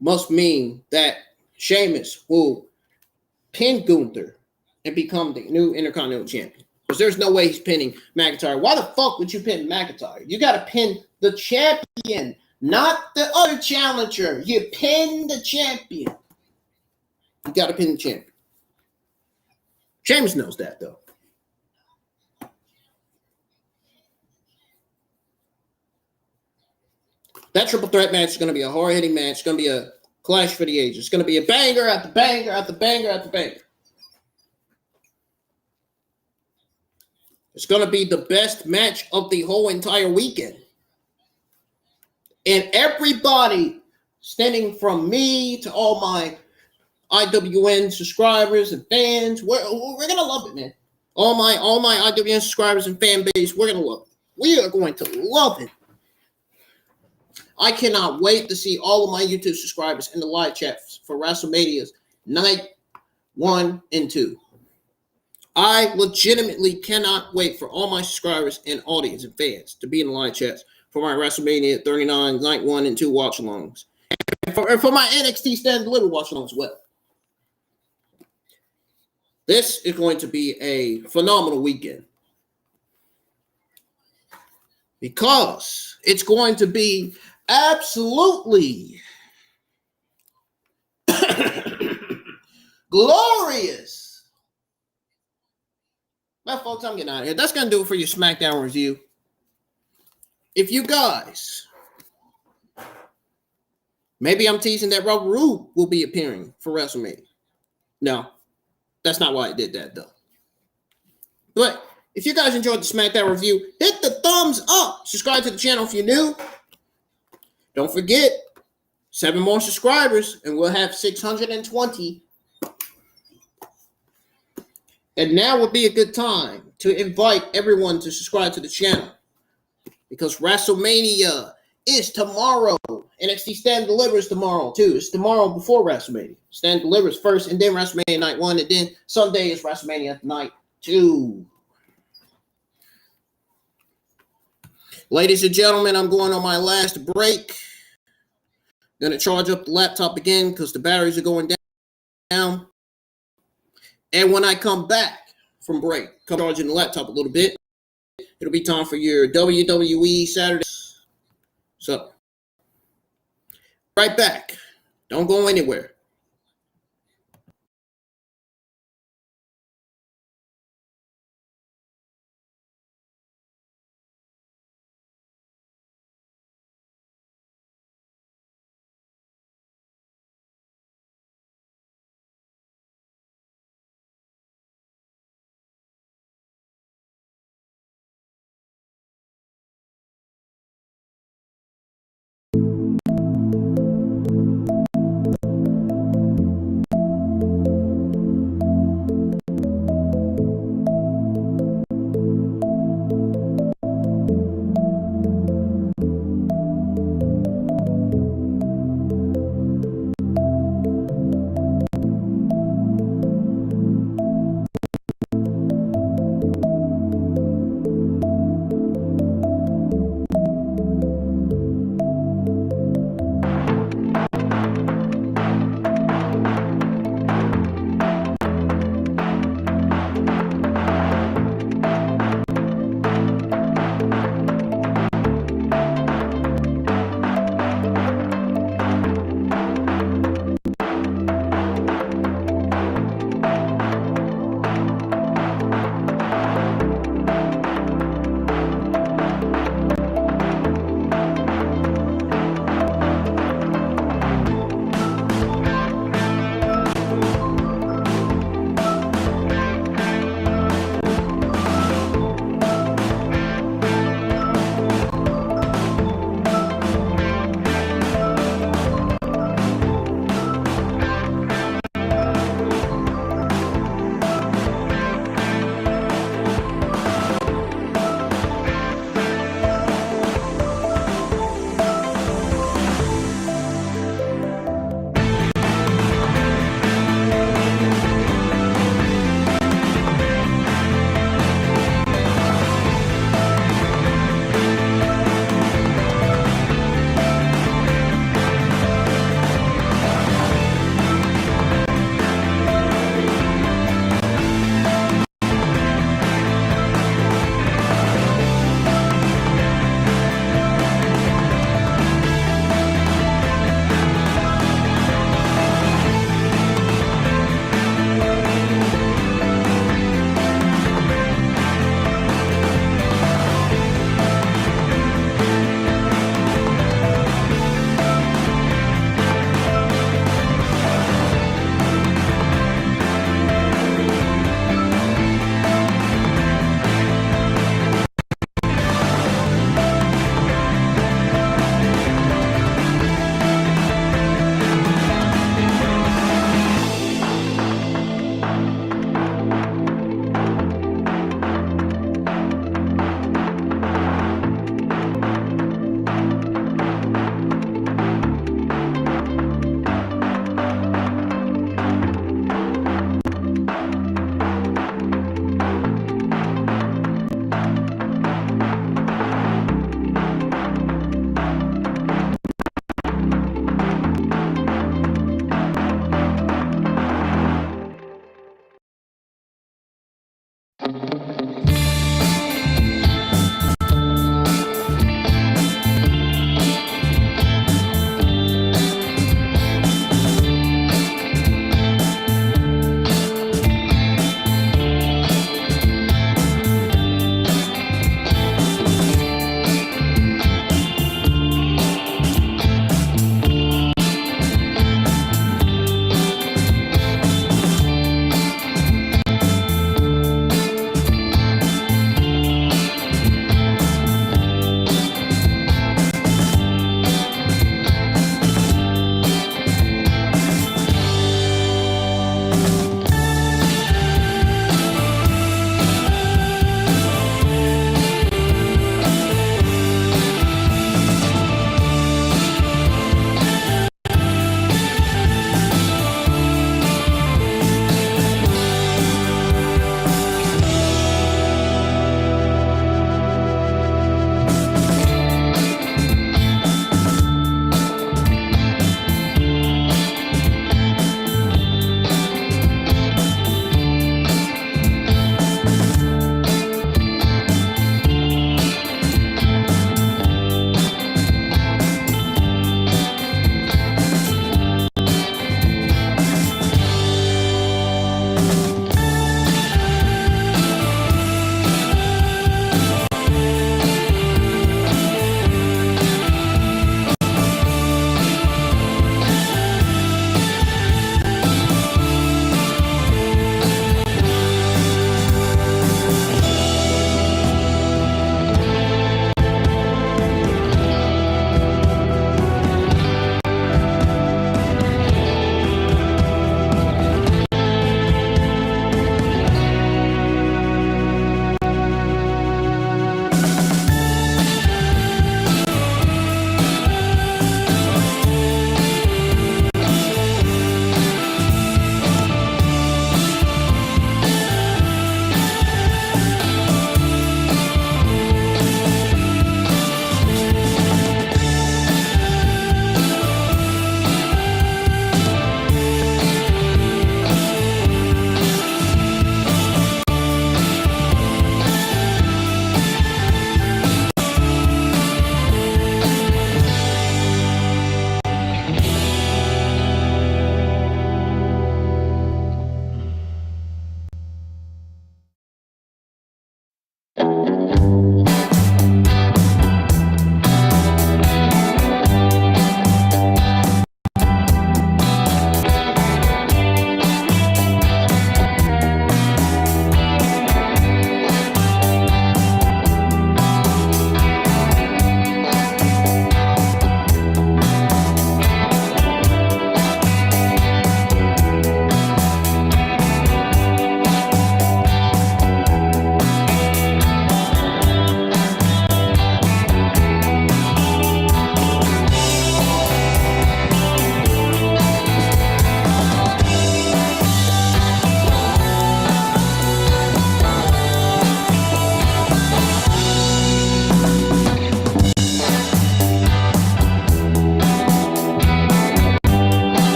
must mean that Sheamus will pin Gunther and become the new Intercontinental Champion. Because there's no way he's pinning McIntyre. Why the fuck would you pin McIntyre? You got to pin the champion, not the other challenger. You pin the champion. You got to pin the champion. Sheamus knows that, though. That triple threat match is going to be a hard-hitting match. It's going to be a clash for the ages. It's going to be a banger after banger after banger after banger. It's going to be the best match of the whole entire weekend. And everybody, standing from me to all my IWN subscribers and fans, we're going to love it, man. All my IWN subscribers and fan base, we're going to love it. We are going to love it. I cannot wait to see all of my YouTube subscribers in the live chats for WrestleMania's night 1 and 2. I legitimately cannot wait for all my subscribers and audience and fans to be in the live chats for my WrestleMania 39 night 1 and 2 watch-alongs. And for my NXT Stand and Deliver watch-along as well. This is going to be a phenomenal weekend. Because it's going to be absolutely glorious. Well, folks, I'm getting out of here. That's going to do it for your SmackDown review. If you guys, maybe I'm teasing that Robert Roode will be appearing for WrestleMania. No, that's not why I did that, though. But if you guys enjoyed the SmackDown review, hit the thumbs up. Subscribe to the channel if you're new. Don't forget, 7 more subscribers, and we'll have 620. And now would be a good time to invite everyone to subscribe to the channel. Because WrestleMania is tomorrow. NXT Stand and Deliver is tomorrow, too. It's tomorrow before WrestleMania. Stand and Deliver is first, and then WrestleMania Night 1, and then Sunday is WrestleMania Night 2. Ladies and gentlemen, I'm going on my last break. Going to charge up the laptop again because the batteries are going down. And when I come back from break, come charging the laptop a little bit, it'll be time for your WWE Saturday. So, right back. Don't go anywhere.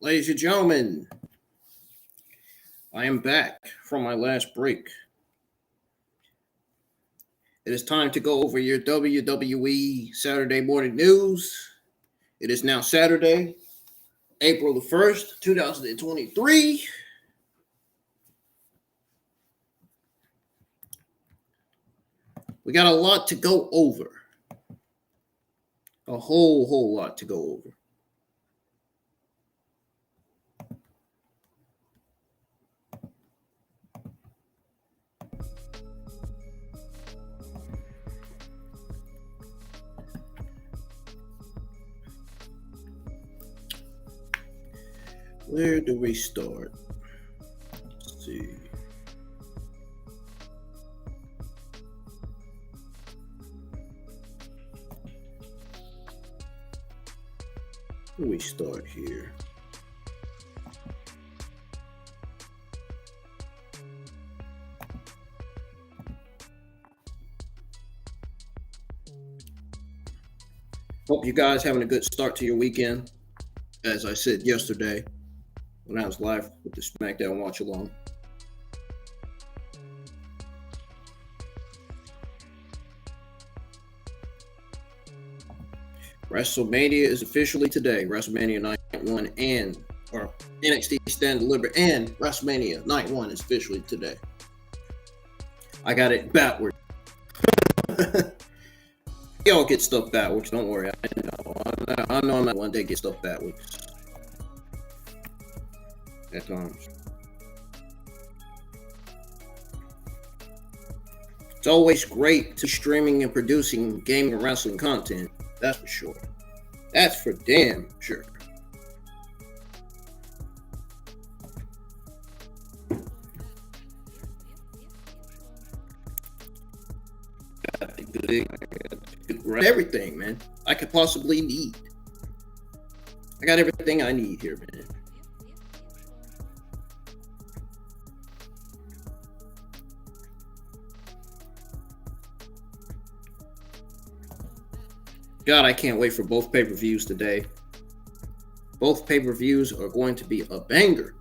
Ladies and gentlemen, I am back from my last break. It is time to go over your WWE Saturday morning news. It is now Saturday, April the 1st, 2023. We got a lot to go over. A whole lot to go over. Where do we start? Let's see. Where do we start here? Hope you guys having a good start to your weekend. As I said yesterday, when I was live with the SmackDown Watch Along. WrestleMania is officially today. WrestleMania Night 1 or NXT Stand and Deliver and WrestleMania Night 1 is officially today. I got it backward. Y'all get stuff backwards, don't worry. I know I'm not one day get stuff backwards. At times. It's always great to streaming and producing gaming and wrestling content. That's for sure. That's for damn sure. Everything, man, I could possibly need. I got everything I need here, man. God, I can't wait for both pay-per-views today. Both pay-per-views are going to be a banger.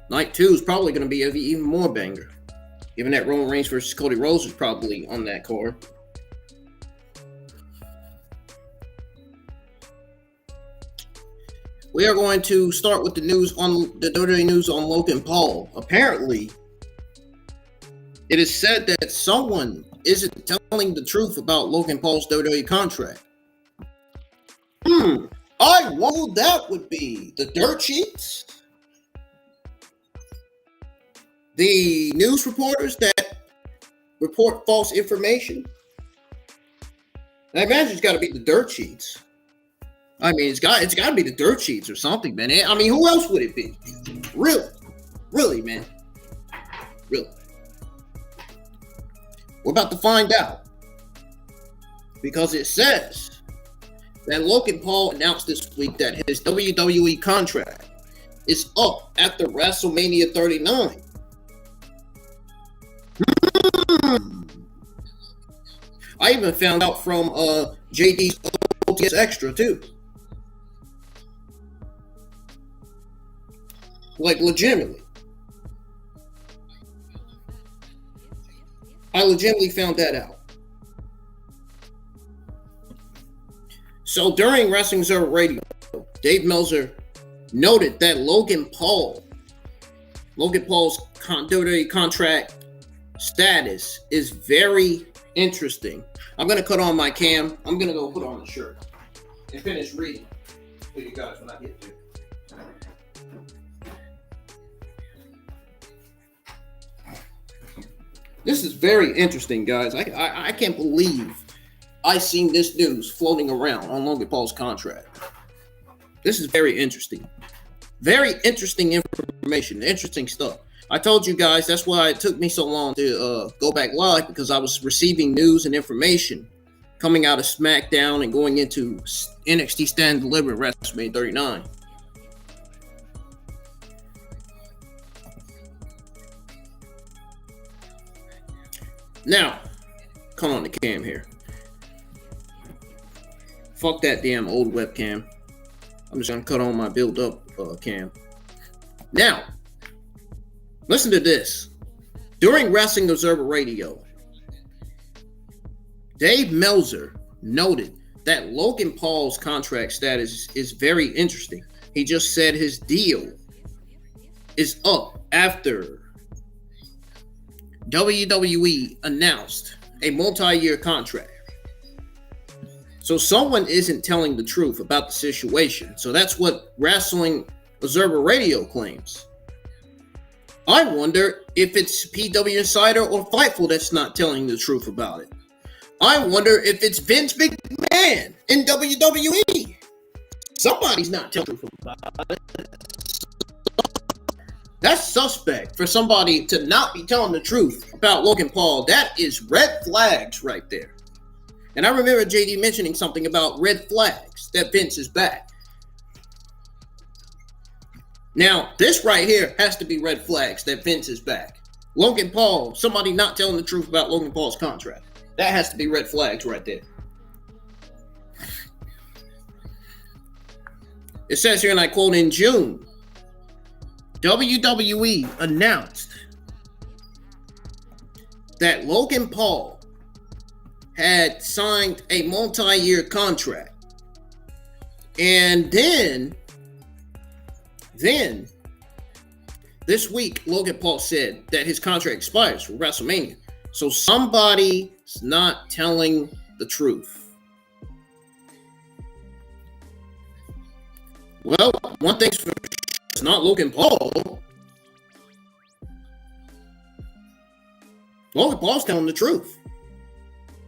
Night 2 is probably going to be even more banger. Given that Roman Reigns versus Cody Rhodes is probably on that card. We are going to start with the news on the WWE news on Logan Paul. Apparently, it is said that someone isn't telling the truth about Logan Paul's WWE contract. I wonder who that would be. The dirt sheets? The news reporters that report false information? I imagine it's got to be the dirt sheets. I mean, it's got to be the dirt sheets or something, man. I mean, who else would it be? Really, man. Really. We're about to find out. Because it says that Logan Paul announced this week that his WWE contract is up after WrestleMania 39. I even found out from JD's OTS Extra too. Like legitimately. I legitimately found that out. So during Wrestling Observer Radio, Dave Meltzer noted that Logan Paul's WWE contract status is very interesting I'm going to cut on my cam. I'm going to go put on the shirt and finish reading for you guys when I get there. This is very interesting, guys. I can't believe I seen this news floating around on Logan Paul's contract. This is very interesting. Very interesting information, interesting stuff. I told you guys that's why it took me so long to go back live, because I was receiving news and information coming out of SmackDown and going into NXT Stand and Deliver WrestleMania 39. Now, come on the cam here. Fuck that damn old webcam. I'm just gonna cut on my build-up cam. Now, listen to this. During Wrestling Observer Radio, Dave Meltzer noted that Logan Paul's contract status is very interesting. He just said his deal is up after WWE announced a multi-year contract. So someone isn't telling the truth about the situation. So that's what Wrestling Observer Radio claims. I wonder if it's PW Insider or Fightful that's not telling the truth about it. I wonder if it's Vince McMahon in WWE. Somebody's not telling the truth about it. That's suspect for somebody to not be telling the truth about Logan Paul. That is red flags right there. And I remember JD mentioning something about red flags, that Vince is back. Now, this right here has to be red flags that Vince is back. Logan Paul, somebody not telling the truth about Logan Paul's contract. That has to be red flags right there. It says here, and I quote, in June, WWE announced that Logan Paul had signed a multi-year contract. And then this week, Logan Paul said that his contract expires for WrestleMania. So somebody's not telling the truth. Well, one thing's for sure, it's not Logan Paul. Logan Paul's telling the truth.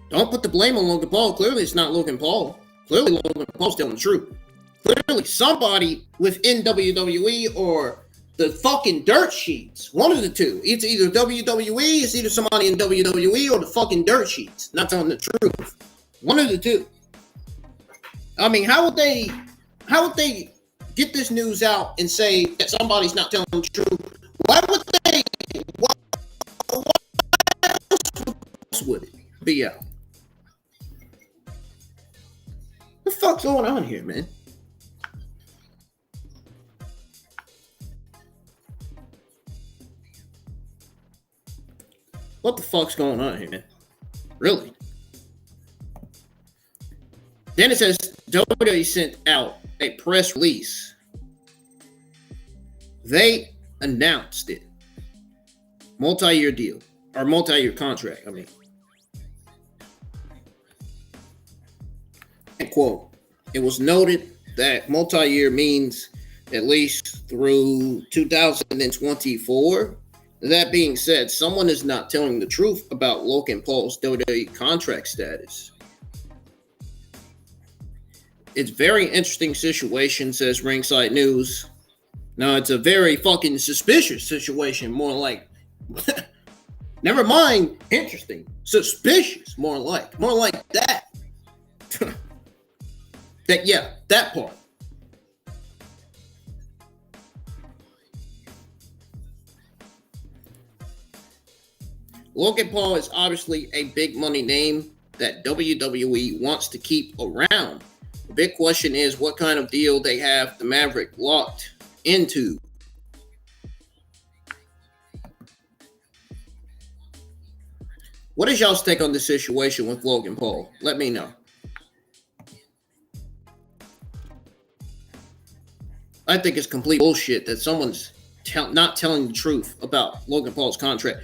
Don't put the blame on Logan Paul. Clearly, it's not Logan Paul. Clearly, Logan Paul's telling the truth. Clearly, somebody within WWE or the fucking dirt sheets, one of the two. It's either WWE, it's either somebody in WWE or the fucking dirt sheets not telling the truth. One of the two. I mean, how would they get this news out and say that somebody's not telling the truth? Why would they? Why else would it be out? What the fuck's going on here, man? What the fuck's going on here, man? Really? Then it says WWE sent out a press release. They announced it. Multi-year deal. Or multi-year contract, I mean. And quote, it was noted that multi-year means at least through 2024. That being said, someone is not telling the truth about Logan Paul's WWE contract status. It's very interesting situation, says Ringside News. Now, it's a very fucking suspicious situation, more like, never mind interesting, suspicious, more like that. That part. Logan Paul is obviously a big money name that WWE wants to keep around. The big question is what kind of deal they have the Maverick locked into. What is y'all's take on this situation with Logan Paul? Let me know. I think it's complete bullshit that someone's not telling the truth about Logan Paul's contract.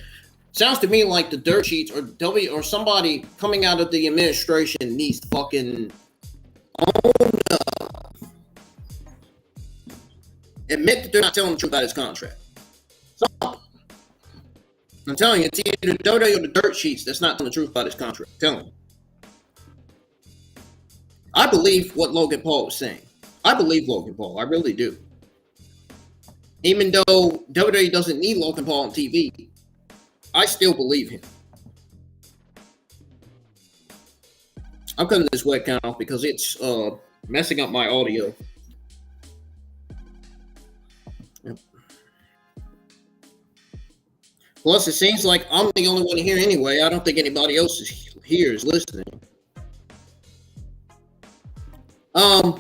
Sounds to me like the dirt sheets or somebody coming out of the administration needs to fucking own up. Admit that they're not telling the truth about his contract. So, I'm telling you, it's either WWE or the dirt sheets that's not telling the truth about his contract. I'm telling you. I believe what Logan Paul was saying. I believe Logan Paul. I really do. Even though WWE doesn't need Logan Paul on TV, I still believe him. I'm cutting this webcam off because it's messing up my audio. Yep. Plus, it seems like I'm the only one here anyway. I don't think anybody else is here is listening. But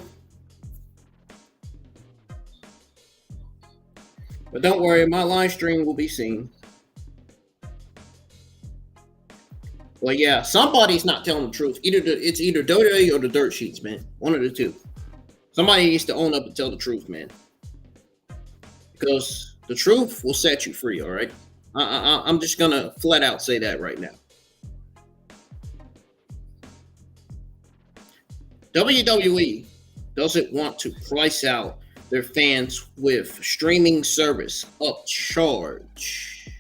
don't worry, my live stream will be seen. Well, yeah, somebody's not telling the truth. It's either WWE or the dirt sheets, man. One of the two. Somebody needs to own up and tell the truth, man. Because the truth will set you free, all right? I'm just going to flat out say that right now. WWE doesn't want to price out their fans with streaming service upcharge.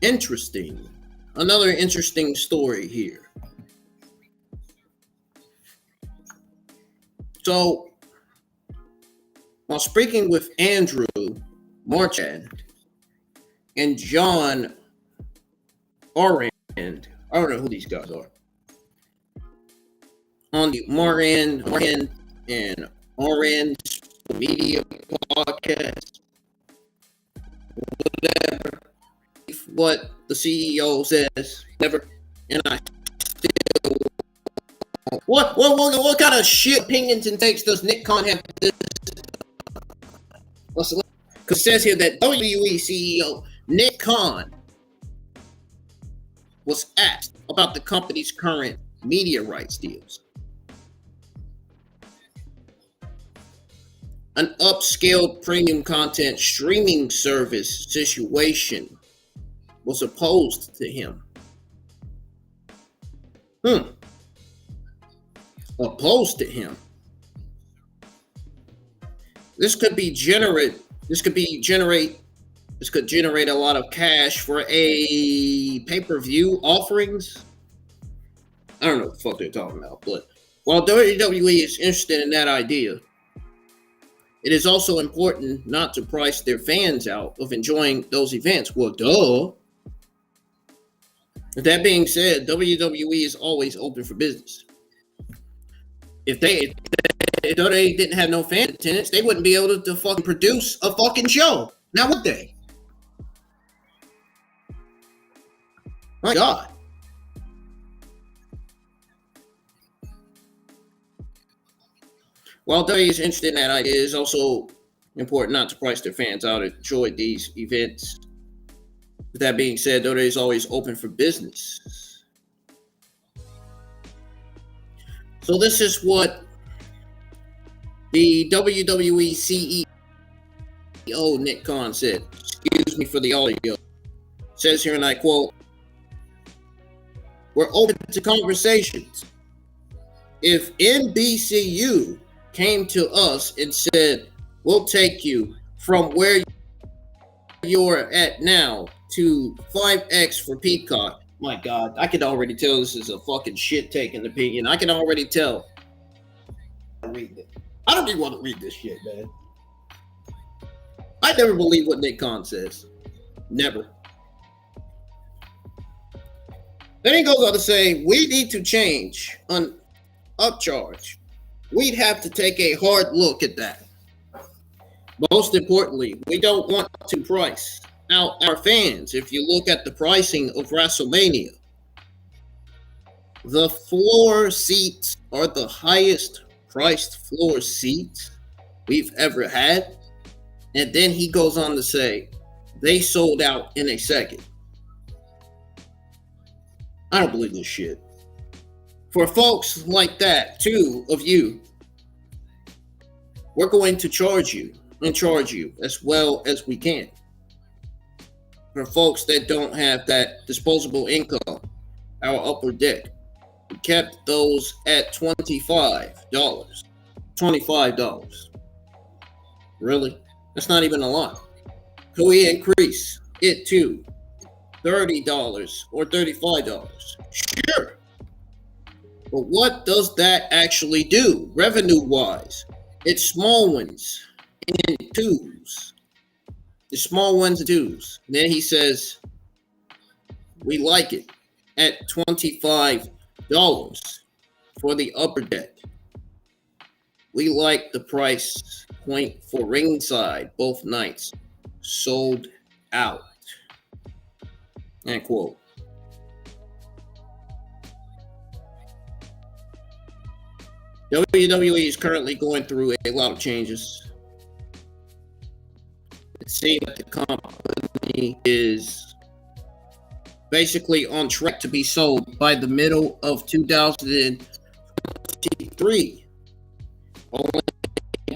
Interesting. Another interesting story here. So, while speaking with Andrew Marchand and John Orand, I don't know who these guys are, on the Marchand and Orange Media podcast, whatever. What the CEO says, never, and I still. What kind of shit opinions and takes does Nick Khan have? Because it says here that WWE CEO Nick Khan was asked about the company's current media rights deals. An upscaled premium content streaming service situation was opposed to him. Opposed to him. This could generate a lot of cash for a pay-per-view offerings. I don't know what the fuck they're talking about, but while WWE is interested in that idea, it is also important not to price their fans out of enjoying those events. Well, duh. That being said, WWE is always open for business. If they didn't have no fan attendance, they wouldn't be able to fucking produce a fucking show. Now would they? My God. While WWE is interested in that idea, it is also important not to price their fans out and enjoy these events. With that being said, WWE is always open for business. So this is what the WWE CEO Nick Khan said. Excuse me for the audio. It says here, and I quote, "We're open to conversations. If NBCU came to us and said, we'll take you from where you're at now to 5X for Peacock." My God, I can already tell this is a fucking shit-taking opinion. I can already tell. I don't even want to read this shit, man. I never believe what Nick Khan says. Never. Then he goes on to say, we need to change an upcharge. We'd have to take a hard look at that. Most importantly, we don't want to price out our fans. If you look at the pricing of WrestleMania, the floor seats are the highest priced floor seats we've ever had. And then he goes on to say, they sold out in a second. I don't believe this shit. For folks like that, two of you, we're going to charge you as well as we can. for folks that don't have that disposable income, our upper deck, we kept those at $25. $25. Really? That's not even a lot. Could we increase it to $30 or $35? Sure. But what does that actually do revenue-wise? It's small ones and twos. It's small ones and twos. Then he says, we like it at $25 for the upper deck. We like the price point for ringside both nights. Sold out. End quote. WWE is currently going through a lot of changes. It seems that the company is basically on track to be sold by the middle of 2023. Only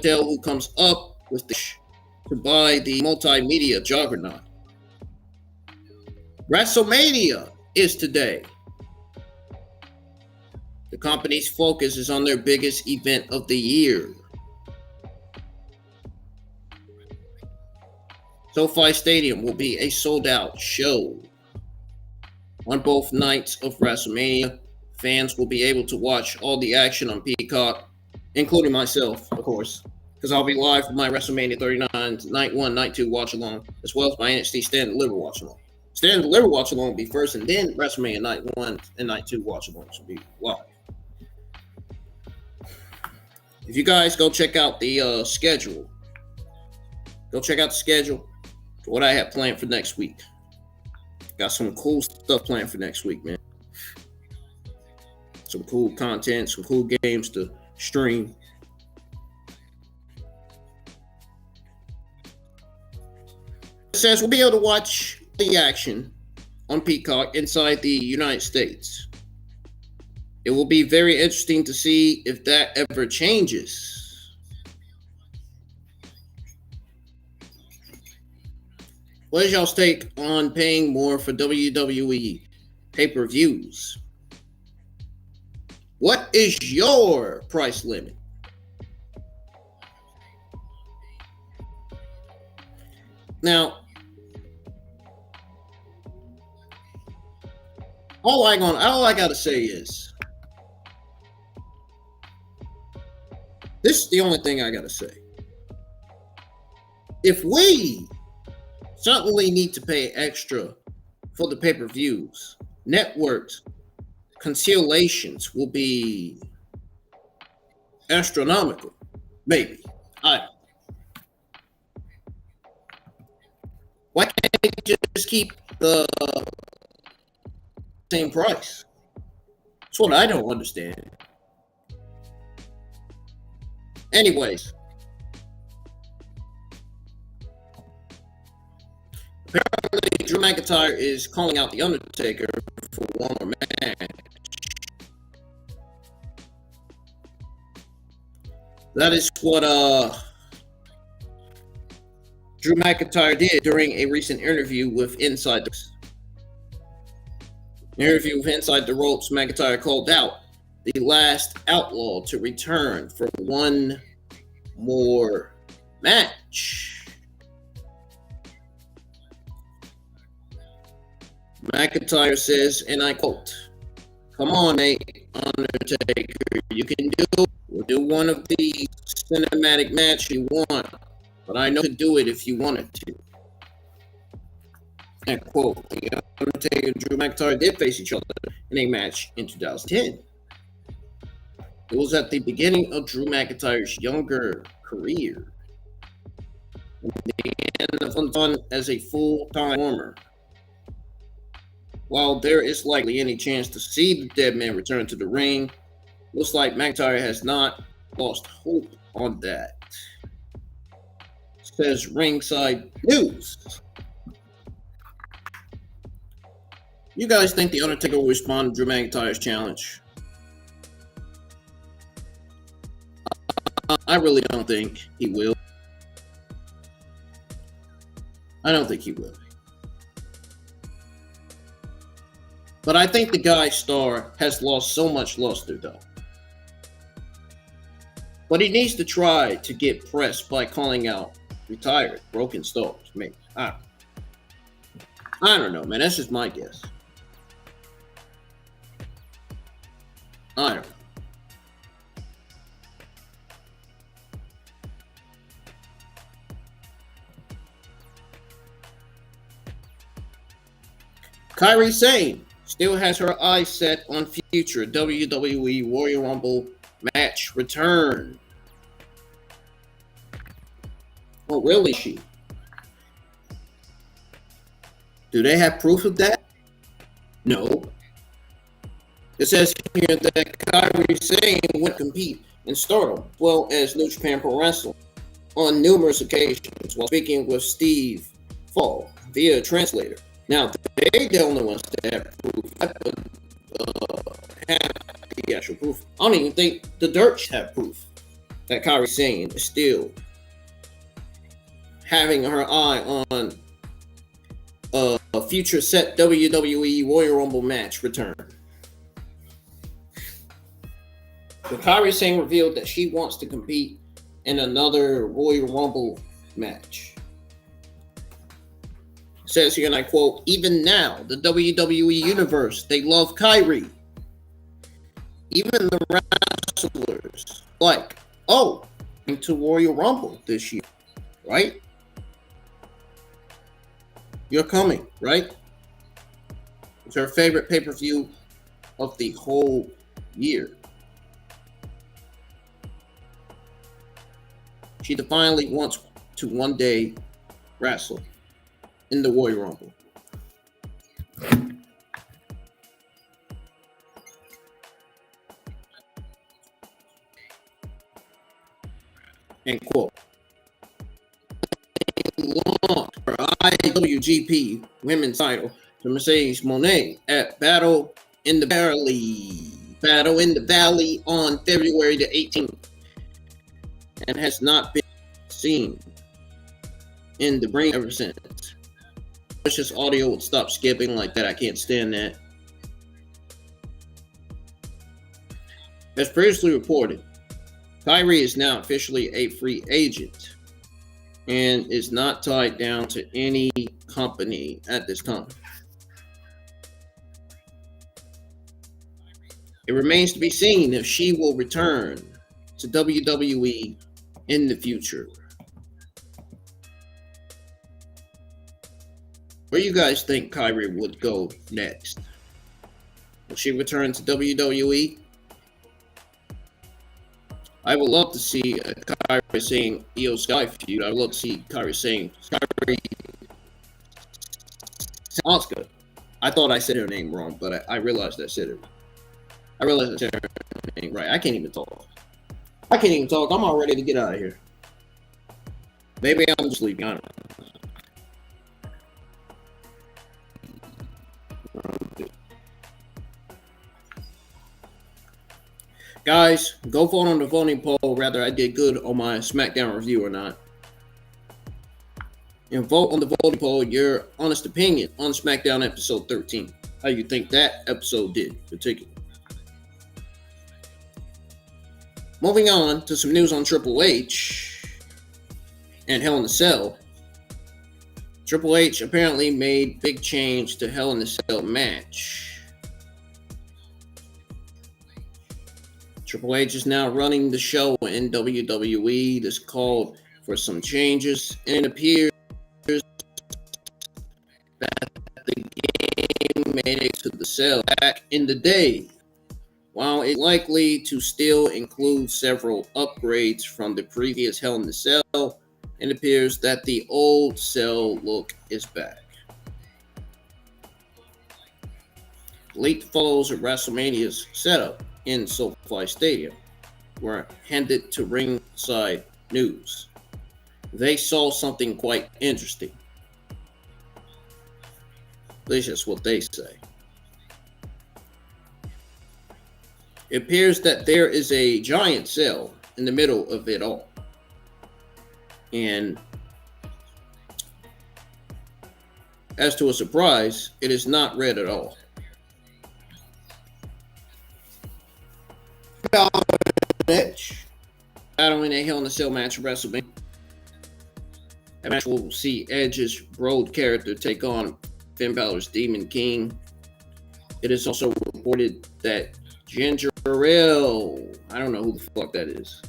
tell who comes up with the to buy the multimedia juggernaut. WrestleMania is today. The company's focus is on their biggest event of the year. SoFi Stadium will be a sold-out show. On both nights of WrestleMania, fans will be able to watch all the action on Peacock, including myself, of course, because I'll be live for my WrestleMania 39 Night 1, Night 2 watch-along, as well as my NXT Stand and Deliver watch-along. Stand and Deliver watch-along will be first, and then WrestleMania Night 1 and Night 2 watch-alongs will be live. If you guys go check out the schedule, for what I have planned for next week. Got some cool stuff planned for next week, man. Some cool content, some cool games to stream. It says we'll be able to watch the action on Peacock inside the United States. It will be very interesting to see if that ever changes. What is y'all's take on paying more for WWE pay-per-views? What is your price limit? Now, all I gotta say is, this is the only thing I gotta say. If we certainly need to pay extra for the pay-per-views, networks, conciliations will be astronomical. Maybe. Why can't they just keep the same price? That's what I don't understand. Anyways, apparently Drew McIntyre is calling out The Undertaker for one more match. That is what Drew McIntyre did during a recent interview with Inside the Ropes. In an interview with Inside the Ropes, McIntyre called out the last outlaw to return for one more match. McIntyre says, and I quote, "Come on, mate, Undertaker, you can do it. We'll do one of these cinematic matches you want, but I know you could do it if you wanted to." And quote, the Undertaker and Drew McIntyre did face each other in a match in 2010. It was at the beginning of Drew McIntyre's younger career. The end of fun as a full-time performer. While there is likely any chance to see the dead man return to the ring, looks like McIntyre has not lost hope on that. Says Ringside News. You guys think The Undertaker will respond to Drew McIntyre's challenge? I really don't think he will. I don't think he will. But I think the guy star has lost so much luster though. But he needs to try to get pressed by calling out retired, broken stars. Maybe. I don't know, man. That's just my guess. I don't know. Kairi Sane still has her eyes set on future WWE Royal Rumble match return. Oh, really? She? Do they have proof of that? No. It says here that Kairi Sane would compete in Stardom, as well as New Japan Pro Wrestling, on numerous occasions while speaking with Steve Fall via translator. Now, they the only ones that have proof. I have the actual proof. I don't even think the Dirts have proof that Kairi Sane is still having her eye on a future set WWE Royal Rumble match return. So Kairi Sane revealed that she wants to compete in another Royal Rumble match. It says here, and I quote, "Even now, the WWE Universe, they love Kairi. Even the wrestlers, like, oh, into Royal Rumble this year, right? You're coming, right? It's her favorite pay-per-view of the whole year. She definitely wants to one day wrestle in the Royal Rumble." End quote. Launched her IWGP Women's title to Mercedes Moné at Battle in the Valley on February the 18th, and has not been seen in the ring ever since. Wish this audio would stop skipping like that. I can't stand that. As previously reported, Kairi is now officially a free agent and is not tied down to any company at this time. It remains to be seen if she will return to WWE in the future. Where do you guys think Kairi would go next? Will she return to WWE? I would love to see Kairi Sane Io Sky feud. I would love to see Kairi Sane Asuka. I thought I said her name wrong, but I realized I said it. I realized I said her name right. I can't even talk. I'm all ready to get out of here. Maybe I'm just leaving. I don't know. Guys, go vote on the voting poll whether I did good on my SmackDown review or not. And vote on the voting poll your honest opinion on SmackDown episode 13. How you think that episode did in particular. Moving on to some news on Triple H and Hell in a Cell. Triple H apparently made big change to Hell in a Cell match. Triple H is now running the show in WWE. This called for some changes, and it appears that the game made it to the cell back in the day. While it's likely to still include several upgrades from the previous Hell in the Cell, it appears that the old cell look is back. Leaked photos of WrestleMania's setup in SoFi Stadium were handed to Ringside News. They saw something quite interesting. At least that's what they say. It appears that there is a giant cell in the middle of it all. And as to a surprise, it is not red at all. match. Battling a Hell in a Cell match at WrestleMania. That match will see Edge's Road character take on Finn Balor's Demon King. It is also reported that Ginger Ale, I don't know who the fuck that is,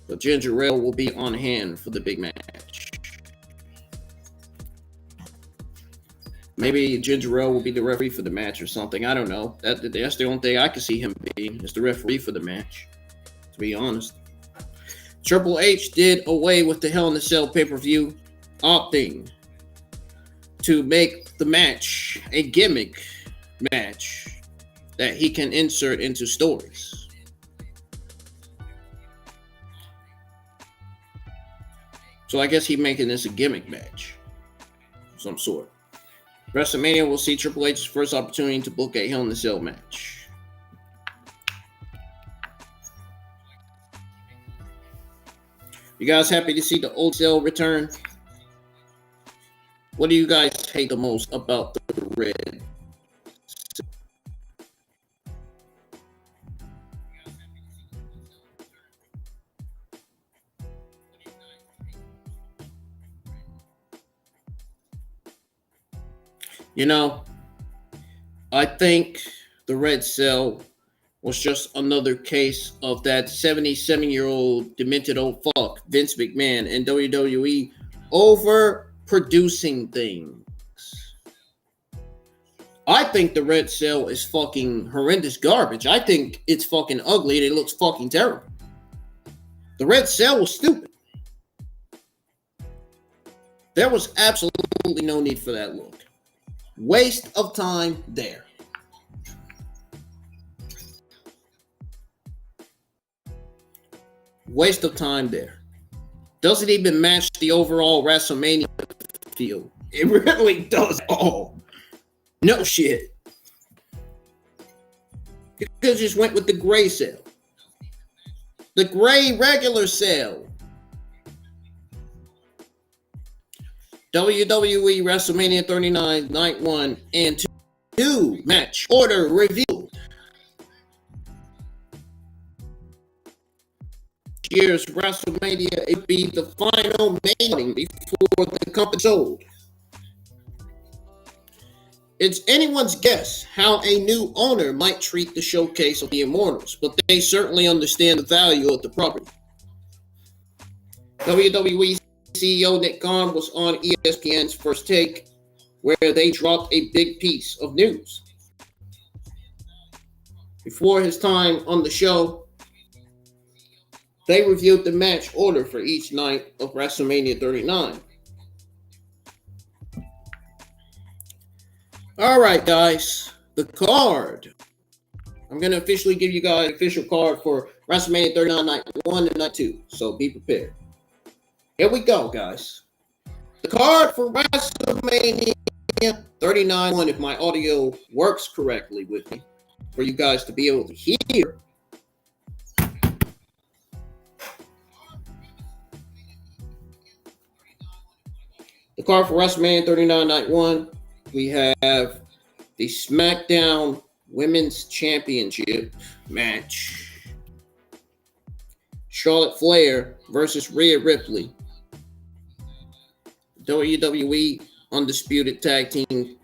but Ginger Ale will be on hand for the big match. Maybe Ginger Ale will be the referee for the match or something. I don't know. That's the only thing I can see him being, is the referee for the match, to be honest. Triple H did away with the Hell in a Cell pay-per-view, opting to make the match a gimmick match that he can insert into stories. So I guess he's making this a gimmick match of some sort. WrestleMania will see Triple H's first opportunity to book a Hell in a Cell match. You guys happy to see the old cell return? What do you guys hate the most about the red? You know, I think the red cell was just another case of that 77-year-old demented old fuck, Vince McMahon, and WWE overproducing things. I think the red cell is fucking horrendous garbage. I think it's fucking ugly and it looks fucking terrible. The red cell was stupid. There was absolutely no need for that look. Waste of time there. Waste of time there. Doesn't even match the overall WrestleMania feel. It really does all. No shit. You could have just went with the gray cell. The gray regular cell. WWE WrestleMania 39 Night 1 and 2 match order revealed. Year's WrestleMania, it be the final main before the company sold. It's anyone's guess how a new owner might treat the showcase of the Immortals, but they certainly understand the value of the property. WWE CEO Nick Khan was on ESPN's First Take, where they dropped a big piece of news. Before his time on the show, they reviewed the match order for each night of WrestleMania 39. All right, guys, the card. I'm going to officially give you guys an official card for WrestleMania 39 Night 1 and Night 2, so be prepared. Here we go, guys. The card for WrestleMania 39, if my audio works correctly with me, for you guys to be able to hear. The card for WrestleMania 39 Night 1, we have the SmackDown Women's Championship match. Charlotte Flair versus Rhea Ripley. WWE Undisputed Tag Team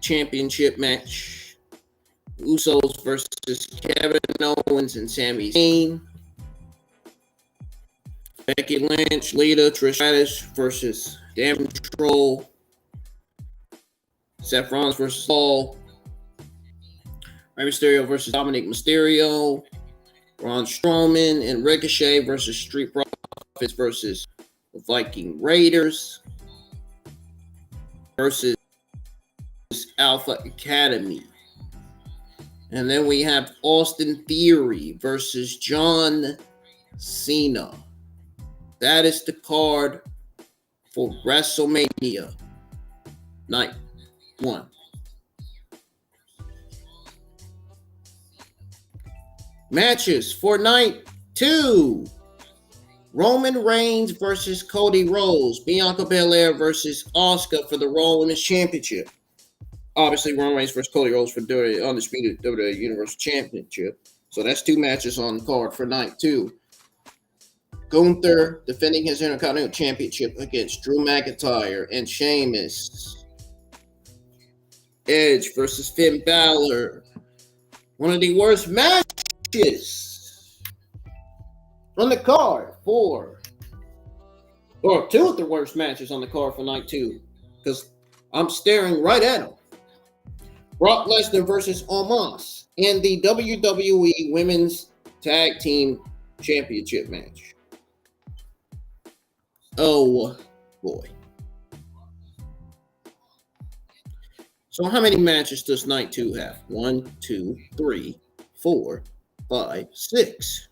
Championship match. Usos versus Kevin Owens and Sami Zayn. Becky Lynch, Lita, Trish Stratus versus Damn Control. Seth Rollins versus Paul. Rey Mysterio versus Dominic Mysterio. Braun Strowman and Ricochet versus Street Profits versus the Viking Raiders versus Alpha Academy. And then we have Austin Theory versus John Cena. That is the card for WrestleMania Night 1. Matches for Night 2. Roman Reigns versus Cody Rhodes. Bianca Belair versus Asuka for the Raw Women's Championship. Obviously, Roman Reigns versus Cody Rhodes for the Undisputed WWE Universal Championship. So that's 2 matches on the card for night 2. Gunther defending his Intercontinental Championship against Drew McIntyre and Sheamus. Edge versus Finn Balor. One of the worst matches on the card or 2 of the worst matches on the card for night 2, because I'm staring right at them. Brock Lesnar versus Omos in the WWE Women's Tag Team Championship match. Oh boy. So how many matches does night 2 have? 1, 2, 3, 4, 5, 6.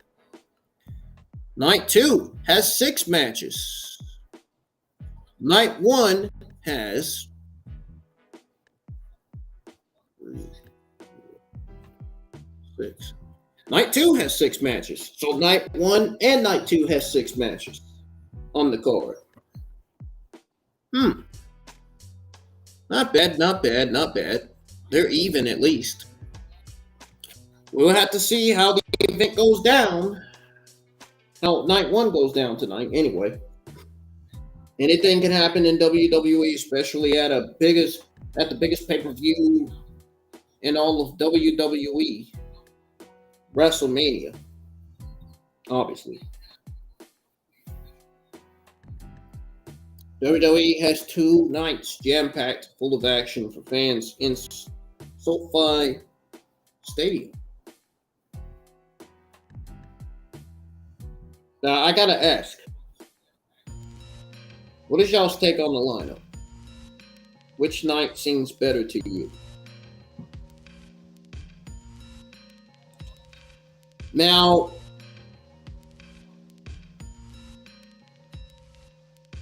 Night 2 has 6 matches. Night 1 has 6. Night 2 has 6 matches. So night 1 and night 2 has 6 matches on the card. Not bad, not bad, not bad. They're even at least. We'll have to see how the event goes down. How night 1 goes down tonight anyway. Anything can happen in WWE, especially at the biggest pay-per-view in all of WWE. WrestleMania. Obviously. WWE has 2 nights jam-packed full of action for fans in SoFi Stadium. Now, I gotta ask, what is y'all's take on the lineup? Which night seems better to you? Now,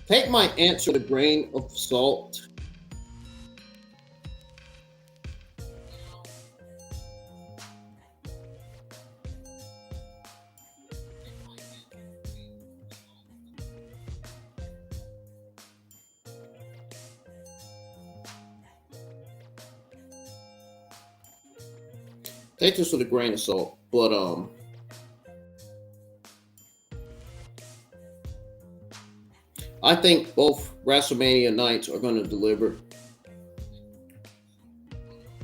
take my answer with a grain of salt. Take this with a grain of salt, but I think both WrestleMania nights are going to deliver.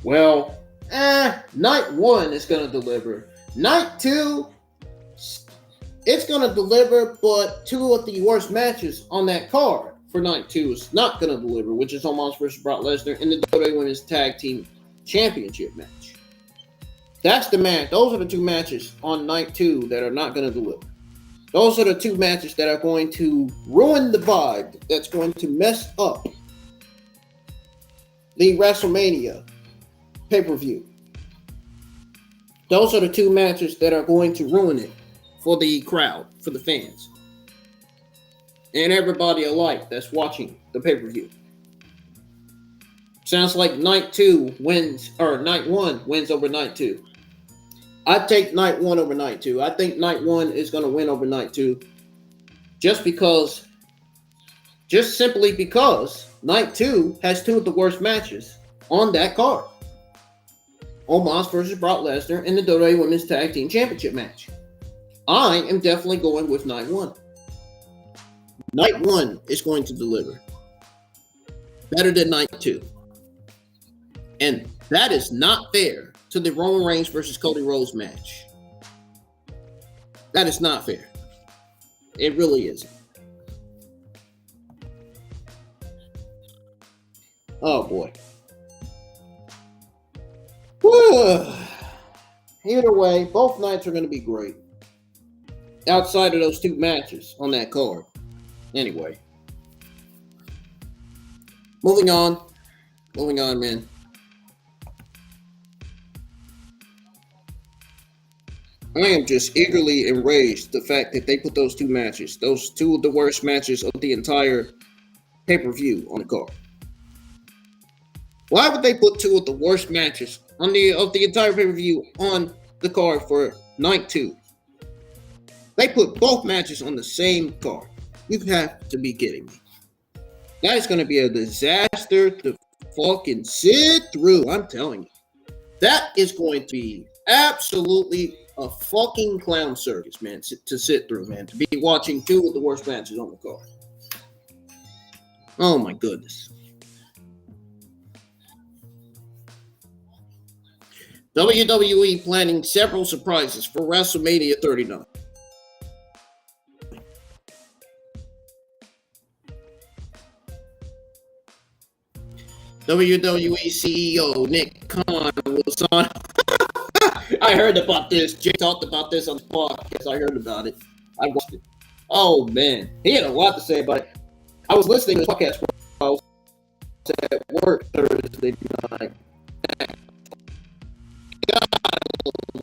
Well, night 1 is going to deliver. Night 2, it's going to deliver, but 2 of the worst matches on that card for night 2 is not going to deliver, which is Omos versus Brock Lesnar in the WWE Women's Tag Team Championship match. That's the match. Those are the 2 matches on night 2 that are not going to deliver. Those are the 2 matches that are going to ruin the vibe, that's going to mess up the WrestleMania pay-per-view. Those are the 2 matches that are going to ruin it for the crowd, for the fans, and everybody alike that's watching the pay-per-view. Sounds like night 1 wins over night 2. I'd take night 1 over night 2. I think night 1 is going to win over night 2. Just simply because night 2 has 2 of the worst matches on that card. Omos versus Brock Lesnar in the WWE Women's Tag Team Championship match. I am definitely going with night 1. Night 1 is going to deliver better than night 2. And that is not fair to the Roman Reigns versus Cody Rhodes match. That is not fair. It really isn't. Oh boy. Either way, both nights are going to be great. Outside of those 2 matches on that card. Anyway. Moving on, man. I am just eagerly enraged the fact that they put those 2 matches, those 2 of the worst matches of the entire pay-per-view on the card. Why would they put 2 of the worst matches of the entire pay-per-view on the card for night 2? They put both matches on the same card. You have to be kidding me. That is going to be a disaster to fucking sit through. I'm telling you. That is going to be absolutely a fucking clown circus, man, to sit through, man. To be watching two of the worst matches on the card. Oh my goodness. WWE planning several surprises for WrestleMania 39. WWE CEO Nick Khan was on. I heard about this. Jay talked about this on the podcast. I heard about it. I watched it. Oh man, he had a lot to say about it. I was listening to the podcast while I was at work Thursday night.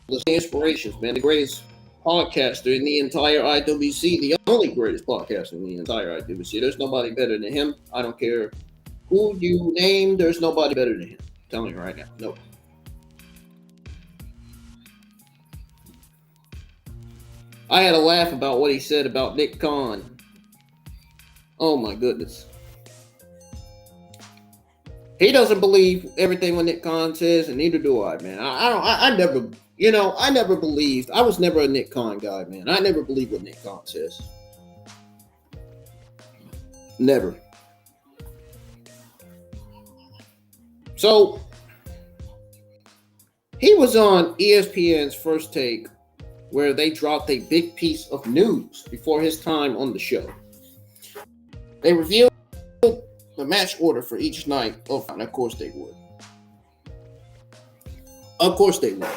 The inspirations, man. The greatest podcaster in the entire IWC. The only greatest podcaster in the entire IWC. There's nobody better than him. I don't care who you name. There's nobody better than him. I'm telling you right now. No. I had a laugh about what he said about Nick Khan. Oh my goodness. He doesn't believe everything what Nick Khan says, and neither do I, man. I never believed. I was never a Nick Khan guy, man. I never believed what Nick Khan says. Never. So, he was on ESPN's First Take, where they dropped a big piece of news before his time on the show. They revealed the match order for each night. And of course they would. Of course they would.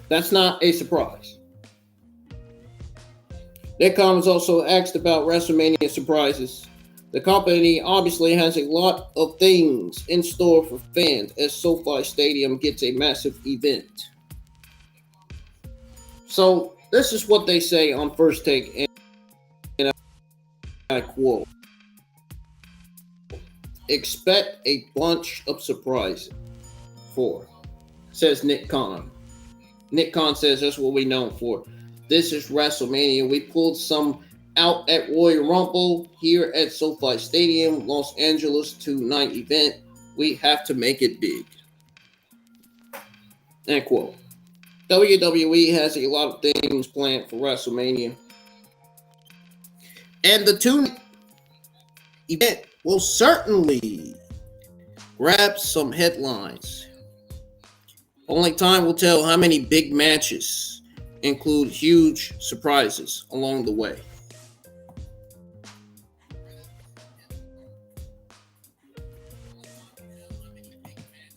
That's not a surprise. Nick Khan was also asked about WrestleMania surprises. The company obviously has a lot of things in store for fans as SoFi Stadium gets a massive event. So this is what they say on First Take, and I quote, "Expect a bunch of surprises for," says Nick Khan. Nick Khan says that's what we're known for. This is WrestleMania. We pulled some out at Royal Rumble, here at SoFi Stadium, Los Angeles, 2-night event. We have to make it big. End quote. WWE has a lot of things planned for WrestleMania. And the 2-night event will certainly grab some headlines. Only time will tell how many big matches include huge surprises along the way.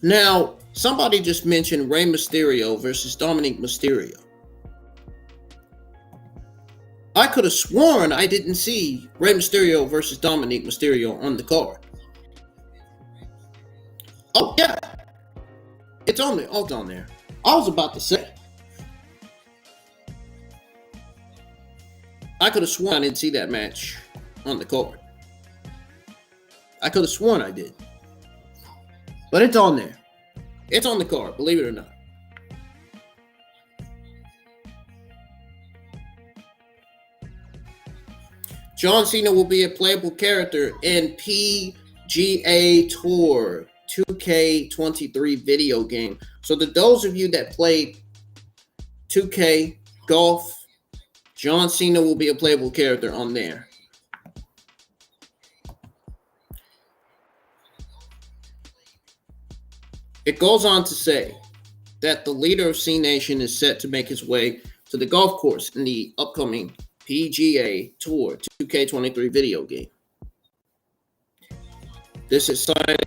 Now, somebody just mentioned Rey Mysterio versus Dominic Mysterio. I could have sworn I didn't see Rey Mysterio versus Dominic Mysterio on the card. Oh, yeah. It's on there. Oh, it's on there. I was about to say. I could have sworn I didn't see that match on the card. I could have sworn I did. But it's on there. It's on the card, believe it or not. John Cena will be a playable character in PGA Tour 2K23 video game. So to those of you that played 2K golf, John Cena will be a playable character on there. It goes on to say that the leader of C Nation is set to make his way to the golf course in the upcoming PGA Tour 2K23 video game. This exciting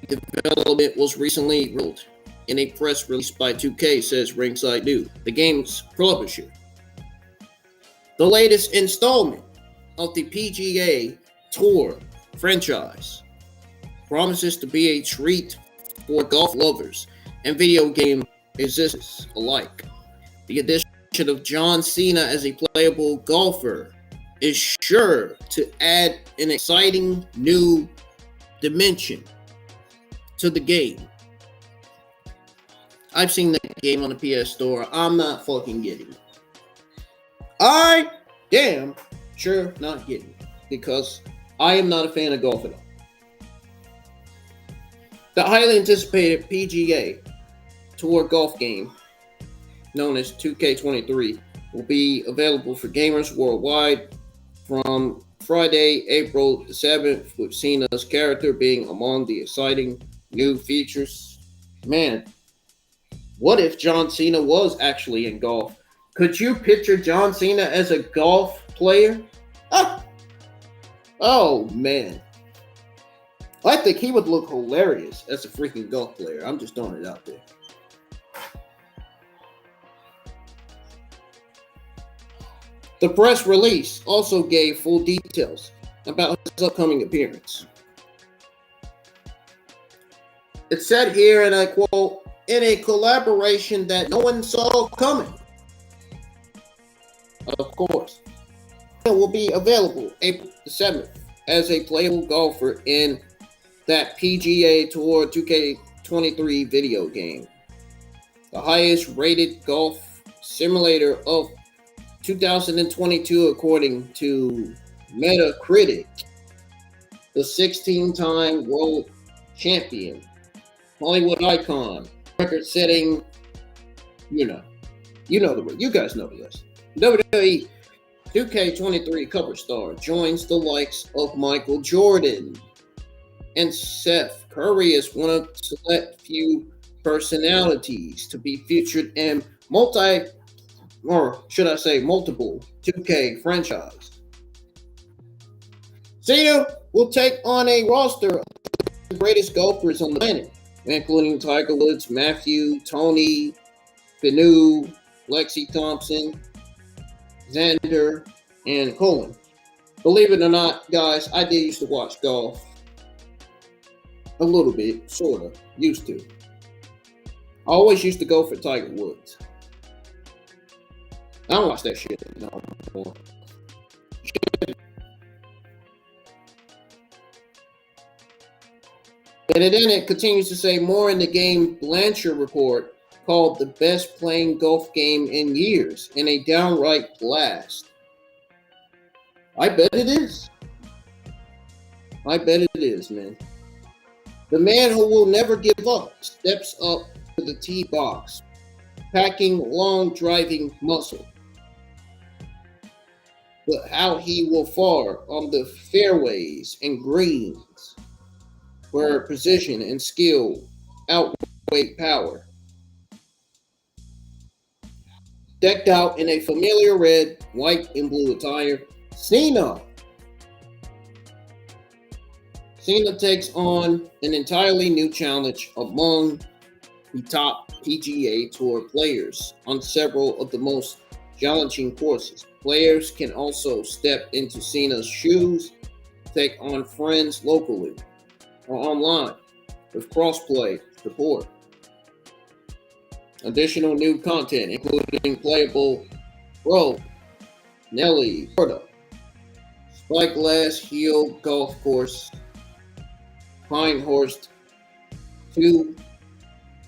development was recently revealed in a press release by 2K, says Ringside News, the game's publisher. The latest installment of the PGA Tour franchise promises to be a treat for golf lovers and video game enthusiasts alike. The addition of John Cena as a playable golfer is sure to add an exciting new dimension to the game. I've seen that game on the PS Store. I'm not fucking getting it. I damn sure not getting it because I am not a fan of golf at all. The highly anticipated PGA Tour golf game known as 2K23, will be available for gamers worldwide from Friday, April the 7th, with Cena's character being among the exciting new features. Man, what if John Cena was actually in golf? Could you picture John Cena as a golf player? Ah! Oh, man. I think he would look hilarious as a freaking golf player. I'm just throwing it out there. The press release also gave full details about his upcoming appearance. It said here, and I quote, "In a collaboration that no one saw coming." Of course. It will be available April the 7th as a playable golfer in that PGA Tour 2K23 video game. The highest rated golf simulator of 2022 according to Metacritic. The 16-time world champion, Hollywood icon, record-setting, you guys know the list. WWE 2K23 cover star joins the likes of Michael Jordan and Seth Curry as one of the select few personalities to be featured in multiple 2K franchise. Cena will take on a roster of the greatest golfers on the planet, including Tiger Woods, Matthew, Tony, Pinu, Lexi Thompson, Xander, and Colin. Believe it or not, guys, I did used to watch golf. A little bit, sort of, used to. I always used to go for Tiger Woods. I don't watch that shit no more. And then it continues to say more in the game Blanchard report called the best playing golf game in years in a downright blast. I bet it is. I bet it is, man. The man who will never give up steps up to the tee box, packing long driving muscle. But how he will fare on the fairways and greens, where precision and skill outweigh power. Decked out in a familiar red, white, and blue attire, Cena takes on an entirely new challenge among the top PGA Tour players on several of the most challenging courses. Players can also step into Cena's shoes, take on friends locally or online with crossplay support. Additional new content, including playable Road, Nelly, Florida, Spyglass Hill Golf Course, Pinehurst 2,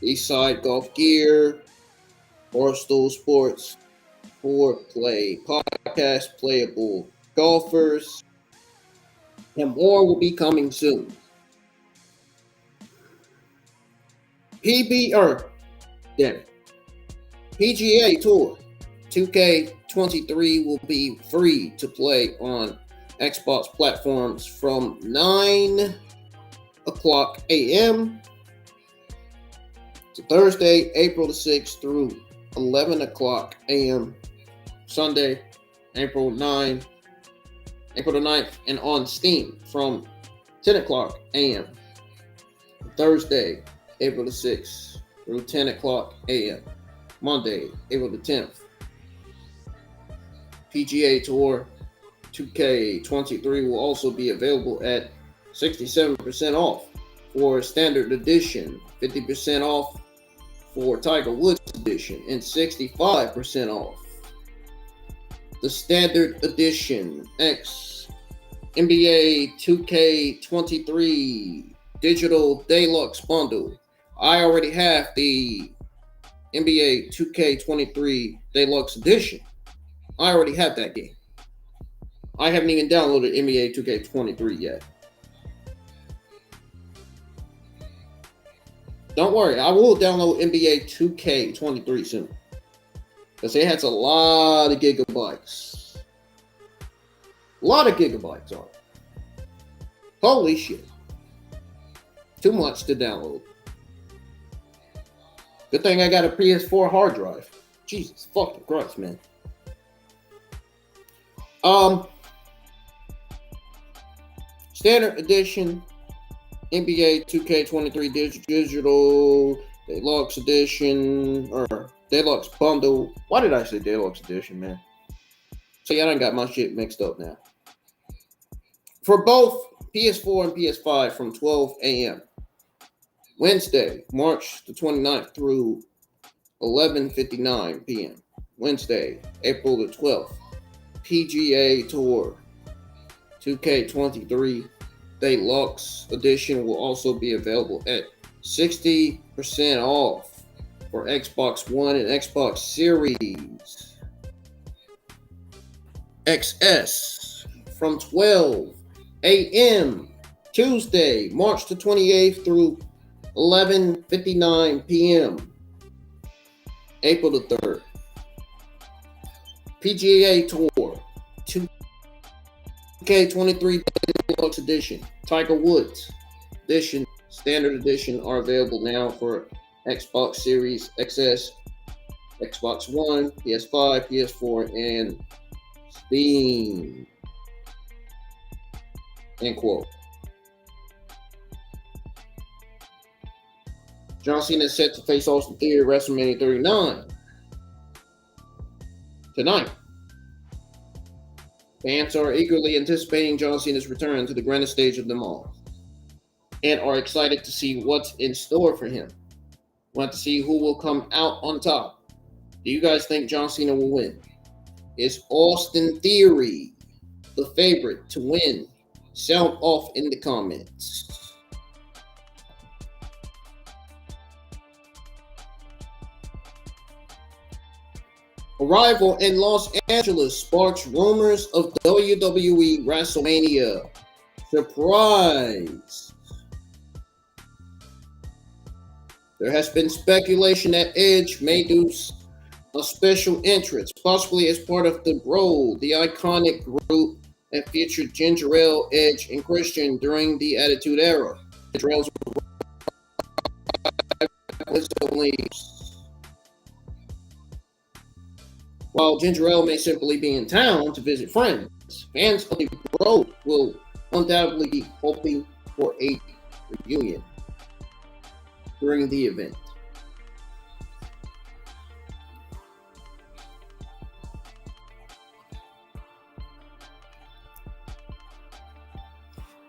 Eastside Golf Gear, Barstool Sports, Foreplay Podcast, Playable Golfers, and more will be coming soon. PGA Tour 2K23 will be free to play on Xbox platforms from 9 o'clock a.m. to Thursday, April the 6th through 11 o'clock a.m. Sunday, April the 9th, and on Steam from 10 o'clock a.m. Thursday, April the 6th through 10 o'clock a.m. Monday, April the 10th. PGA Tour 2K23 will also be available at 67% off for Standard Edition, 50% off for Tiger Woods Edition, and 65% off the Standard Edition X NBA 2K23 Digital Deluxe Bundle. I already have the NBA 2K23 Deluxe Edition. I already have that game. I haven't even downloaded NBA 2K23 yet. Don't worry, I will download NBA 2K23 soon. Because it has a lot of gigabytes. A lot of gigabytes on it. Holy shit. Too much to download. Good thing I got a PS4 hard drive. Jesus fucking Christ, man. Standard edition, NBA 2K23 digital, deluxe edition, or deluxe bundle. Why did I say deluxe edition, man? So yeah, I done got my shit mixed up now. For both PS4 and PS5 from 12 a.m. Wednesday, March the 29th through 11:59 p.m. Wednesday, April the 12th. PGA Tour 2K23 Deluxe Edition will also be available at 60% off for Xbox One and Xbox Series XS from 12 a.m. Tuesday, March the 28th through 11:59 p.m. April the 3rd. PGA Tour 2K23 Deluxe Edition, Tiger Woods Edition, Standard Edition are available now for Xbox Series XS, Xbox One, PS5, PS4, and Steam. End quote. John Cena is set to face Austin Theory at WrestleMania 39 tonight. Fans are eagerly anticipating John Cena's return to the grandest stage of them all and are excited to see what's in store for him. Want to see who will come out on top. Do you guys think John Cena will win? Is Austin Theory the favorite to win? Sound off in the comments. Arrival in Los Angeles sparks rumors of WWE WrestleMania. Surprise! There has been speculation that Edge may do a special entrance, possibly as part of the Bro, the iconic group that featured Ginger Ale, Edge, and Christian during the Attitude Era. Ginger Ale's only. While Ginger Ale may simply be in town to visit friends, fans of the Bro will undoubtedly be hoping for a reunion during the event.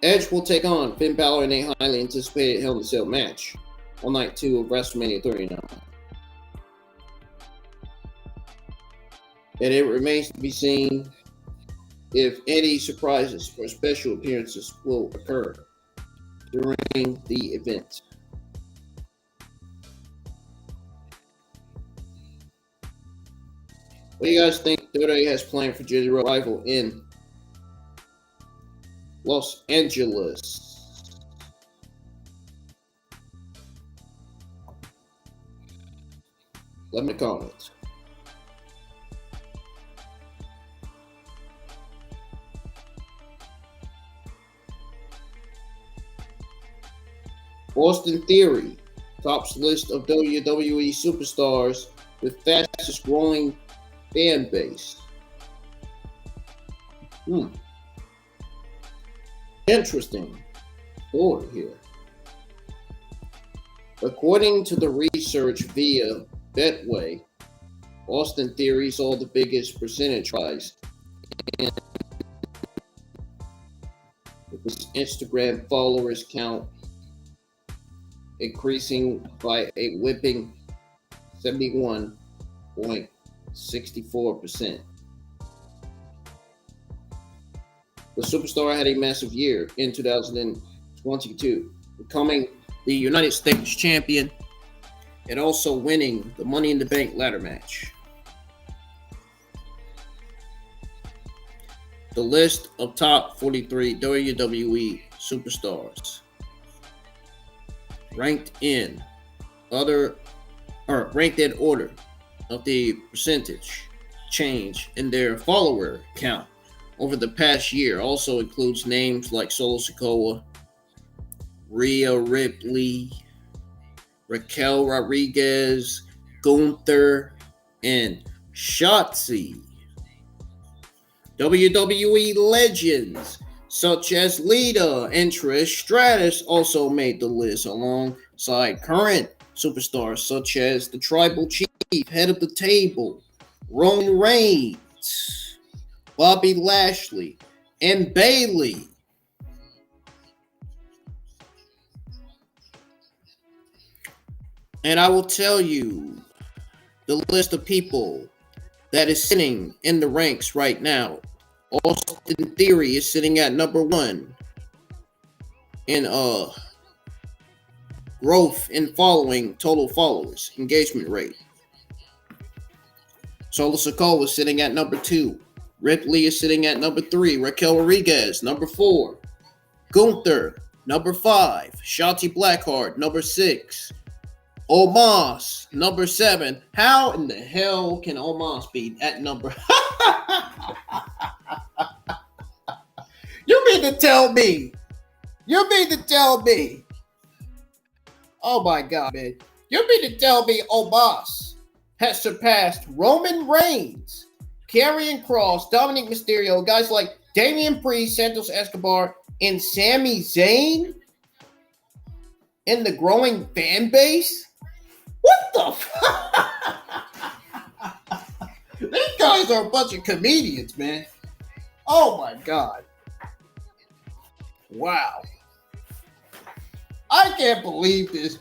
Edge will take on Finn Balor in a highly anticipated Hell in a Cell match on night 2 of WrestleMania 39. And it remains to be seen if any surprises or special appearances will occur during the event. What do you guys think WWE has planned for Ginger Ale Arrival in Los Angeles? Let me comment. Austin Theory tops list of WWE superstars with fastest growing fan base. Interesting story here. According to the research via Betway, Austin Theory saw the biggest percentage rise in his Instagram followers count, increasing by a whipping 71.64%. The superstar had a massive year in 2022, becoming the United States champion and also winning the Money in the Bank ladder match. The list of top 43 WWE superstars ranked in order of the percentage change in their follower count over the past year also includes names like Solo Sikoa, Rhea Ripley, Raquel Rodriguez, Gunther, and Shotzi. WWE legends such as Lita and Trish Stratus also made the list alongside current superstars such as the Tribal Chief, Head of the Table, Roman Reigns, Bobby Lashley, and Bayley. And I will tell you the list of people that is sitting in the ranks right now. Austin Theory is sitting at number 1 in growth in following, total followers, engagement rate. Solo Sikoa is sitting at number 2. Ripley is sitting at number 3. Raquel Rodriguez, number 4. Gunther, number 5. Shotzi Blackheart, number 6. Omos, number 7. How in the hell can Omos be at number? You mean to tell me? Oh my God, man. You mean to tell me Omos has surpassed Roman Reigns, Karrion Kross, Dominic Mysterio, guys like Damian Priest, Santos Escobar, and Sami Zayn in the growing fan base? What the fuck? These guys are a bunch of comedians, man. Oh my God. Wow. I can't believe this.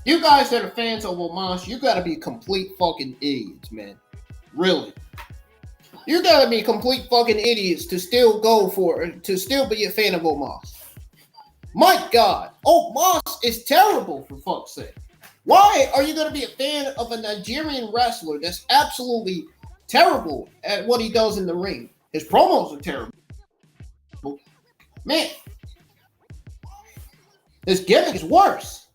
You guys that are fans of Omos, you gotta be complete fucking idiots, man. Really. You gotta be complete fucking idiots to still be a fan of Omos. My God, Omos is terrible, for fuck's sake. Why are you gonna be a fan of a Nigerian wrestler that's absolutely terrible at what he does in the ring? His promos are terrible. Man, his gimmick is worse.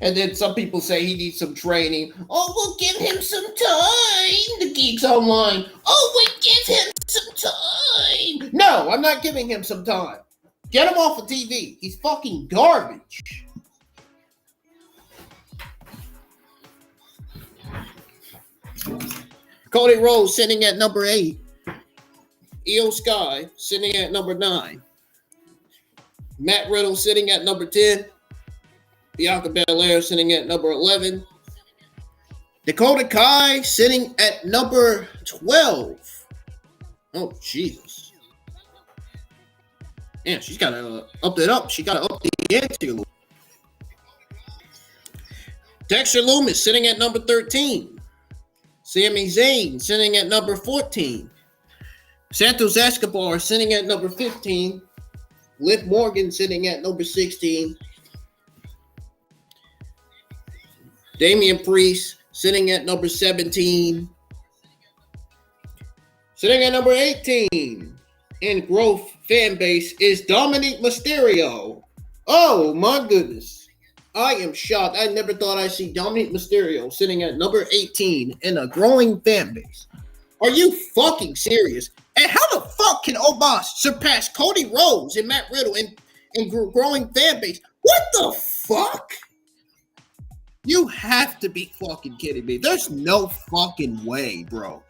And then some people say he needs some training. Oh, we'll give him some time. The Geeks Online. Oh, we'll give him some time. No, I'm not giving him some time. Get him off of TV. He's fucking garbage. Cody Rhodes sitting at number 8. Io Sky sitting at number 9. Matt Riddle sitting at number 10. Bianca Belair sitting at number 11. Dakota Kai sitting at number 12. Oh, Jesus. Yeah, she's got to up it up. She got to up the ante a little. Dexter Lumis sitting at number 13. Sami Zayn sitting at number 14. Santos Escobar sitting at number 15. Liv Morgan sitting at number 16. Damian Priest sitting at number 17. Sitting at number 18 in growth fan base is Dominic Mysterio. Oh my goodness. I am shocked. I never thought I'd see Dominic Mysterio sitting at number 18 in a growing fan base. Are you fucking serious? And how the fuck can Omos surpass Cody Rhodes and Matt Riddle in growing fan base? What the fuck? You have to be fucking kidding me. There's no fucking way, bro.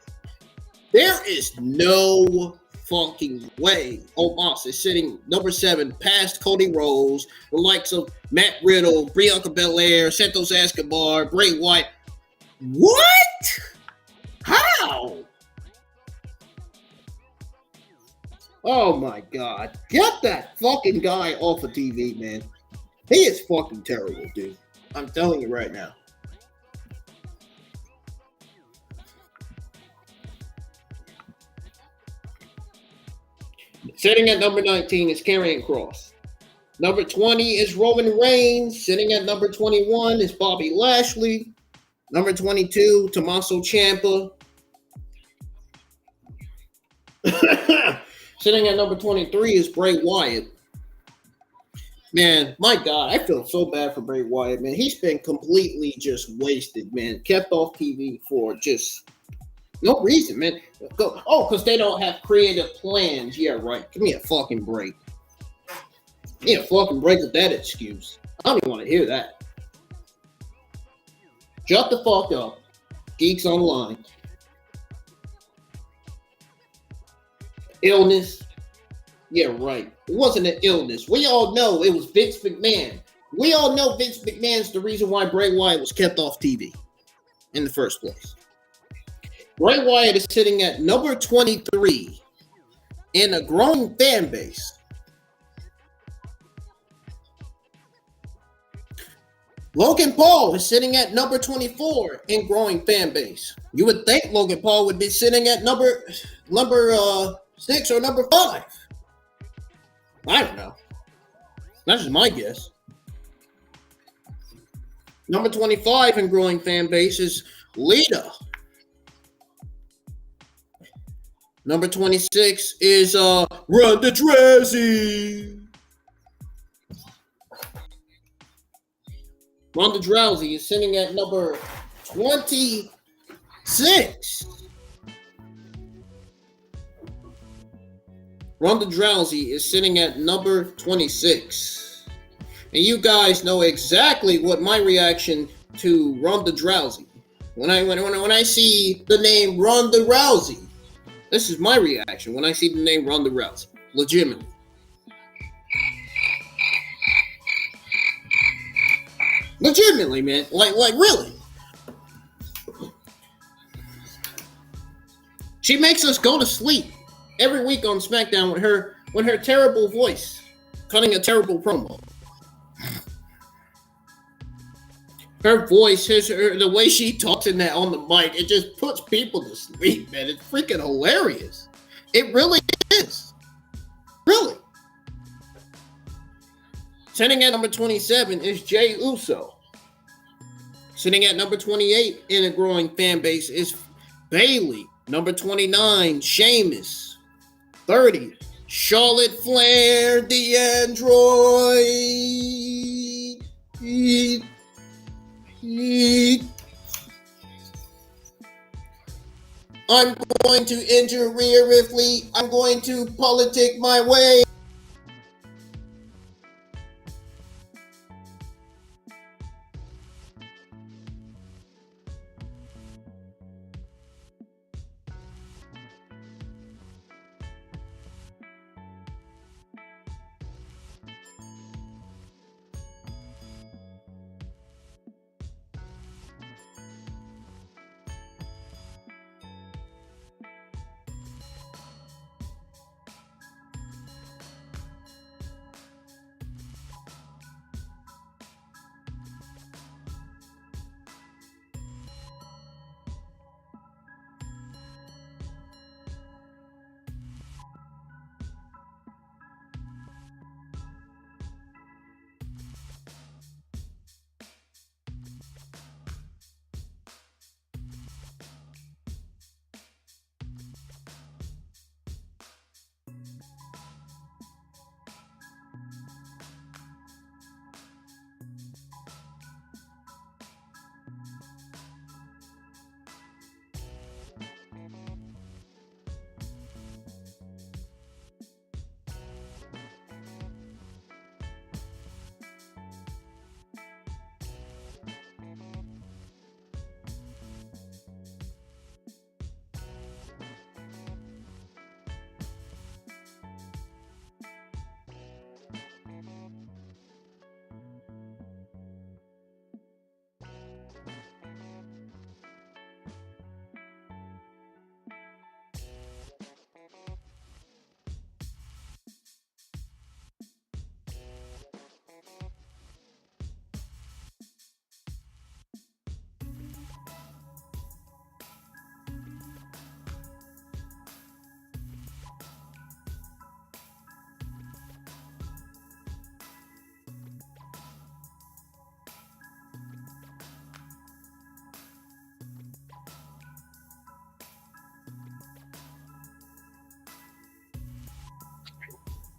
There is no fucking way Omos is sitting number 7 past Cody Rhodes, the likes of Matt Riddle, Bianca Belair, Santos Escobar, Bray Wyatt. What? How? Oh my God. Get that fucking guy off of TV, man. He is fucking terrible, dude. I'm telling you right now. Sitting at number 19 is Karrion Kross. Number 20 is Roman Reigns. Sitting at number 21 is Bobby Lashley. Number 22, Tommaso Ciampa. Sitting at number 23 is Bray Wyatt. Man, my God, I feel so bad for Bray Wyatt, man. He's been completely just wasted, man. Kept off TV for just no reason, man. Because they don't have creative plans. Yeah, right. Give me a fucking break. Give me a fucking break with that excuse. I don't even want to hear that. Shut the fuck up. Geeks Online. Illness. Yeah, right. It wasn't an illness. We all know it was Vince McMahon. We all know Vince McMahon's the reason why Bray Wyatt was kept off TV in the first place. Bray Wyatt is sitting at number 23 in a growing fan base. Logan Paul is sitting at number 24 in growing fan base. You would think Logan Paul would be sitting at number 6 or number 5. I don't know. That's just my guess. Number 25 in growing fan base is Lita. Number 26 is Ronda Rousey. Ronda Rousey is sitting at number 26. Ronda Rousey is sitting at number 26. And you guys know exactly what my reaction to Ronda Rousey. When I see the name Ronda Rousey, this is my reaction when I see the name Ronda Rousey. Legitimately. Legitimately, man. Like really. She makes us go to sleep every week on SmackDown with her terrible voice, cutting a terrible promo. Her voice, the way she talks in that on the mic, it just puts people to sleep, man. It's freaking hilarious. It really is. Really. Sitting at number 27 is Jey Uso. Sitting at number 28 in a growing fan base is Bayley. Number 29, Sheamus. 30, Charlotte Flair, the Android. I'm going to enter Rhea Ripley. I'm going to politic my way.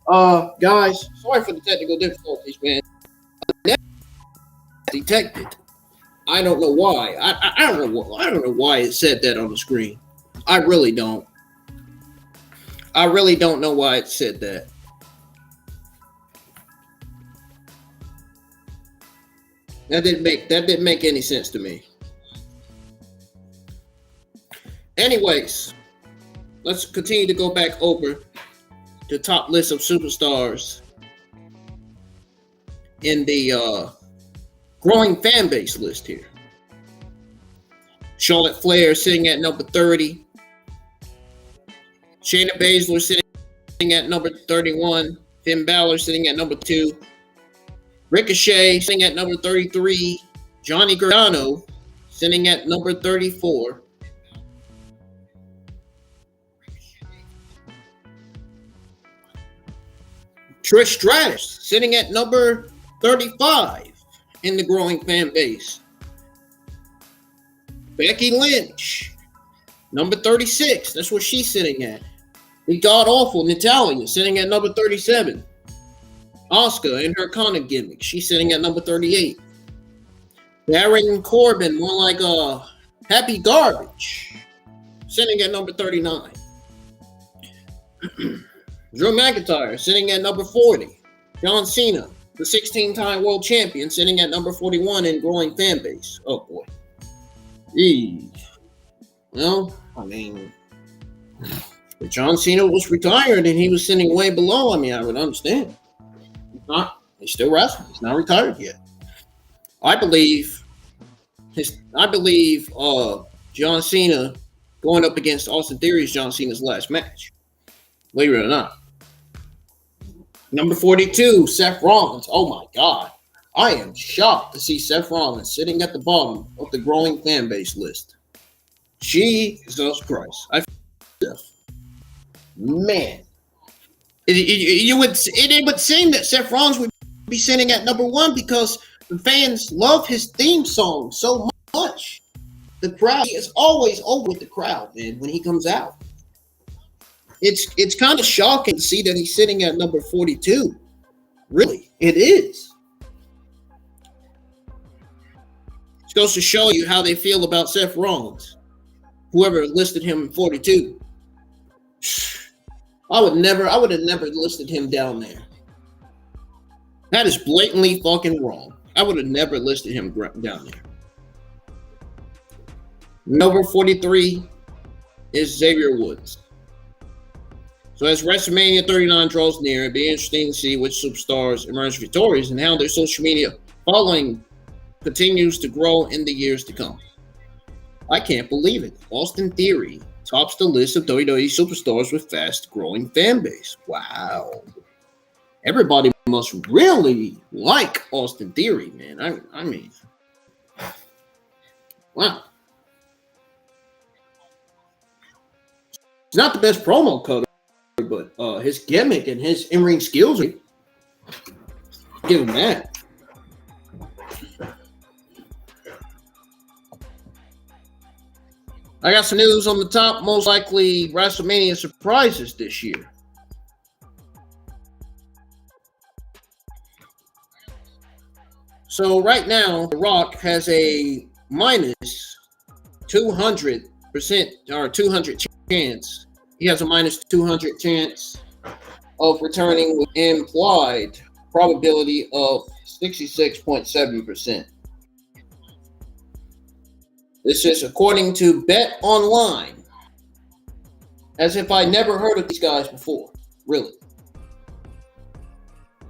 Guys, sorry for the technical difficulties, man. Detected. I don't know why. I don't know why it said that on the screen. I really don't. I really don't know why it said that. That didn't make any sense to me. Anyways, let's continue to go back over the top list of superstars in the growing fan base list here. Charlotte Flair sitting at number 30. Shayna Baszler sitting at number 31. Finn Balor sitting at number 2. Ricochet sitting at number 33. Johnny Gargano sitting at number 34. Trish Stratus sitting at number 35 in the growing fan base. Becky Lynch, number 36. That's where she's sitting at. The god-awful Natalya sitting at number 37. Asuka and her kind of gimmick. She's sitting at number 38. Baron Corbin, more like happy garbage, sitting at number 39. Drew McIntyre sitting at number 40. John Cena, the 16-time world champion, sitting at number 41 in growing fan base. Oh boy. Well, I mean, if John Cena was retired and he was sitting way below, I mean, I would understand. He's still wrestling. He's not retired yet. I believe John Cena going up against Austin Theory is John Cena's last match. Believe it or not. Number 42, Seth Rollins. Oh my God. I am shocked to see Seth Rollins sitting at the bottom of the growing fan base list. Jesus Christ. Man. It would seem that Seth Rollins would be sitting at number 1 because the fans love his theme song so much. The crowd is always over with the crowd, man, when he comes out. It's kind of shocking to see that he's sitting at number 42. Really, it is. It goes to show you how they feel about Seth Rollins. Whoever listed him 42. I would have never listed him down there. That is blatantly fucking wrong. I would have never listed him down there. Number 43 is Xavier Woods. So as WrestleMania 39 draws near, it'll be interesting to see which superstars emerge victorious and how their social media following continues to grow in the years to come. I can't believe it. Austin Theory tops the list of WWE superstars with fast-growing fan base. Wow. Everybody must really like Austin Theory, man. I mean, wow. It's not the best promo cutter, but his gimmick and his in-ring skills are give him that. I got some news on the top most likely WrestleMania surprises this year. So right now, The Rock has a minus 200% or 200 chance. He has a minus 200 chance of returning with implied probability of 66.7%. This is according to Bet Online. As if I never heard of these guys before. Really.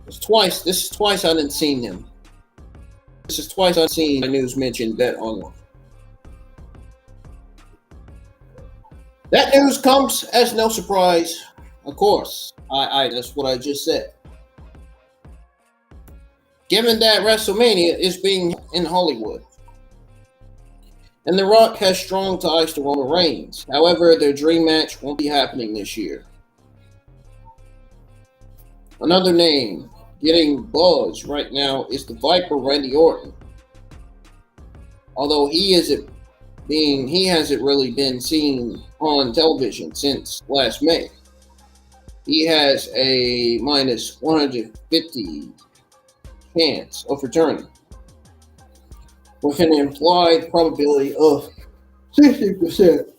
This is twice I didn't seen them. This is twice I've seen my news mention Bet Online. That news comes as no surprise. Of course. That's what I just said. Given that WrestleMania is being in Hollywood. And The Rock has strong ties to Roman Reigns. However, their dream match won't be happening this year. Another name getting buzz right now is the Viper Randy Orton. Although he hasn't really been seen on television since last May. he has a minus 150 chance of returning, with an implied probability of 60%.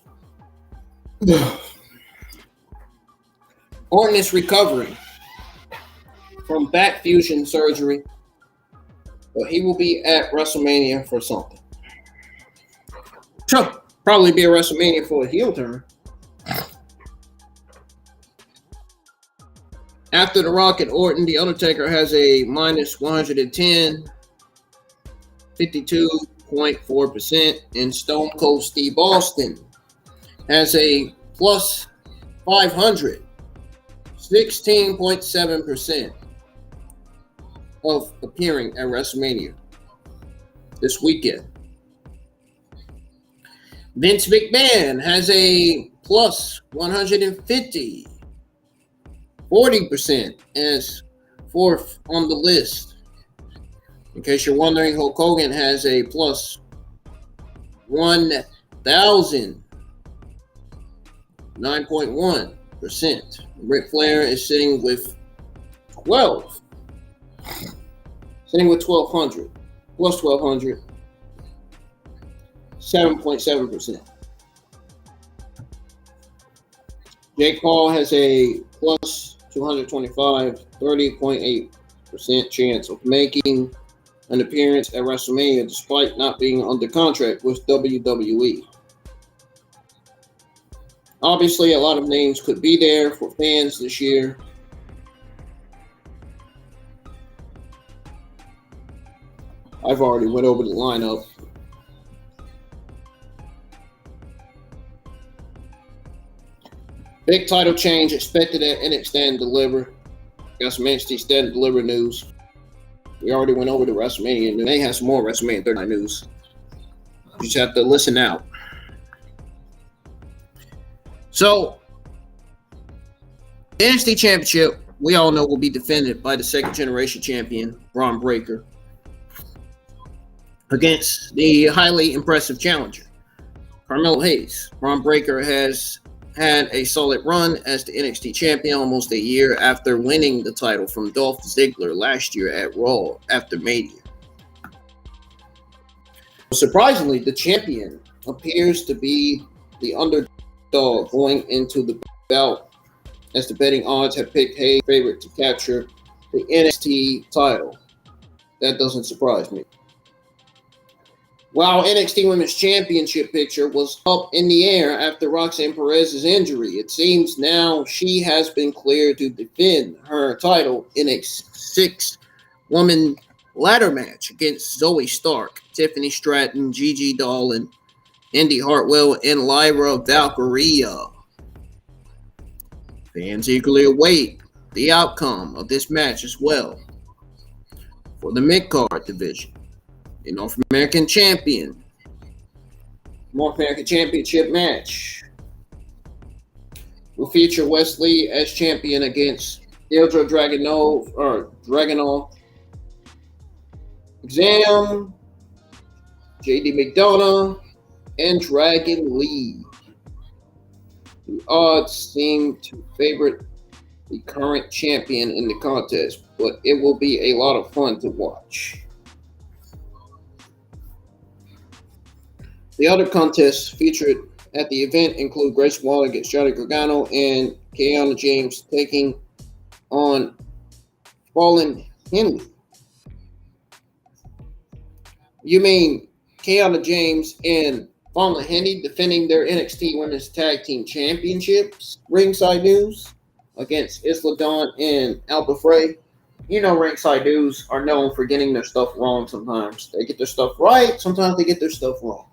Orton is recovering from back fusion surgery, but he will be at WrestleMania for something. Sure, probably be a WrestleMania for a heel turn. After The Rock and Orton, The Undertaker has a minus 110, 52.4%, and Stone Cold Steve Austin has a plus 500, 16.7% of appearing at WrestleMania this weekend. Vince McMahon has a plus 150, 40% as fourth on the list. In case you're wondering, Hulk Hogan has a plus 1,000, 9.1%. Ric Flair is sitting with 12. Sitting with 1,200. Plus 1,200. 7.7%. Jake Paul has a plus 225, 30.8% chance of making an appearance at WrestleMania despite not being under contract with WWE. Obviously, a lot of names could be there for fans this year. I've already went over the lineup. Big title change expected at NXT Stand Deliver. Got some NXT Stand Deliver news. We already went over the WrestleMania news. They have some more WrestleMania 39 news. You just have to listen out. So, the NXT Championship, we all know, will be defended by the second generation champion, Bron Breakker, against the highly impressive challenger, Carmelo Hayes. Bron Breakker has had a solid run as the NXT champion almost a year after winning the title from Dolph Ziggler last year at Raw after Mania. Surprisingly, the champion appears to be the underdog going into the bout, as the betting odds have picked Hayes' favorite to capture the NXT title. That doesn't surprise me. While NXT Women's Championship picture was up in the air after Roxanne Perez's injury, it seems now she has been cleared to defend her title in a 6-woman ladder match against Zoe Stark, Tiffany Stratton, Gigi Dolan, Indy Hartwell, and Lyra Valkyria. Fans eagerly await the outcome of this match as well. For the mid-card division, the North American Championship match will feature Wesley as champion against Ilja Dragunov, Exam, JD McDonough, and Dragon Lee. The odds seem to favor the current champion in the contest, but it will be a lot of fun to watch. The other contests featured at the event include Grace Waller against Johnny Gargano and Kiana James taking on Fallen Henley. You mean Kiana James and Fallen Henley defending their NXT Women's Tag Team Championships? Ringside News against Isla Dawn and Alba Frey. You know, Ringside News are known for getting their stuff wrong sometimes. They get their stuff right, sometimes they get their stuff wrong.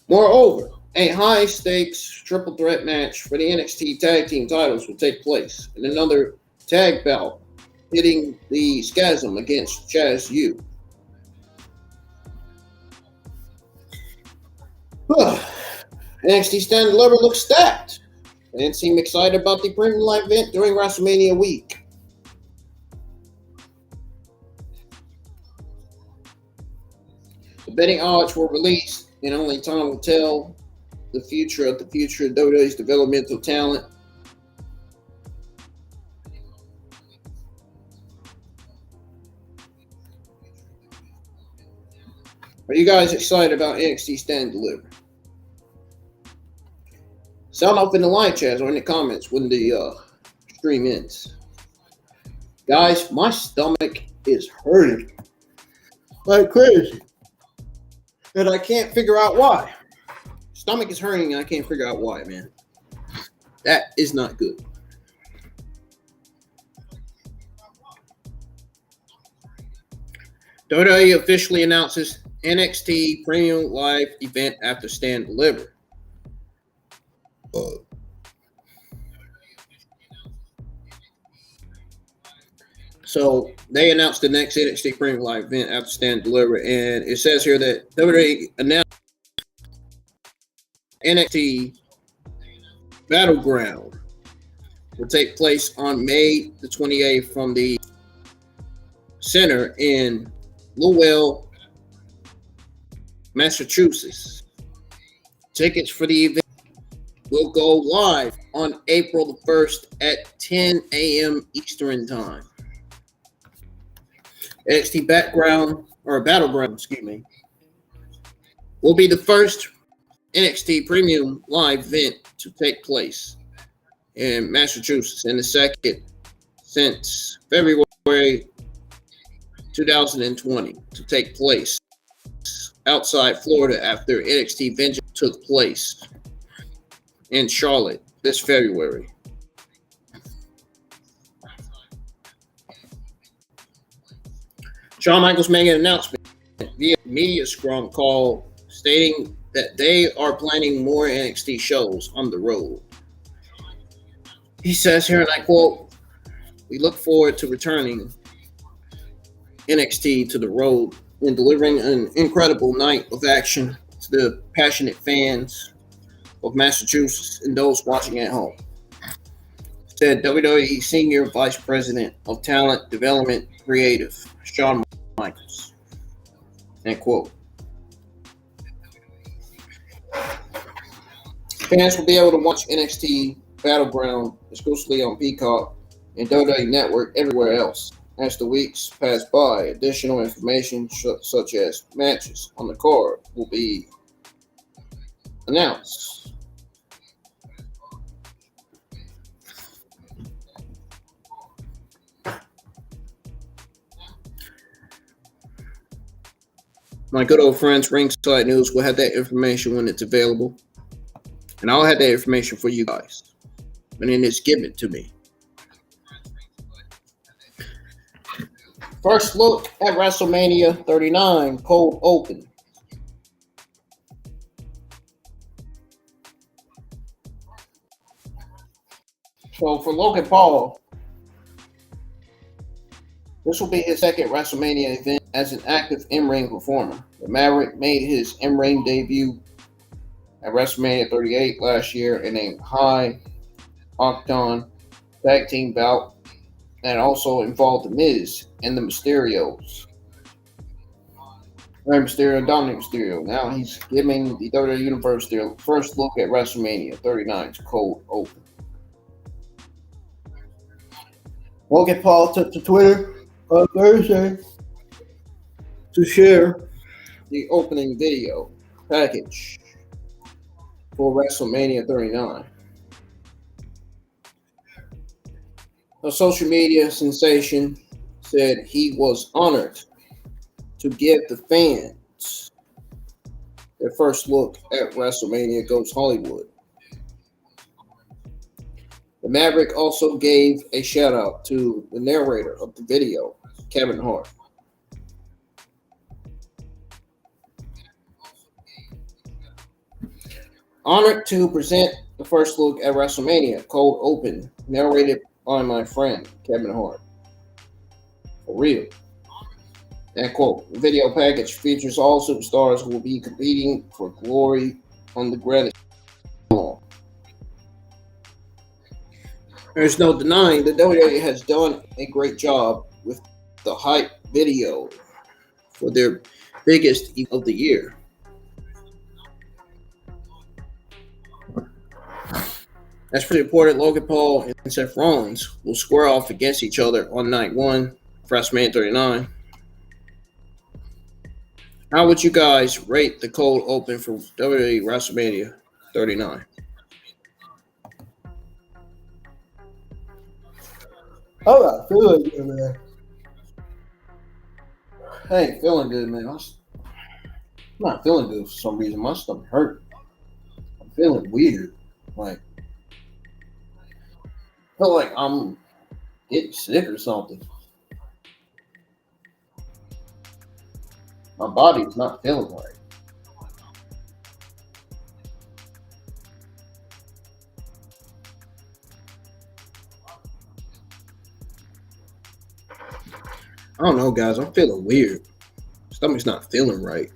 Moreover, a high-stakes triple threat match for the NXT Tag Team titles will take place in another tag bout, hitting the Schism against Chaz U. NXT Stand Deliver looks stacked. Fans seem excited about the premium live event during WrestleMania week. The betting odds were released, and only time will tell the future of WWE's developmental talent. Are you guys excited about NXT Stand and Deliver? Sound off in the live chat or in the comments when the stream ends. Guys, my stomach is hurting like crazy. And I can't figure out why. Stomach is hurting and I can't figure out why, man. That is not good. WWE officially announces NXT Premium Live event after Stand and Deliver. So they announced the next NXT Premium Live event after Stand and Deliver, and it says here that WWE announced NXT Battleground will take place on May the 28th from the center in Lowell, Massachusetts. Tickets for the event will go live on April the 1st at 10 a.m. Eastern Time. NXT Battleground, will be the first NXT Premium Live event to take place in Massachusetts and the second since February 2020 to take place outside Florida after NXT Vengeance took place in Charlotte this February. Shawn Michaels made an announcement via media scrum call stating that they are planning more NXT shows on the road. He says here, and I quote, "We look forward to returning NXT to the road and delivering an incredible night of action to the passionate fans of Massachusetts and those watching at home," said WWE Senior Vice President of Talent Development Creative, Shawn Michaels. End quote. Fans will be able to watch NXT Battleground exclusively on Peacock and WWE Network everywhere else. As the weeks pass by, additional information such as matches on the card will be announced. My good old friends, Ringside News, will have that information when it's available. And I'll have that information for you guys. And then it's given to me. First look at WrestleMania 39 cold open. So for Logan Paul, this will be his second WrestleMania event as an active in-ring performer. The Maverick made his in-ring debut at WrestleMania 38 last year in a high octane tag team bout and also involved The Miz and the Mysterios. Rey Mysterio and Dominic Mysterio. Now he's giving the WWE Universe their first look at WrestleMania 39's cold open. Logan Paul took to Twitter on Thursday to share the opening video package for WrestleMania 39. A social media sensation said he was honored to give the fans their first look at WrestleMania Goes Hollywood. The Maverick also gave a shout out to the narrator of the video, Kevin Hart. Honored to present the first look at WrestleMania Cold Open, narrated by my friend Kevin Hart. For real. That quote. The video package features all superstars who will be competing for glory on the grand. There's no denying that WWE has done a great job with the hype video for their biggest of the year. As reported, Logan Paul and Seth Rollins will square off against each other on night 1, WrestleMania 39. How would you guys rate the cold open for WWE WrestleMania 39? I'm not feeling good, man. I ain't feeling good, man. I'm not feeling good for some reason. My stomach hurt. I'm feeling weird. Like, I feel like I'm getting sick or something. My body's not feeling right. I don't know, guys. I'm feeling weird. Stomach's not feeling right.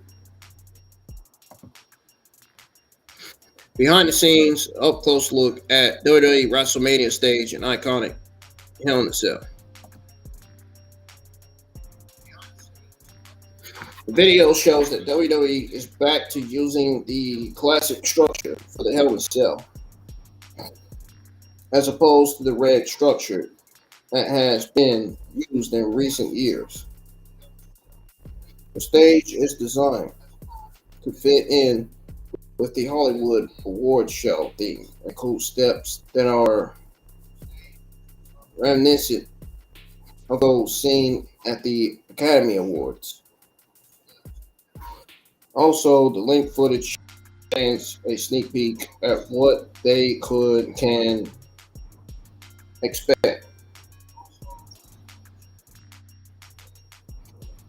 Behind the scenes, up close look at WWE WrestleMania stage and iconic Hell in a Cell. The video shows that WWE is back to using the classic structure for the Hell in a Cell, as opposed to the red structure that has been used in recent years. The stage is designed to fit in with the Hollywood Awards show theme, include steps that are reminiscent of those seen at the Academy Awards. Also, the link footage shows a sneak peek at what they can expect.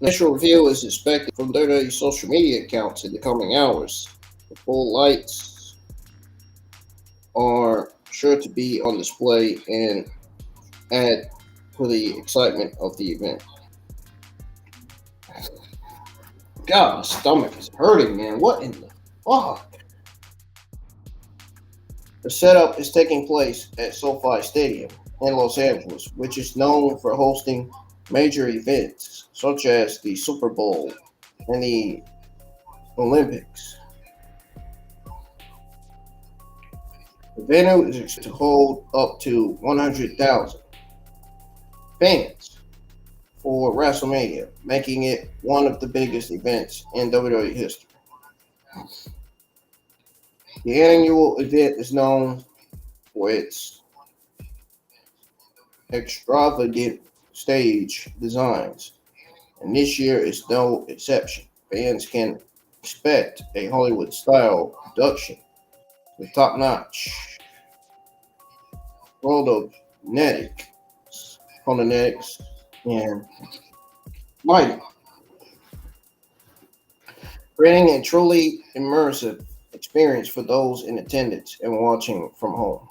Initial reveal is expected from WWE social media accounts in the coming hours. The full lights are sure to be on display and add to the excitement of the event. God, my stomach is hurting, man. What in the fuck? The setup is taking place at SoFi Stadium in Los Angeles, which is known for hosting major events such as the Super Bowl and the Olympics. The venue is expected to hold up to 100,000 fans for WrestleMania, making it one of the biggest events in WWE history. The annual event is known for its extravagant stage designs, and this year is no exception. Fans can expect a Hollywood-style production with top-notch phonetics, and lighting, creating a truly immersive experience for those in attendance and watching from home.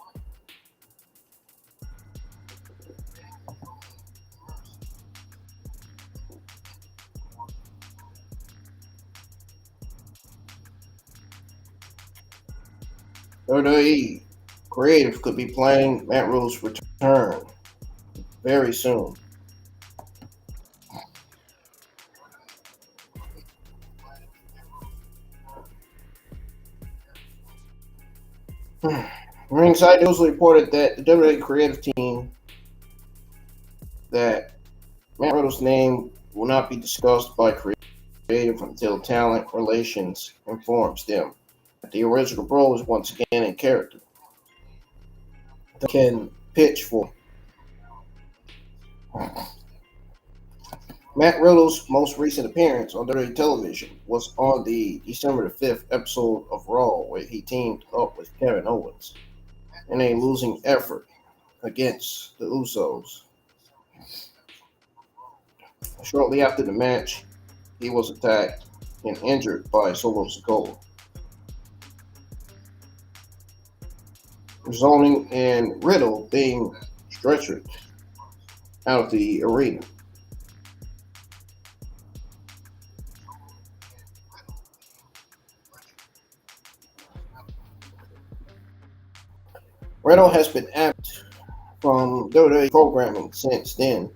WWE Creative could be planning Matt Riddle's return very soon. Ringside News reported that the WWE creative team that Matt Riddle's name will not be discussed by creative until talent relations informs them that the original Bro is once again in character. They can pitch for. Matt Riddle's most recent appearance on WWE television was on the December 5th episode of Raw, where he teamed up with Kevin Owens in a losing effort against the Usos. Shortly after the match, he was attacked and injured by Solo Sikoa, resulting in Riddle being stretchered out of the arena. Riddle has been absent from WWE programming since then,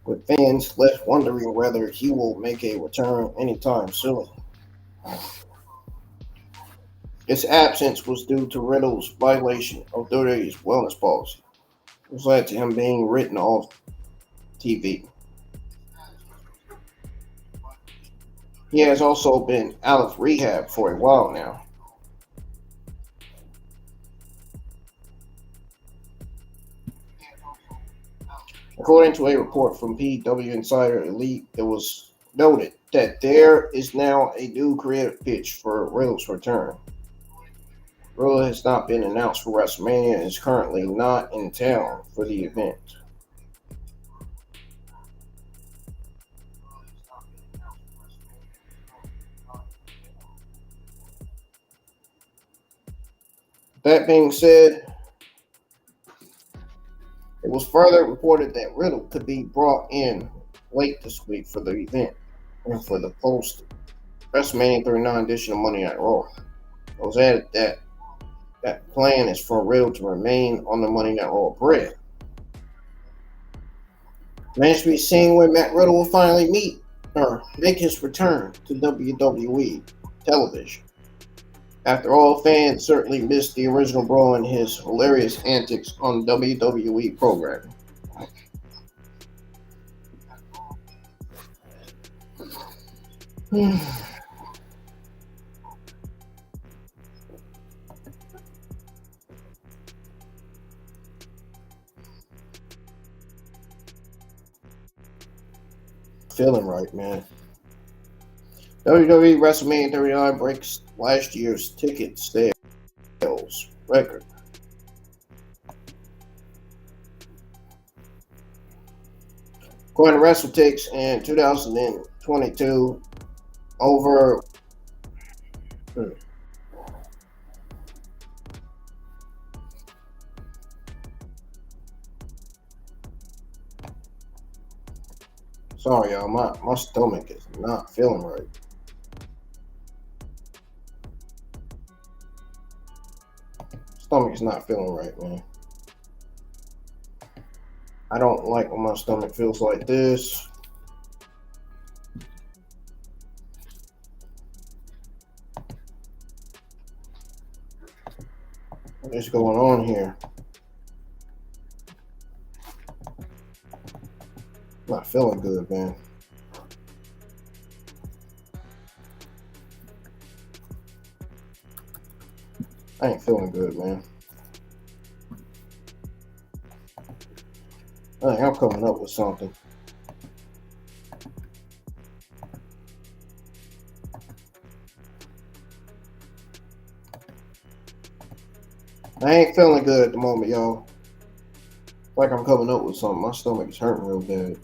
with fans left wondering whether he will make a return anytime soon. Its absence was due to Riddle's violation of WWE's wellness policy, which led to him being written off TV. He has also been out of rehab for a while now. According to a report from PW Insider Elite, it was noted that there is now a new creative pitch for Riddle's return. Riddle has not been announced for WrestleMania and is currently not in town for the event. That being said, it was further reported that Riddle could be brought in late this week for the event and for the post WrestleMania 39 edition of Monday Night Raw. It was added that that plan is for Riddle to remain on the Monday Night Raw brand. Remains to be seen when Matt Riddle will finally meet or make his return to WWE television. After all, fans certainly missed the original Bro and his hilarious antics on WWE programming. Feeling right, man. WWE WrestleMania 39 breaks last year's ticket sales record. According to WrestleTix, in 2022, over sorry, y'all, my stomach is not feeling right. Stomach is not feeling right, man. I don't like when my stomach feels like this. What is going on here? Not feeling good, man. I ain't feeling good, man. I think I'm coming up with something. I ain't feeling good at the moment, y'all. Like I'm coming up with something. My stomach is hurting real bad.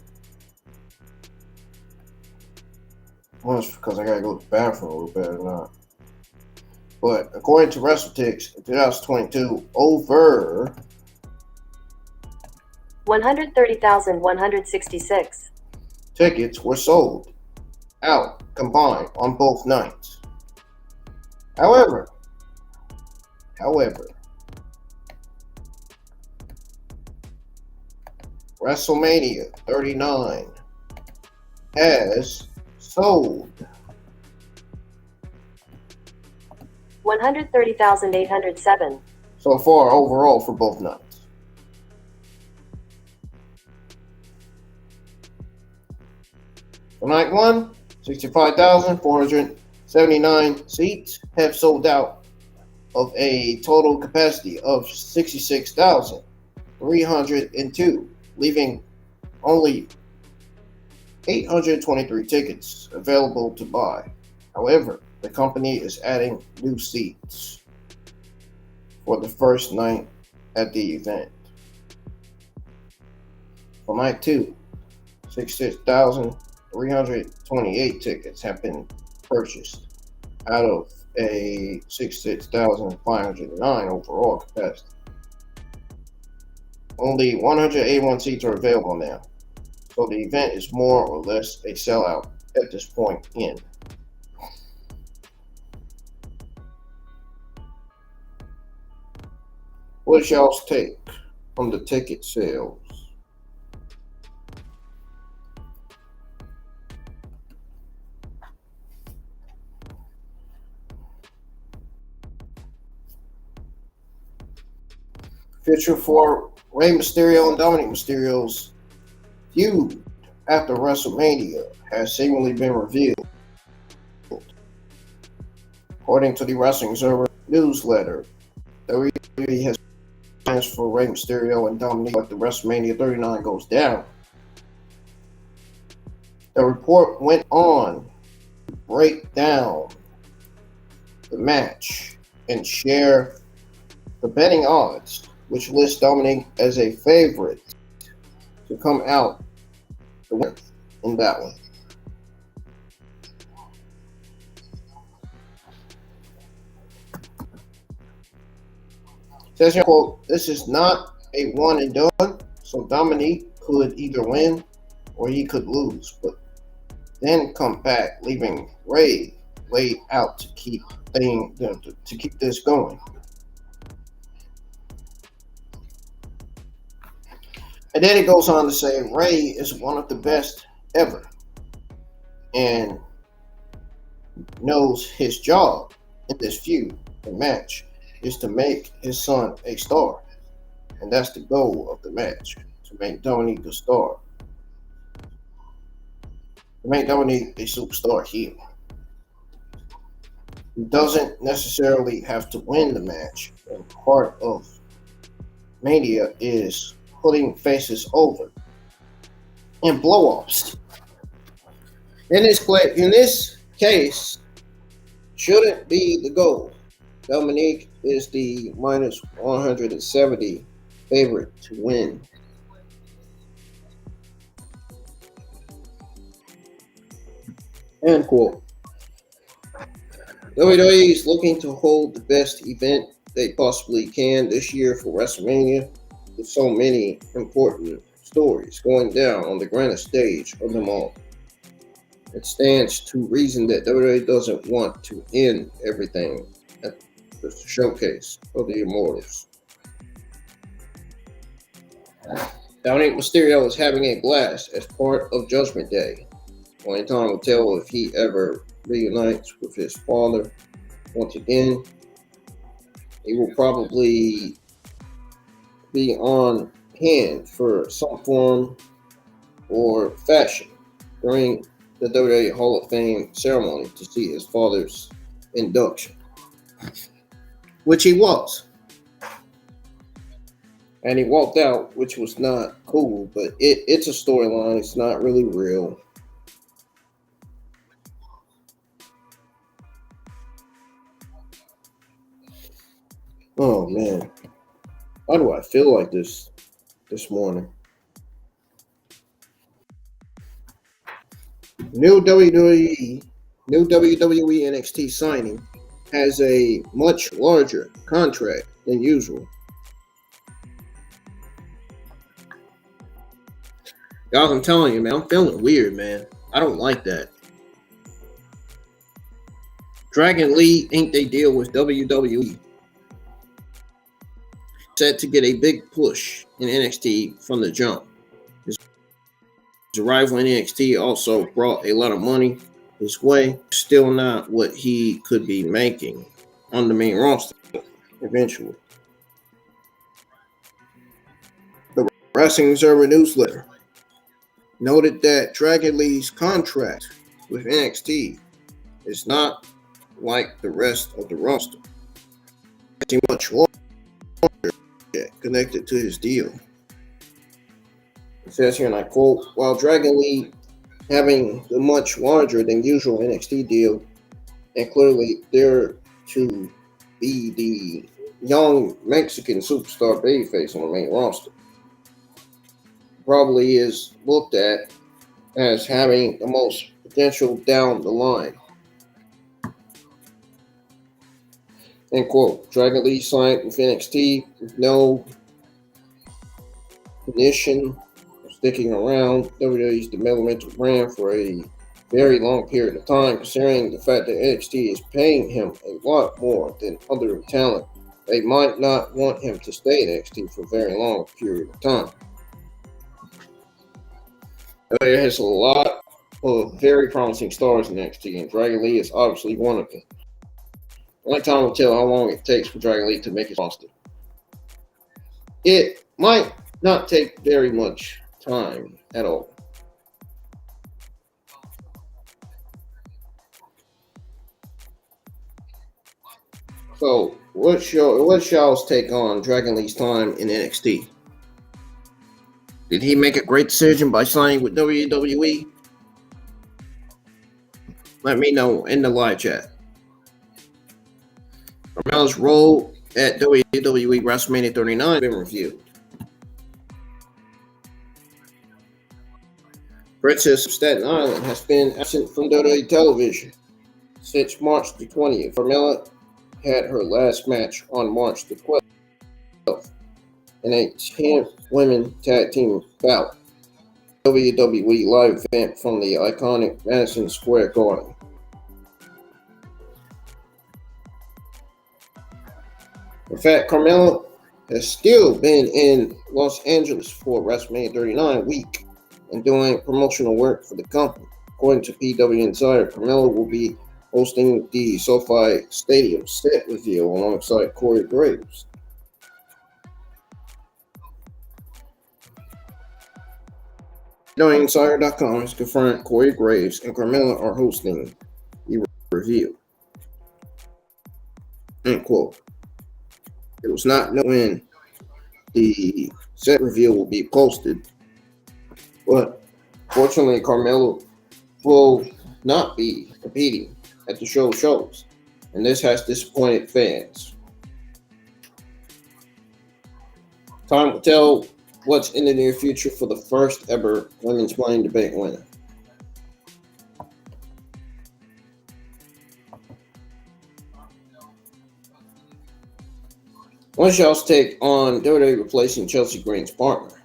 Once because I gotta go to the bathroom a little bit or not. But according to WrestleTix, in 2022, over 130,166 tickets were sold out combined on both nights. However, WrestleMania 39 has sold 130,807 so far overall for both nights. For night one, 65,479 seats have sold out of a total capacity of 66,302, leaving only 823 tickets available to buy. However, the company is adding new seats for the first night at the event. For night two, 66,328 tickets have been purchased out of a 66,509 overall capacity. Only 181 seats are available now, so the event is more or less a sellout at this point in. What's y'all's take on the ticket sales? picture for Rey Mysterio and Dominic Mysterio's feud after WrestleMania has seemingly been revealed. According to the Wrestling Observer newsletter, WWE has plans for Rey Mysterio and Dominic after WrestleMania 39 goes down. The report went on to break down the match and share the betting odds, which lists Dominic as a favorite to come out the winner in that one. Says, quote, "This is not a one and done, so Dominic could either win or he could lose, but then come back, leaving Rey laid out to keep this going." And then it goes on to say Rey is one of the best ever and knows his job in this feud and match is to make his son a star. And that's the goal of the match, to make Dominic a star. To make Dominic a superstar heel. He doesn't necessarily have to win the match. And part of Mania is putting faces over and blow-ups. In this case, shouldn't be the goal. Dominic is the minus 170 favorite to win. End quote. WWE is looking to hold the best event they possibly can this year for WrestleMania, with so many important stories going down on the grandest stage of them all. It stands to reason that WWE doesn't want to end everything at the showcase of the Immortals. Dominic Mysterio is having a blast as part of Judgment Day. Only time will tell if he ever reunites with his father once again. He will probably be on hand for some form or fashion during the WWE Hall of Fame ceremony to see his father's induction, which he was. And he walked out, which was not cool, but it's a storyline. It's not really real. Oh, man. Why do I feel like this morning? New WWE NXT signing has a much larger contract than usual. Guys, I'm telling you, man, I'm feeling weird, man. I don't like that. Dragon Lee inked a deal with WWE. Set to get a big push in NXT from the jump. His arrival in NXT also brought a lot of money his way. Still not what he could be making on the main roster eventually. The Wrestling Observer newsletter noted that Dragon Lee's contract with NXT is not like the rest of the roster. It's much longer connected to his deal. It says here, and I quote, "While Dragon Lee having the much larger than usual NXT deal, and clearly there to be the young Mexican superstar babyface on the main roster, probably is looked at as having the most potential down the line." End quote. Dragon Lee signed with NXT with no condition of sticking around WWE's developmental brand for a very long period of time, considering the fact that NXT is paying him a lot more than other talent. They might not want him to stay in NXT for a very long period of time. There has a lot of very promising stars in NXT, and Dragon Lee is obviously one of them. Only time will tell how long it takes for Dragon Lee to make his roster. It might not take very much time at all. So, what's y'all's take on Dragon Lee's time in NXT? Did he make a great decision by signing with WWE? Let me know in the live chat. Carmella's role at WWE WrestleMania 39 has been reviewed. Princess of Staten Island has been absent from WWE television since March the 20th. Carmella had her last match on March the 12th in a 10 women tag team bout. WWE live event from the iconic Madison Square Garden. In fact, Carmella has still been in Los Angeles for WrestleMania 39 week and doing promotional work for the company. According to PW Insider, Carmella will be hosting the SoFi Stadium set reveal alongside Corey Graves. Insider.com has confirmed Corey Graves and Carmella are hosting the reveal. End quote. It was not known when the set reveal will be posted, but fortunately, Carmella will not be competing at the shows, and this has disappointed fans. Time will tell what's in the near future for the first ever Women's Money in the Bank winner. What's y'all's take on WWE replacing Chelsea Green's partner?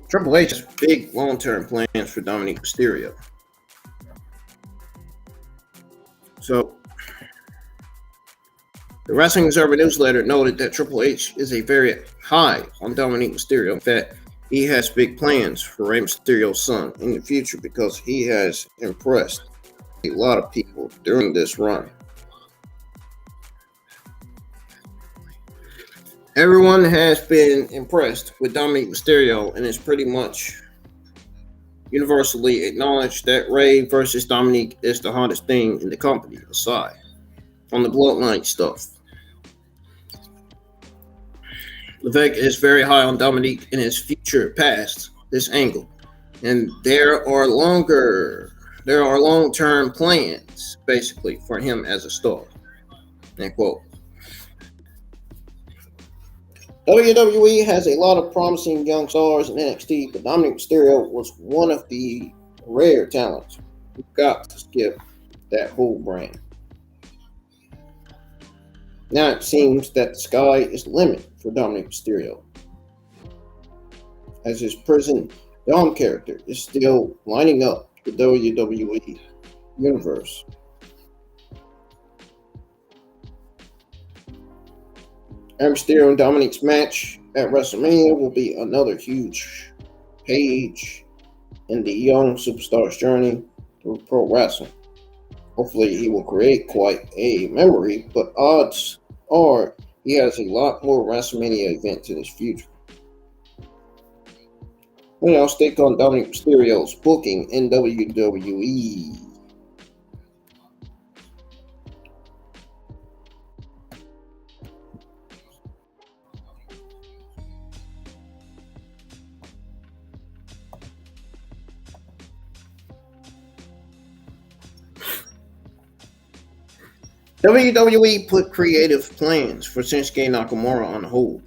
Triple H has big long-term plans for Dominic Mysterio. So, the Wrestling Observer newsletter noted that Triple H is a very high on Dominic Mysterio. In fact, he has big plans for Rey Mysterio's son in the future because he has impressed a lot of people during this run. Everyone has been impressed with Dominic Mysterio, and it's pretty much universally acknowledged that Rey versus Dominic is the hottest thing in the company, aside from the bloodline stuff. Levesque is very high on Dominic in his future past this angle, and there are long-term plans basically for him as a star. End quote. WWE has a lot of promising young stars in NXT, but Dominic Mysterio was one of the rare talents who got to skip that whole brand. Now it seems that the sky is the limit for Dominic Mysterio, as his prison Dom character is still lining up the WWE universe. Mysterio and Dominic's match at WrestleMania will be another huge page in the young superstar's journey through pro wrestling. Hopefully he will create quite a memory, but odds are he has a lot more WrestleMania events in his future. What else take on Dominic Mysterio's booking in WWE? WWE put creative plans for Shinsuke Nakamura on hold.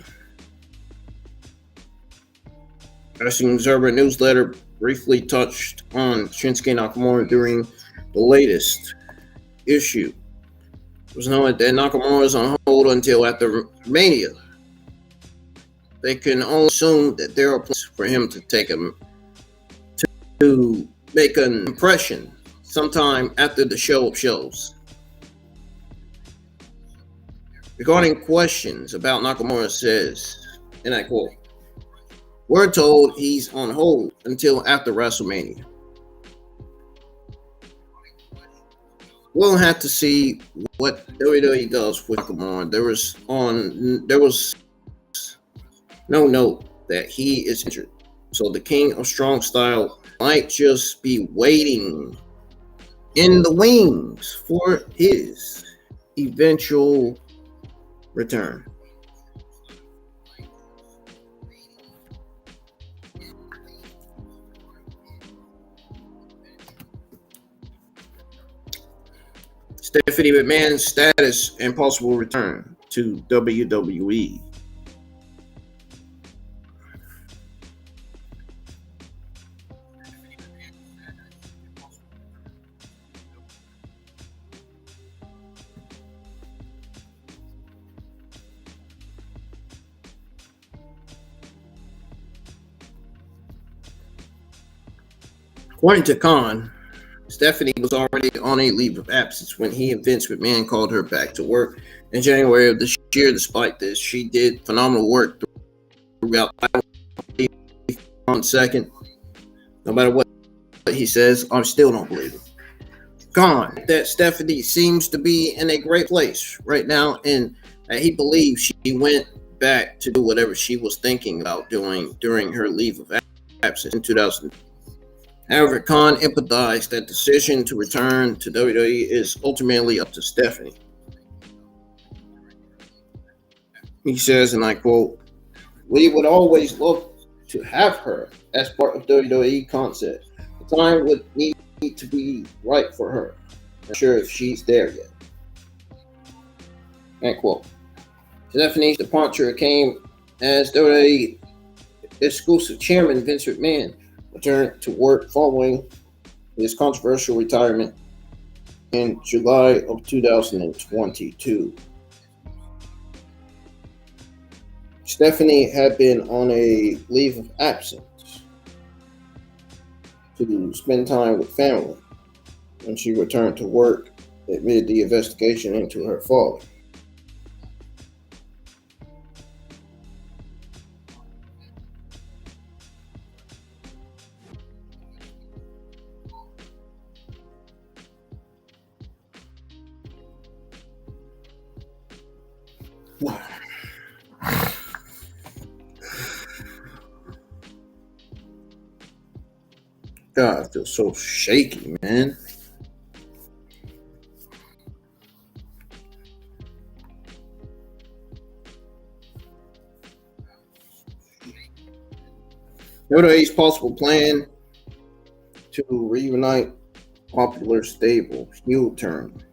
Wrestling Observer newsletter briefly touched on Shinsuke Nakamura during the latest issue. It was known that Nakamura is on hold until after Mania. They can only assume that there are plans for him to make an impression sometime after the show of shows. Regarding questions about Nakamura says, and I quote, "We're told he's on hold until after WrestleMania. We'll have to see what WWE does with Nakamura." There was no note that he is injured, so the King of Strong Style might just be waiting in the wings for his eventual return. Stephanie McMahon's status and possible return to WWE. According to Khan, Stephanie was already on a leave of absence when he and Vince McMahon called her back to work in January of this year. Despite this, she did phenomenal work throughout on second. No matter what he says, I still don't believe it. Khan, that Stephanie seems to be in a great place right now, and he believes she went back to do whatever she was thinking about doing during her leave of absence in 2000. However, Khan empathized that decision to return to WWE is ultimately up to Stephanie. He says, and I quote, "We would always love to have her as part of WWE concept. The time would need to be right for her. I'm not sure if she's there yet." End quote. Stephanie's departure came as WWE exclusive chairman Vince McMahon returned to work following his controversial retirement in July of 2022. Stephanie had been on a leave of absence to spend time with family when she returned to work amid the investigation into her father. God, I feel so shaky, man. WWE's possible plan to reunite popular stable heel turn.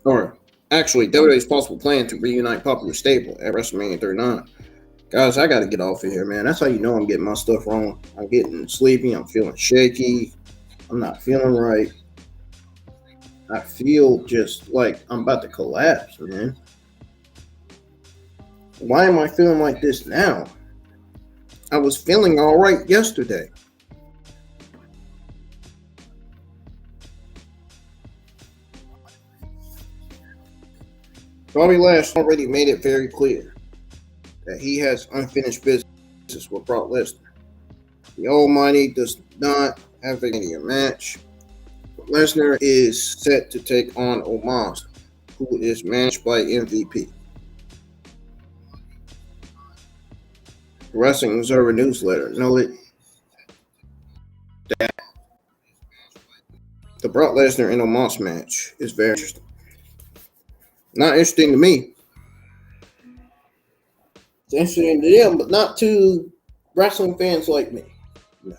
Or actually, WWE's possible plan to reunite popular stable at WrestleMania 39. Guys, I got to get off of here, man. That's how you know I'm getting my stuff wrong. I'm getting sleepy. I'm feeling shaky. I'm not feeling right. I feel just like I'm about to collapse, man. Why am I feeling like this now? I was feeling all right yesterday. Bobby Lashley already made it very clear that he has unfinished business with Brock Lesnar. The Almighty does not have a match. Lesnar is set to take on Omos, who is managed by MVP. The Wrestling Observer newsletter noted that the Brock Lesnar and Omos match is very interesting. Not interesting to me. It's interesting to them, but not to wrestling fans like me. No.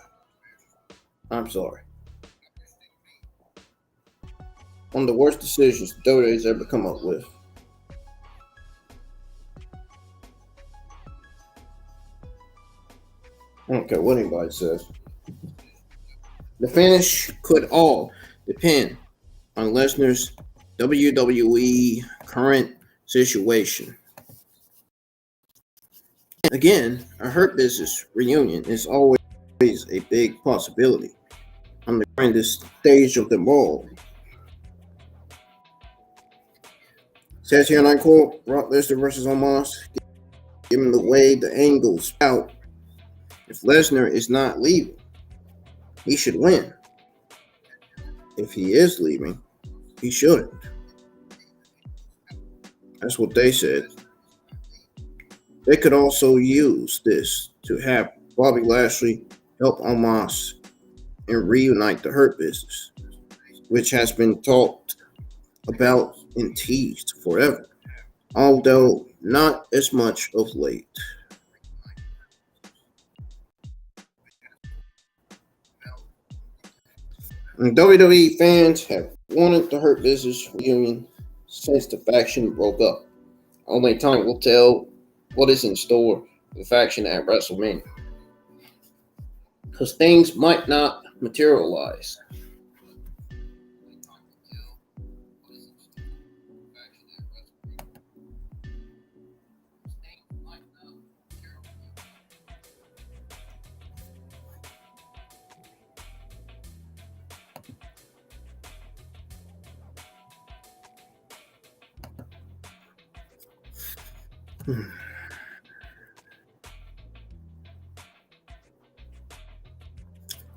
I'm sorry. One of the worst decisions WWE's ever come up with. I don't care what anybody says. The finish could all depend on Lesnar's WWE current situation. Again, a Hurt Business reunion is always a big possibility on the grandest stage of them all. Says here, and I quote, Brock Lesnar versus Omos, given the way the angles out, if Lesnar is not leaving, he should win. If he is leaving, he shouldn't. That's what they said. They could also use this to have Bobby Lashley help Omos and reunite the Hurt Business, which has been talked about and teased forever, although not as much of late. And WWE fans have wanted the Hurt Business reunion since the faction broke up. Only time will tell what is in store for the faction at WrestleMania, because things might not materialize.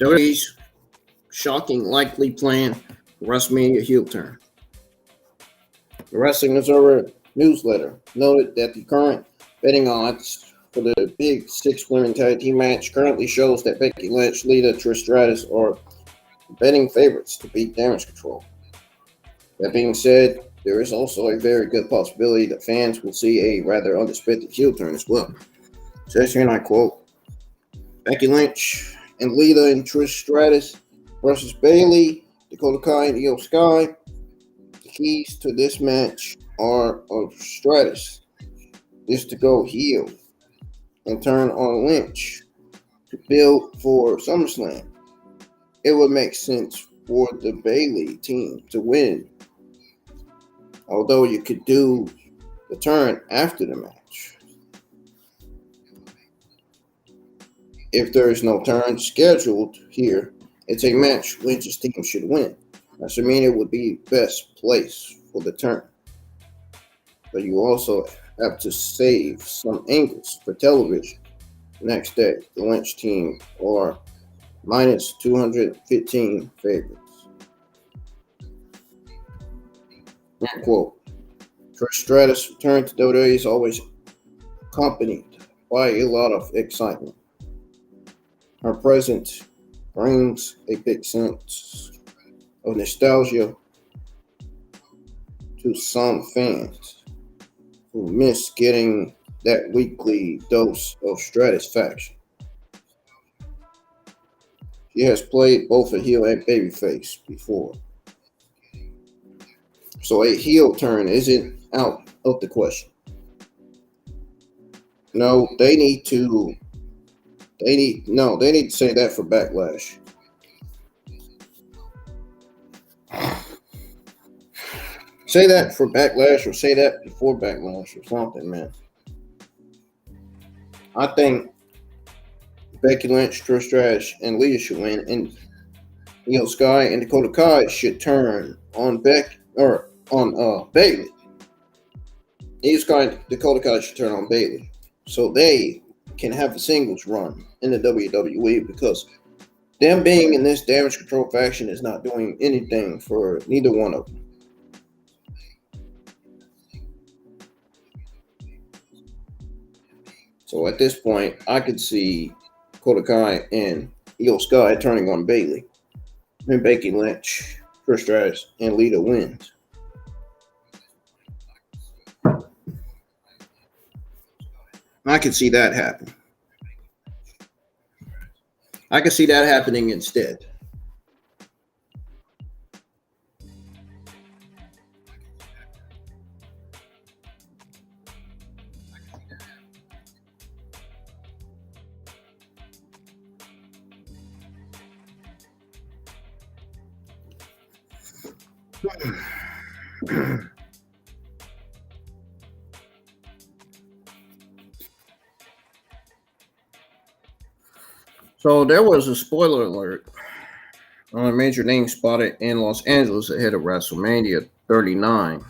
WWE's shocking likely plan for WrestleMania heel turn. The Wrestling Observer newsletter noted that the current betting odds for the Big Six Women Tag Team match currently shows that Becky Lynch, Lita, Trish Stratus are betting favorites to beat Damage Control. That being said, there is also a very good possibility that fans will see a rather unexpected heel turn as well. Says here, and I quote, Becky Lynch and Lita and Trish Stratus versus Bayley, Dakota Kai, and Io Sky. The keys to this match are of Stratus is to go heel and turn on Lynch to build for SummerSlam. It would make sense for the Bayley team to win, although you could do the turn after the match. If there is no turn scheduled here, it's a match Lynch's team should win. WrestleMania would be best place for the turn. But you also have to save some angles for television. Next day, the Lynch team are minus 215 favorites. Quote, Trish Stratus' return to WWE is always accompanied by a lot of excitement. Her presence brings a big sense of nostalgia to some fans who miss getting that weekly dose of Stratusfaction. She has played both a heel and babyface before, so a heel turn isn't out of the question. No, they need to say that for Backlash. Say that for Backlash, or say that before Backlash, or something, man. I think Becky Lynch, Trish Stratus, and Lita should win, and Io Sky and Dakota Kai should turn on Bayley. Io Sky and Dakota Kai should turn on Bayley, so they can have a singles run in the WWE, because them being in this Damage Control faction is not doing anything for neither one of them. So at this point, I could see Dakota Kai and Io Sky turning on Bayley, and Becky Lynch, Trish Stratus, and Lita wins. I could see that happen. I could see that happening instead. So there was a spoiler alert on a major name spotted in Los Angeles ahead of WrestleMania 39.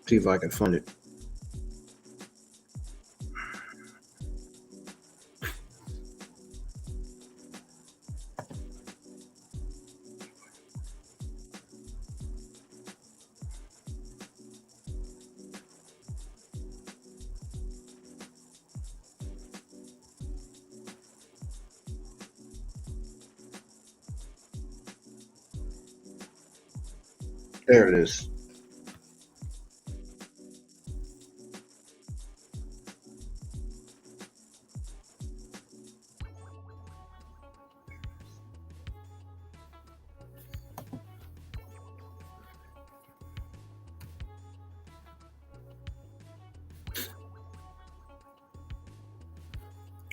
See if I can find it. There it is.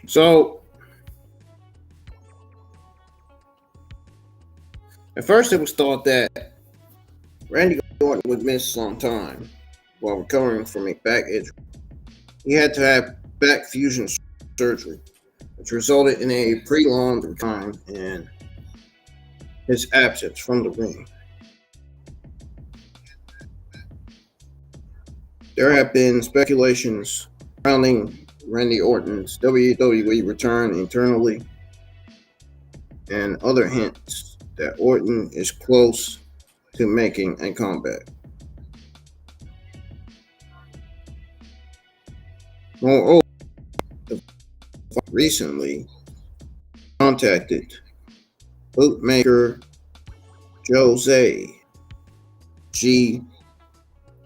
So, at first it was thought that Randy Orton would miss some time while recovering from a back injury. He had to have back fusion surgery, which resulted in a prolonged time and his absence from the ring. There have been speculations surrounding Randy Orton's WWE return internally, and other hints that Orton is close to making a comeback. Moreover, recently contacted bootmaker Jose G.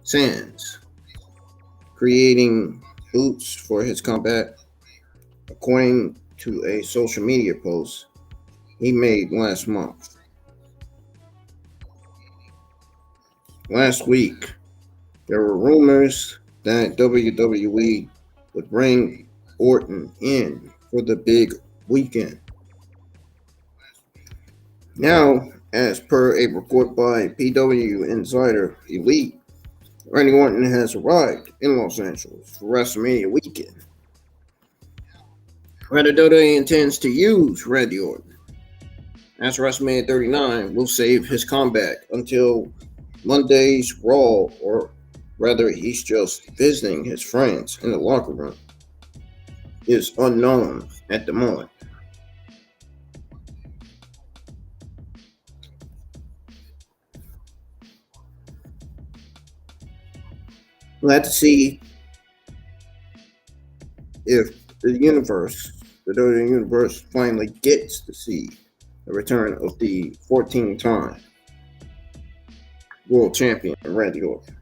Sands, creating boots for his comeback, according to a social media post he made last month. Last week, there were rumors that WWE would bring Orton in for the big weekend. Now, as per a report by PW Insider Elite, Randy Orton has arrived in Los Angeles for WrestleMania weekend. WWE intends to use Randy Orton, as WrestleMania 39 will save his comeback until Monday's Raw, or rather he's just visiting his friends in the locker room, is unknown at the moment. We'll have to see if the WWE Universe finally gets to see the return of the 14-time world champion Randy Orton.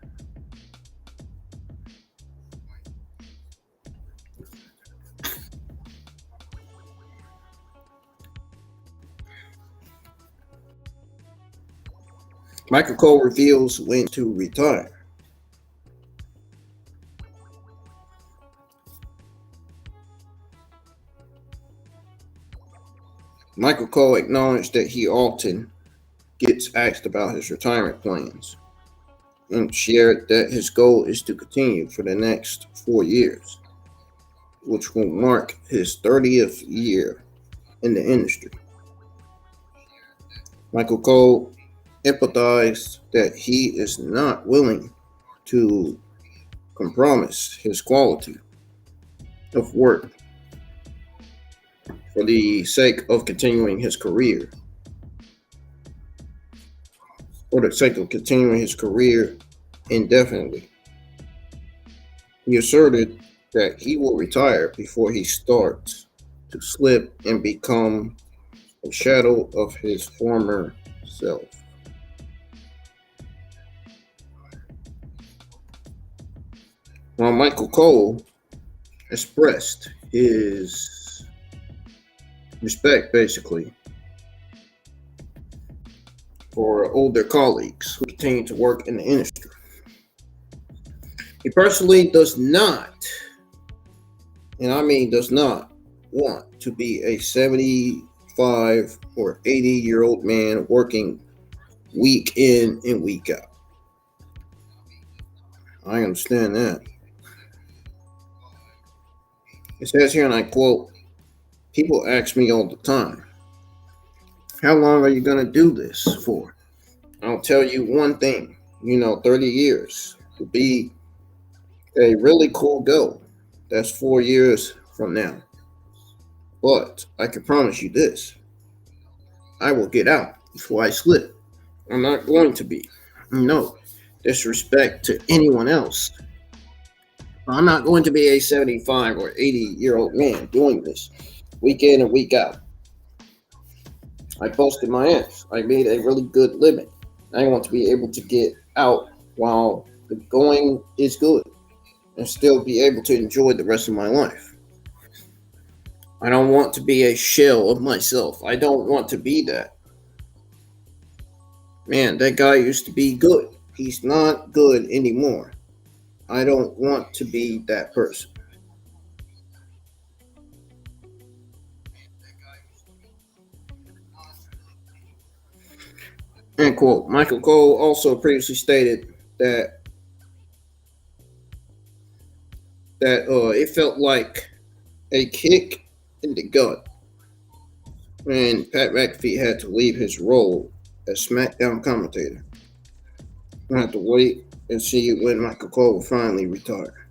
Michael Cole reveals when to retire. Michael Cole acknowledged that he often gets asked about his retirement plans and shared that his goal is to continue for the next 4 years, which will mark his 30th year in the industry. Michael Cole empathized that he is not willing to compromise his quality of work for the sake of continuing his career. Indefinitely. He asserted that he will retire before he starts to slip and become a shadow of his former self. While Michael Cole expressed his respect, basically, for older colleagues who continue to work in the industry, he personally does not, and I mean does not, want to be a 75 or 80-year-old man working week in and week out. I understand that. It says here, and I quote, "People ask me all the time, how long are you going to do this for? I'll tell you one thing, 30 years to be a really cool goal. That's 4 years from now. But I can promise you this. I will get out before I slip. I'm not going to be. No disrespect to anyone else. I'm not going to be a 75 or 80-year-old man doing this week in and week out. I posted my ass. I made a really good living. I want to be able to get out while the going is good and still be able to enjoy the rest of my life. I don't want to be a shell of myself. I don't want to be that. Man, that guy used to be good. He's not good anymore. I don't want to be that person. End quote. Michael Cole also previously stated that it felt like a kick in the gut when Pat McAfee had to leave his role as SmackDown commentator. We'll have to wait and see when Michael Cole will finally retire.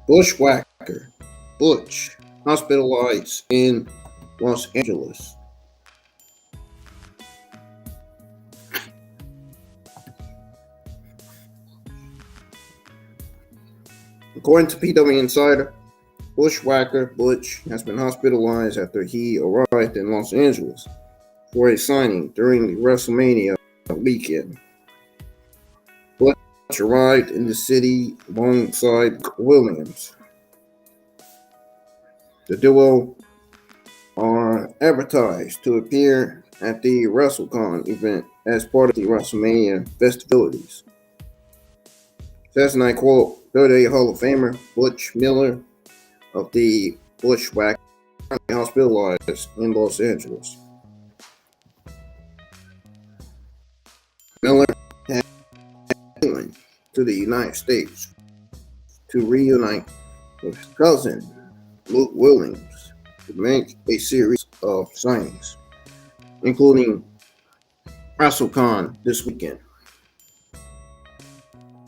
Bushwhacker Butch hospitalized in Los Angeles. According to PW Insider, Bushwhacker Butch has been hospitalized after he arrived in Los Angeles for a signing during the WrestleMania weekend. Butch arrived in the city alongside Williams. The duo are advertised to appear at the WrestleCon event as part of the WrestleMania festivities. Says, and I quote, WWE Hall of Famer Butch Miller of the Bushwhacker hospitalized in Los Angeles. Miller had to the United States to reunite with his cousin Luke Williams to make a series of signings, including WrestleCon this weekend.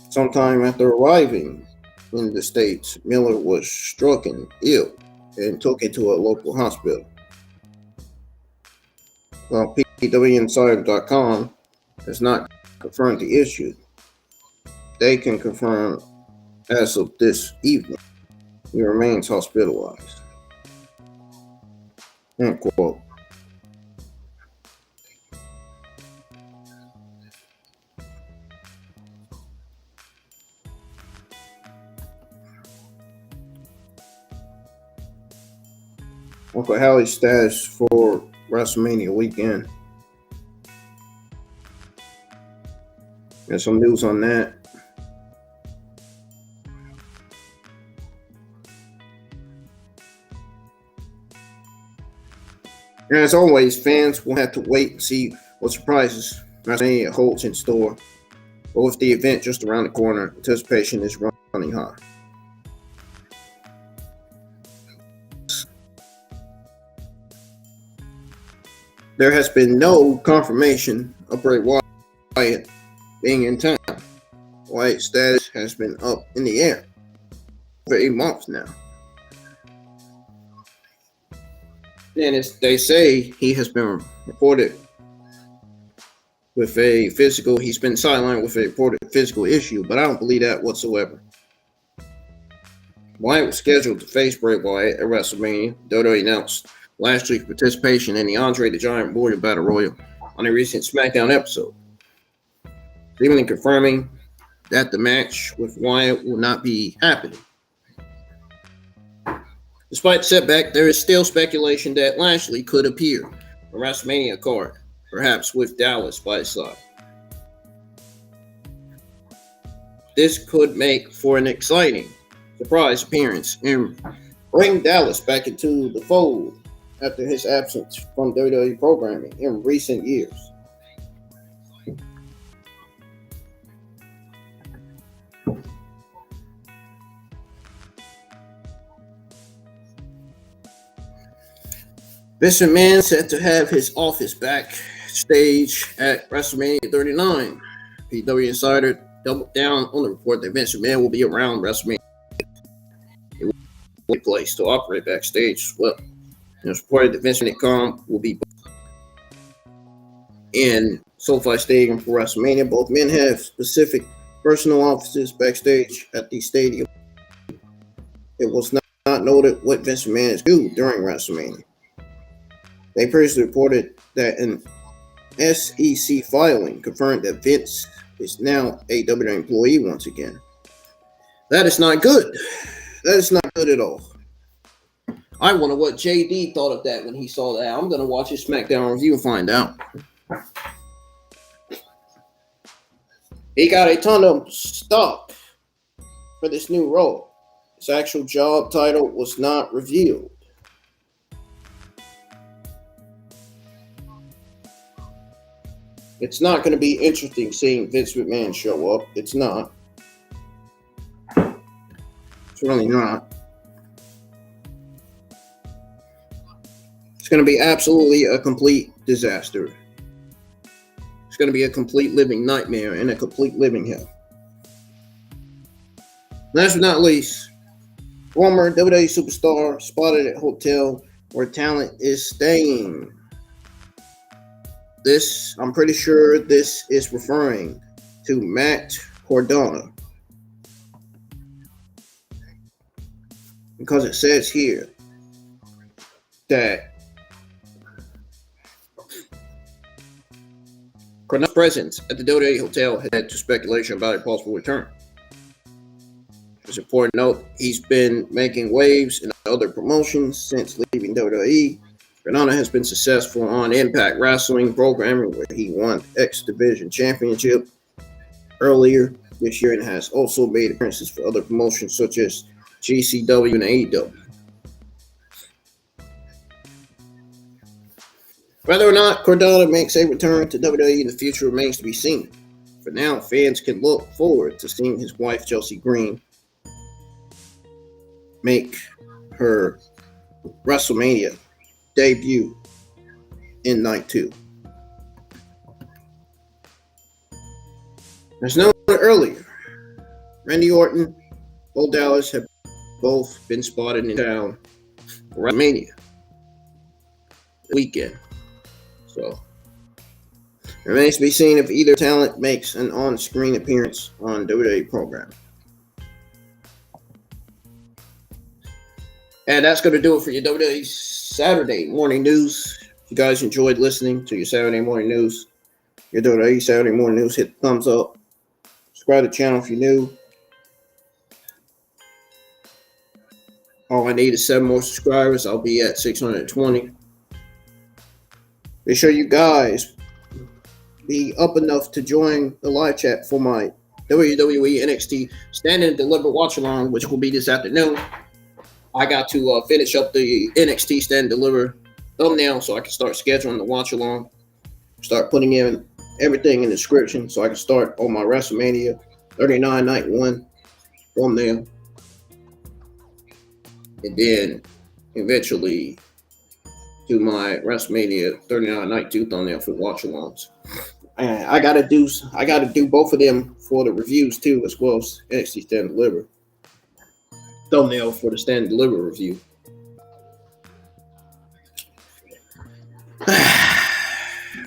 Sometime after arriving in the States, Miller was stricken ill and took into a local hospital. While PWInsider.com has not confirmed the issue, they can confirm as of this evening he remains hospitalized. End quote. Uncle Hallie's status for WrestleMania weekend. There's some news on that. And as always, fans will have to wait and see what surprises WrestleMania holds in store. But with the event just around the corner, anticipation is running high. There has been no confirmation of Bray Wyatt being in town. Wyatt's status has been up in the air for 8 months now. And as they say, he has been reported with a physical, he's been sidelined with a reported physical issue, but I don't believe that whatsoever. Wyatt was scheduled to face Bray Wyatt at WrestleMania. WWE announced last week's participation in the Andre the Giant Warrior Battle Royal on a recent SmackDown episode, seemingly confirming that the match with Wyatt will not be happening. Despite the setback, there is still speculation that Lashley could appear on WrestleMania card perhaps with Dallas by his side. This could make for an exciting surprise appearance and bring Dallas back into the fold after his absence from WWE programming in recent years. Vince McMahon set to have his office backstage at WrestleMania 39. PW Insider doubled down on the report that Vince McMahon will be around WrestleMania. It will be a place to operate backstage as well. It was reported that Vince McMahon will be in SoFi Stadium for WrestleMania. Both men have specific personal offices backstage at the stadium. It was not noted what Vince McMahon is doing during WrestleMania. They previously reported that an SEC filing confirmed that Vince is now a WWE employee once again. That is not good. That is not good at all. I wonder what JD thought of that when he saw that. I'm going to watch his SmackDown review and find out. He got a ton of stock for this new role. His actual job title was not revealed. It's not going to be interesting seeing Vince McMahon show up. It's not. It's really not. It's going to be absolutely a complete disaster. It's going to be a complete living nightmare and a complete living hell. Last but not least, former WWE superstar spotted at hotel where talent is staying. This, I'm pretty sure this is referring to Matt Cardona, because it says here that Cardona's presence at the WWE hotel had led to speculation about a possible return. It's important to note he's been making waves in other promotions since leaving WWE. Cardona has been successful on Impact Wrestling programming, where he won X Division Championship earlier this year and has also made appearances for other promotions such as GCW and AEW. Whether or not Cardona makes a return to WWE in the future remains to be seen. For now, fans can look forward to seeing his wife, Chelsea Green, make her WrestleMania debut in night 2. As noted earlier, Randy Orton, Bo Dallas have both been spotted in town for WrestleMania weekend. So, it remains to be seen if either talent makes an on-screen appearance on WWE programming. And that's going to do it for your WWE Saturday morning news. If you guys enjoyed listening to your Saturday morning news, your WWE Saturday morning news, hit the thumbs up. Subscribe to the channel if you're new. All I need is 7 more subscribers. I'll be at 620. Make sure you guys be up enough to join the live chat for my WWE NXT Stand and Deliver watch along, which will be this afternoon. I got to finish up the NXT Stand and Deliver thumbnail so I can start scheduling the watch along. Start putting in everything in the description so I can start on my WrestleMania 39 Night 1 thumbnail. And then eventually do my WrestleMania 39 Night 2 thumbnail for watch alongs. And I gotta do both of them for the reviews too, as well as NXT Stand and Deliver thumbnail for the Stand and Deliver review.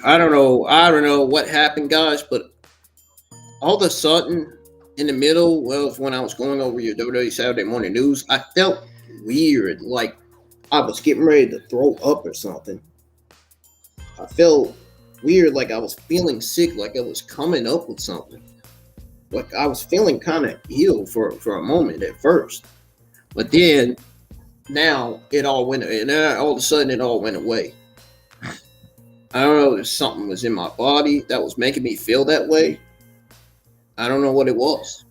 I don't know what happened, guys, but all of a sudden in the middle, well, when I was going over your WWE Saturday morning news, I felt weird, like I was getting ready to throw up or something. I felt weird, like I was feeling sick, like I was coming up with something. Like I was feeling kind of ill for a moment at first. But then, now it all went, and all of a sudden it all went away. I don't know if something was in my body that was making me feel that way. I don't know what it was.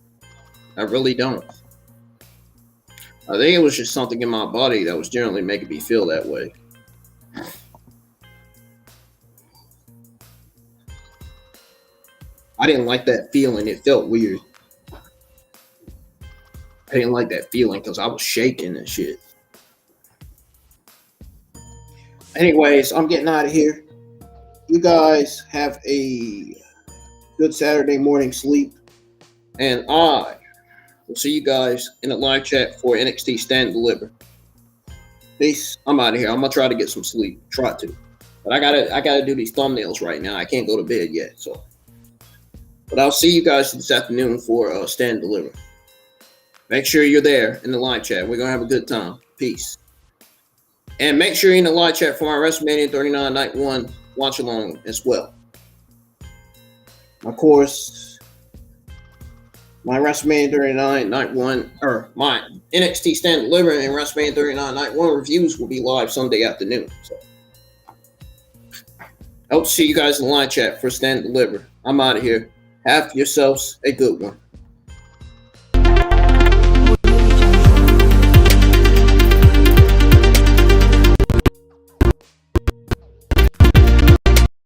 I really don't. I think it was just something in my body that was generally making me feel that way. I didn't like that feeling. It felt weird. I didn't like that feeling because I was shaking and shit. Anyways, I'm getting out of here. You guys have a good Saturday morning sleep. And I will see you guys in the live chat for NXT Stand and Deliver. Peace. I'm out of here. I'm gonna try to get some sleep. Try to. But I gotta do these thumbnails right now. I can't go to bed yet. But I'll see you guys this afternoon for Stand and Deliver. Make sure you're there in the live chat. We're gonna have a good time. Peace. And make sure you're in the live chat for my WrestleMania 39 Night 1 watch along as well. Of course, my WrestleMania 39 Night 1, or my NXT Stand and Deliver and WrestleMania 39 Night 1 reviews will be live Sunday afternoon. So, I hope to see you guys in the live chat for Stand and Deliver. I'm out of here. Have yourselves a good one.